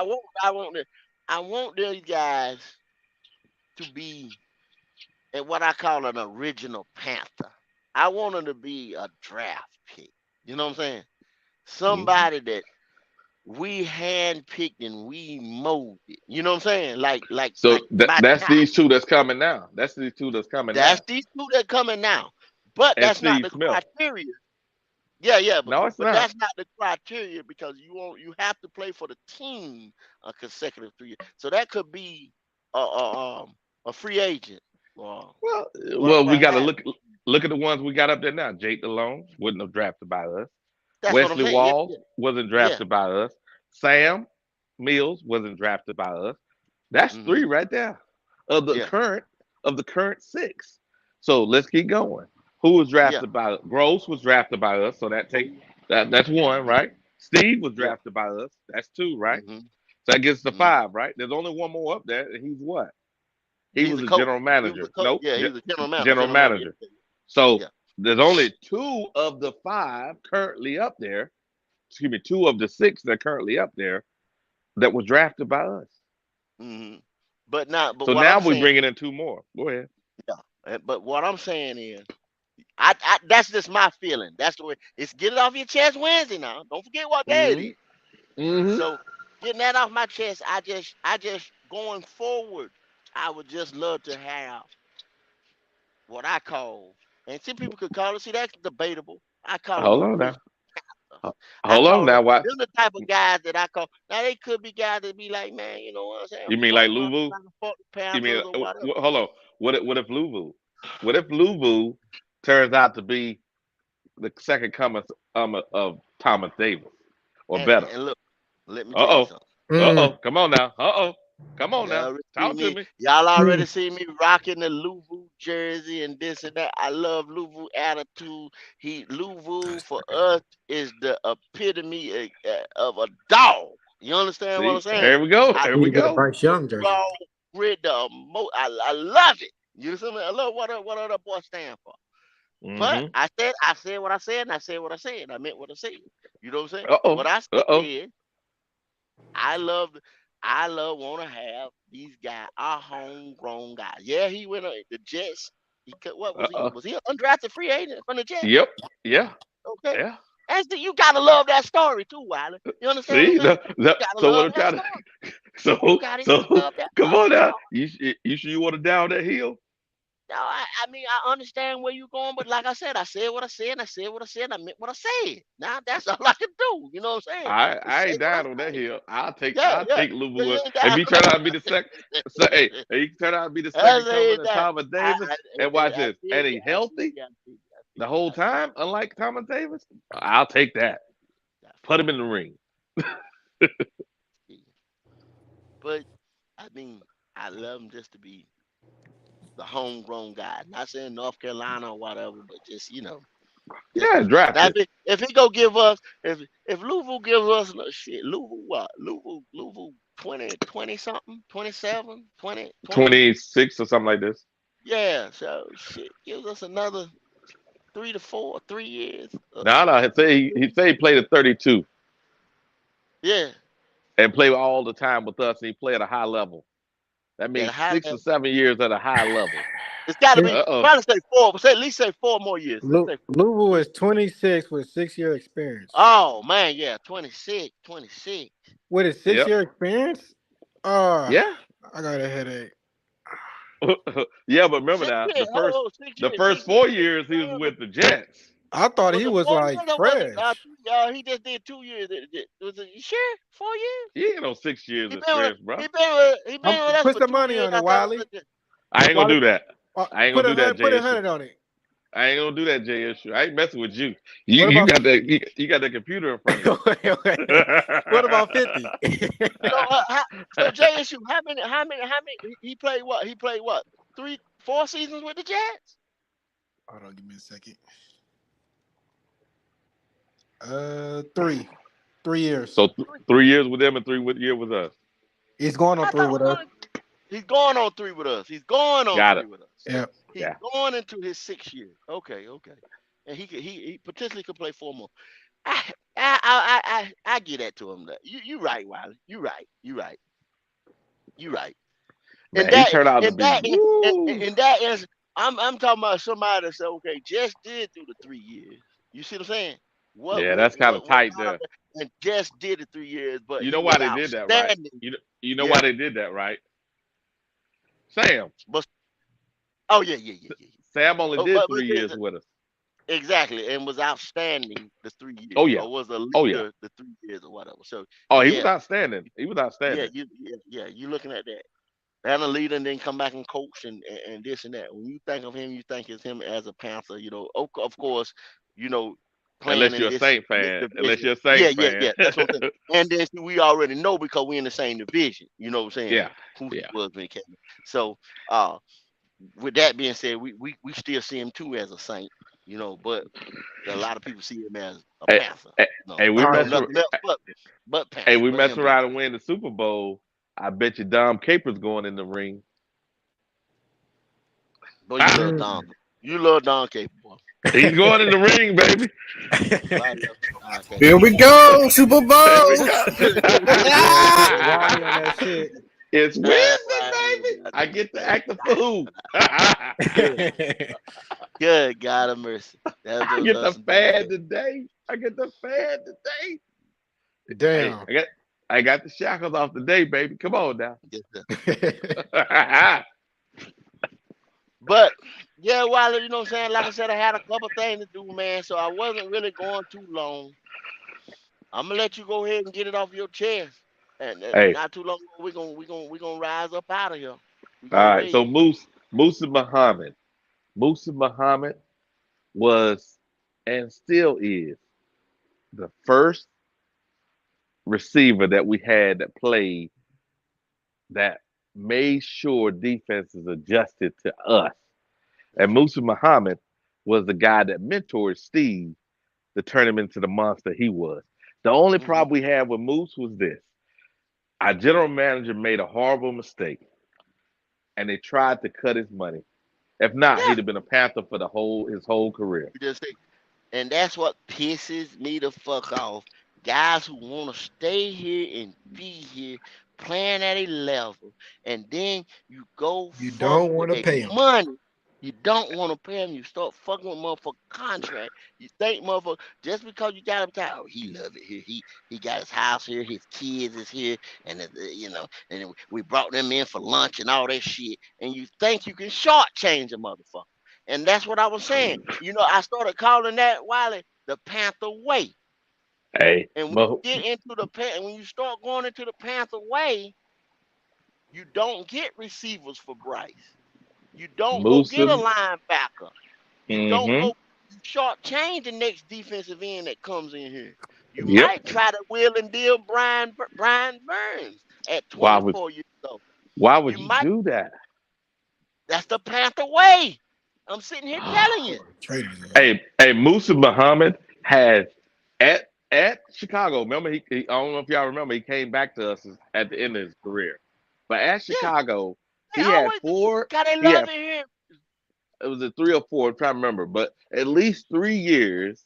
I want these guys to be and what I call an original Panther. I want him to be a draft pick. You know what I'm saying? Mhm. Somebody that we handpicked and we molded. You know what I'm saying? Like So my that's child. these two that's coming now. That's these two that's coming That's now. these two that coming now. But And that's not Steve the Smith. criteria. Yeah, but No, it's but not. that's not the criteria because you have to play for the team a consecutive 3 years. So that could be a free agent or Well, we what got to have you. look at the ones we got up there now. Jake Delhomme wouldn't have drafted by us. That's what I'm Wesley saying. Yeah, Walls yeah, wasn't yeah. drafted by us. Sam Mills wasn't drafted by us. That's Hmm. three right there of the Yeah. current of the current six. So let's keep going. Who was Yeah. drafted by Gross was drafted by us, so that's one, right? Steve was Yeah. drafted by us. That's two, right? hmm So that gets to hmm five, right? There's only one more up there, and he's what? He He's was a a coach. general He was a manager. coach. Nope, Yeah, he was a general manager. general General manager. manager. Yeah. So Yeah. there's only two of the five currently up there. Excuse me, two of the six that are currently up there that was drafted by us. hmm But not. But So what now I'm we're saying, bringing in two more. Go ahead. yeah. But what I'm saying is, that's just my feeling. That's the way. It's get it off your chest Wednesday now. Don't forget what day it hmm is. hmm So getting that off my chest, I just going forward, I would just love to have what I call, and some people could call it. See, that's debatable. I call them Hold the on missteps. now. I Hold on call them now. What? them the type of guys that I call. Now they could be guys that be like, man, you know what I'm saying? You mean like Fuck around, Louisville? trying to fuck the You mean Panthers or whatever. hold on? What if Louisville? What if Louisville turns out to be the second coming of Thomas Davis or And better? and look, let me Uh tell you oh. something. Mm, Come on now. Come on now. Talk to me. Y'all already mm. see me rocking the Louisville jersey and this and that. I love Louisville attitude. Louisville for us is the epitome of a dog. You understand what I'm See, saying? there we go. I There Need we to get a go. Bryce Young jersey. raw grit I love it. You understand me? I love what other boy stand for. But Mm-hmm. I said what I said, and I said what I said. I meant what I said. You know what I'm saying? Uh oh. What I Uh said oh. is I love I love want to have these guys, our homegrown guys. Yeah, he went the Jets. What Uh was he? oh. Was he an undrafted free agent from the Jets? Yep. Yeah. Okay. Yeah. You gotta love that story too, Wiley. You understand what I'm See. saying? You gotta So what love I'm that trying to. story. You So gotta so love that come on fucking now. story. You sure you want to down that hill? No, I mean I understand where you're going, but like I said what I said, and I said what I said, and I meant what I said. Now that's all I can do. You know what I'm saying? Is I say ain't what I down on that say. hill. I'll take Yeah, I'll yeah. take Yeah, you Louisville. ain't If down. he turn out to be the second, so hey, if he turn out to be the I second say coming of that. Thomas I, Davis, I, and I, watch I this, feel and you. he I feel healthy you. I feel you. I feel the you. whole I feel time, unlike Thomas Davis, I'll take that. you. I Put feel him in the ring. you. But I mean, I love him just to be the homegrown guy. Not saying North Carolina or whatever, but just just Yeah, the. Now drafted. if he go give us if Louisville gives us no shit, Louisville what? Louisville 20 something, 27, 20. 26 or something like this. Yeah, so shit gives us another 3 years. Now, no, he say he played at 32 Yeah, and played all the time with us, and he played at a high level. That at a means high six or level. 7 years at a high level. It's got to It, be Uh-oh. probably say four, but say at least say 4 more years. Let's say 4 more Louisville years. is 26 with 6 year experience. Oh man, yeah, 26, 26. With a six Yep. year experience? Uh, Yeah. I got a headache. Yeah, but remember Six now, years. Hold on, 6 years, the first 6 years. 4 years he was with the Jets. I thought Was he it was 4 years like or was it? fresh. He just did 2 years. Was it? You sure? 4 years? He ain't no 6 years He been with experience, bro. he been with us Put for some two money years. on it, I thought it Wiley. was. I ain't gonna Wiley, do that. I ain't put gonna a do that, hundred, put J a issue. hundred on it. I ain't gonna do that, J issue. I ain't messing with you. What You about got that you got that computer in front of you. what about 50? So so JSU, he played what? He played what? 4 seasons with the Jets? Hold on, give me a second. 3. 3 years. So 3 years with them and year with us. He's going on I 3 thought it with was us. only he's going on 3 with us. He's going on Got 3 it. with us. So Yeah. he's Yeah. going into his 6 year. Okay, okay. And he potentially could play 4 more. I get that to him. That you right, Wiley. You right. You right. You right. And Man, he turned out to and be woo. that is I'm talking about somebody that said, okay, Jess did do the 3 years. You see what I'm saying? Yeah, that's kind of What tight there. and Jess did the 3 years, but You he know why was they did that, right? outstanding. You know why Yeah. they did that, right? Sam. But oh yeah. Sam only Oh, did but 3 years with us. exactly, and was outstanding the 3 years, Oh yeah. or was a Oh yeah. leader the 3 years or whatever. So Oh, he was yeah, outstanding. He was outstanding. you looking at that. And a leader and then come back and coach and this and that. When you think of him, you think it's him as a Panther, of course, you know, playing Unless in you're a this Saint fan. Unless division. you're a Yeah, Saints fan. that's what I'm saying. And then we already know because we're in the same division, you know what I'm saying, Yeah. who he Yeah. was when he came. So with that being said, we still see him too as a Saint. But a lot of people see him as a Hey, Panther. hey, No, hey, we All no, right. mess nothing else but hey, Panther. we Go ahead mess and break around it. and win the Super Bowl. I bet you Dom Capers going in the ring. Boy, you love Don. You love Don Capable. He's going in the ring, baby. Why you love Don Capable? Here we go, Super There we Bowl. go. Wally on that shit. It's Wednesday, Why baby. I get to act the fool. Good God of mercy. That's I those get us the and Don fan Capable. today. I get the fan today. Hey, Damn. I got the shackles off today, baby. Come on now. Yes, sir. Hey, But yeah, Wiley, you know what I'm saying? Like I said, I had a couple things to do, man. So I wasn't really going too long. I'm gonna let you go ahead and get it off your chest. And all not too long, we gonna rise up out of here. We're gonna right. So raise. Musa Muhammad. Musa Muhammad was and still is the first receiver that we had that played that made sure defenses adjusted to us. And Musa Muhammad was the guy that mentored Steve to turn him into the monster he was. The only Mm-hmm. problem we had with Moose was this. Our general manager made a horrible mistake and they tried to cut his money. If not, Yeah, he'd have been a Panther for his whole career. you just say, and that's what pisses me the fuck off. Guys who want to stay here and be here, playing at a level, and then you go You fuck don't with want to their pay him. money. You don't want to pay them. You start fucking with motherfucker contract. You think motherfucker just because you got him tired. Oh, he love it here. He got his house here. His kids is here, and and we brought them in for lunch and all that shit. And you think you can shortchange a motherfucker. And that's what I was saying. I started calling that Wiley the Panther Way. Hey, And when but you get into when you start going into the Panther Way, you don't get receivers for Bryce. You don't go get Musa, a linebacker. You don't mm-hmm. go you shortchange the next defensive end that comes in here. You Yep. might try to wheel and deal Brian Burns at Why would 24 years old. why would You you might do that? That's the Panther Way. I'm sitting here telling you. Traded his ass. Hey, Musa Muhammad had at Chicago. Remember, I don't know if y'all remember, he came back to us at the end of his career. But at Yeah, Chicago, they he had always four. God, they He love had it here. it was a 3 or 4. I'm trying to remember, but at least 3 years,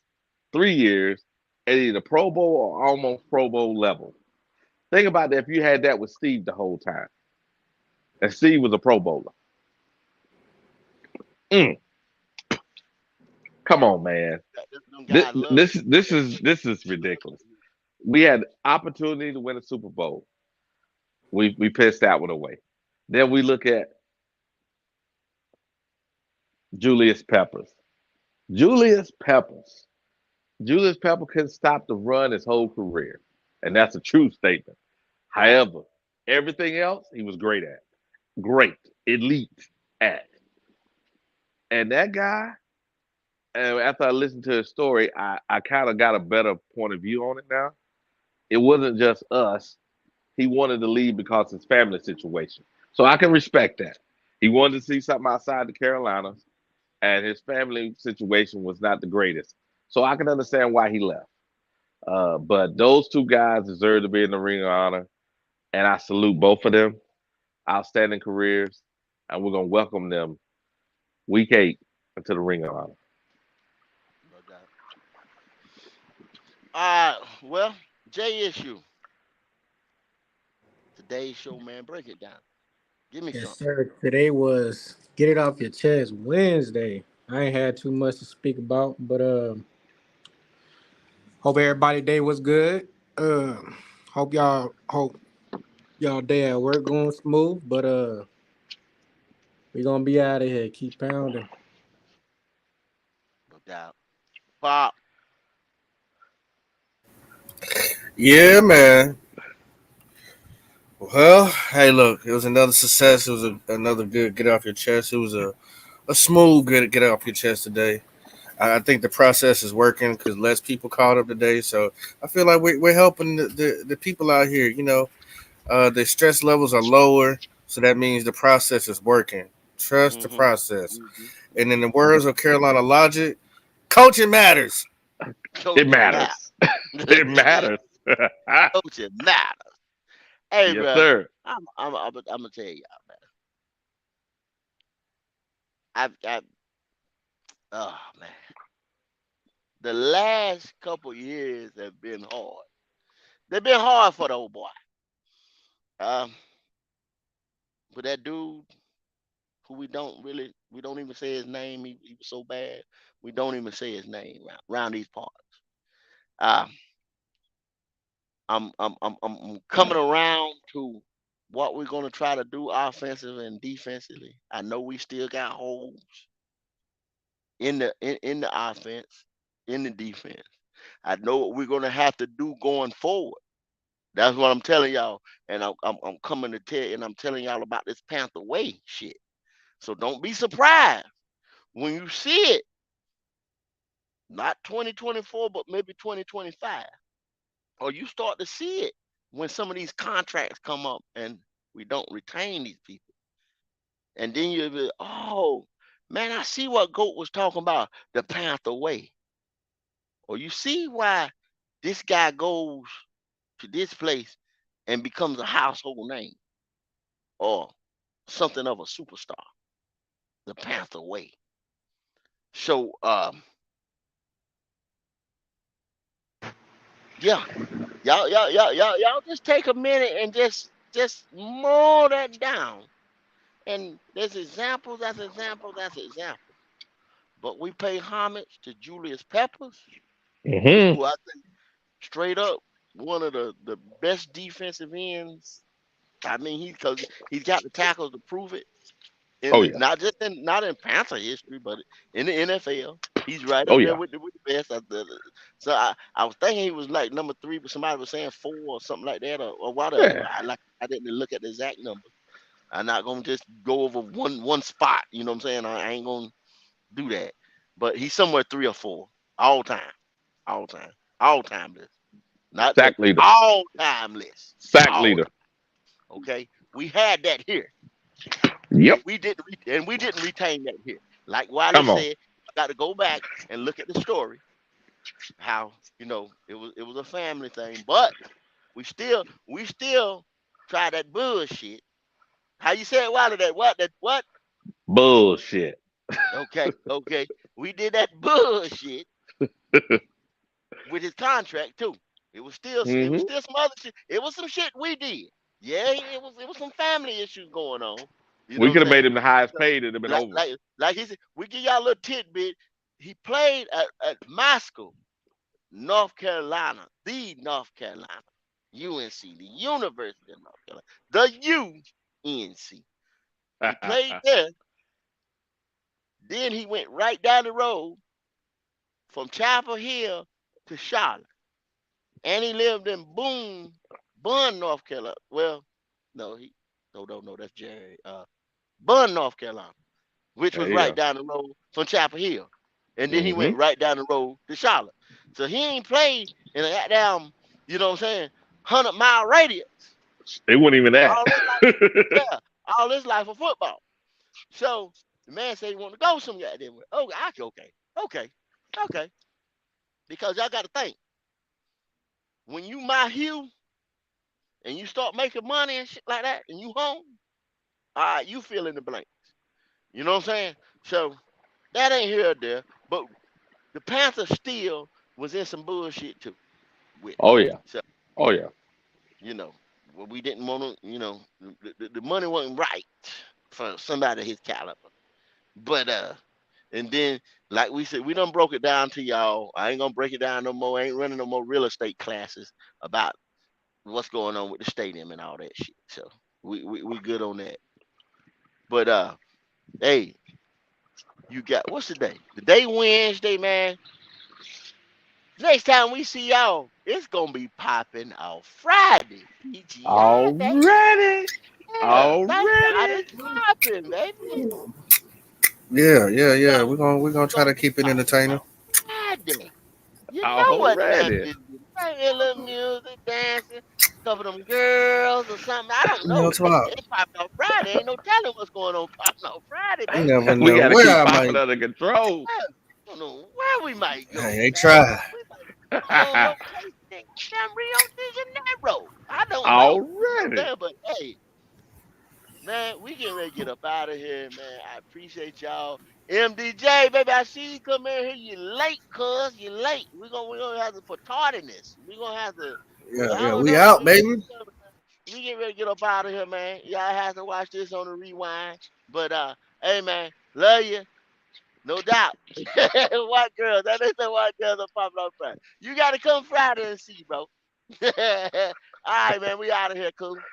3 years at either Pro Bowl or almost Pro Bowl level. Think about that if you had that with Steve the whole time, and Steve was a Pro Bowler. Mm, come on, man. Them This guys love this it. this is ridiculous. We had opportunity to win a Super Bowl. We pissed that one away. Then we look at Julius Peppers. Julius Peppers. Julius Pepper couldn't stop the run his whole career, and that's a true statement. However, everything else he was great at, great, elite at. And that guy, after I listened to his story, I kind of got a better point of view on it now. It wasn't just us. He wanted to leave because of his family situation. So I can respect that. He wanted to see something outside the Carolinas, and his family situation was not the greatest. So I can understand why he left. But those two guys deserve to be in the Ring of Honor, and I salute both of them. Outstanding careers, and we're gonna welcome them week 8 into the Ring of Honor. No doubt. Well, J issue. Today's show, man. Break it down. Give me Yes, something. sir. Today was Get It Off Your Chest Wednesday. I ain't had too much to speak about, but hope everybody day was good. Hope y'all day at work going smooth, but we gonna be out of here. Keep pounding. No doubt. Pop. Yeah, man. Well, hey, look, it was another success. It was another good get off your chest. It was a smooth good get off your chest today. I think the process is working because less people caught up today. So I feel like we're helping the people out here. The stress levels are lower. So that means the process is working. Trust the Mm-hmm. process. Mm-hmm. And in the Mm-hmm. words of Carolina Logic, Coaching matters. It Coaching matters. matters. It matters. Coaching matters. Hey, Yes, bro, sir. I'm gonna tell y'all, man. I've oh man, the last couple years have been hard. They've been hard for the old boy. Um, but that dude who we don't even say his name. He was so bad. We don't even say his name around these parts. Um, I'm coming around to what we're gonna try to do offensive and defensively. I know we still got holes in the offense, in the defense. I know what we're gonna have to do going forward. That's what I'm telling y'all, and I'm coming to tell you, and I'm telling y'all about this Panther Way shit. So don't be surprised when you see it, not 2024, but maybe 2025, or you start to see it when some of these contracts come up and we don't retain these people. And then you'll be, oh, man, I see what Goat was talking about, the Panther Way. Or you see why this guy goes to this place and becomes a household name or something of a superstar, the Panther Way. So, yeah, y'all just take a minute and just mow that down. And there's examples, that's examples, that's examples. But we pay homage to Julius Peppers, Hmm. who I think straight up one of the best defensive ends. I mean, because he's got the tackles to prove it. Oh In yeah. not just in not in Panther history, but in the NFL, he's right Oh up there yeah. with the best. So I was thinking he was like number three, but somebody was saying four or something like that, or whatever. Yeah. I didn't look at the exact number. I'm not gonna just go over one spot. You know what I'm saying? I ain't gonna do that. But he's somewhere three or four all time, all time, all time list. Not Sack leader. all time list. Sack All leader. time. Okay, we had that here, Yep. and we didn't retain that here. Like Wiley Come on. said, I got to go back and look at the story. How it was a family thing, but we still try that bullshit. How you said Wiley that what? Bullshit. Okay. We did that bullshit with his contract too. It was Hmm. still some other shit. It was some shit we did. Yeah, it was some family issues going on. You know We what I'm could have made saying? him the highest So, paid. It'd have been like over. like like he said, we give y'all a little tidbit. He played at my school, North Carolina, the North Carolina, UNC, the University of North Carolina, the UNC. He played there. Then he went right down the road from Chapel Hill to Charlotte. And he lived in Bunn, North Carolina. Well, no, no, that's Jerry. Bunn, North Carolina, which was There you right go. down the road from Chapel Hill. And then he Hmm. went right down the road to Charlotte. So he ain't played in a goddamn, you know what I'm saying, 100-mile radius It wasn't even that. all his life. Yeah, all his life of football. So the man said he wanted to go some goddamn way. Oh, okay, okay. Because y'all got to think, when you my hue and you start making money and shit like that, and you home, all right, you fill in the blanks. You know what I'm saying? So that ain't here or there. But the Panthers still was in some bullshit too with it. Oh yeah. So, Oh yeah. you know, well, we didn't want to, the money wasn't right for somebody his caliber. But and then like we said, we done broke it down to y'all. I ain't gonna break it down no more. I ain't running no more real estate classes about what's going on with the stadium and all that shit. So we good on that. But hey, you got what's the day? The day Wednesday, man. Next time we see y'all, it's gonna be popping off Friday. PGI day. Already. Yeah, thank God Already. it's popping, baby. Yeah. So We're gonna it's try gonna to be keep it popping entertaining. off Friday. You know what time Already. it is. Maybe a little music, dancing, couple of them girls or something. I don't You know, know. talk. It's popping off Friday. Ain't no telling what's going on popping off Friday, You baby. never We know got to where keep I popping might. under control. Yeah. don't know where we might Hey, go, they man. try. We might be on location in goddamn Rio de Janeiro. I don't know. You know what I'm Already. saying? But hey, man, we getting ready to get up out of here, man. I appreciate y'all. MDJ, baby, I see you come in here. You late, cuz. You late. We're gonna have to for tardiness. We're gonna have to Yeah, I yeah, don't we know. out, baby. We get ready to get up out of here, man. Y'all have to watch this on the rewind. But hey man, love you. No doubt. White girls. That is the white girls are popping on Friday. You gotta come Friday and see, bro. All right, man. We out of here, cool.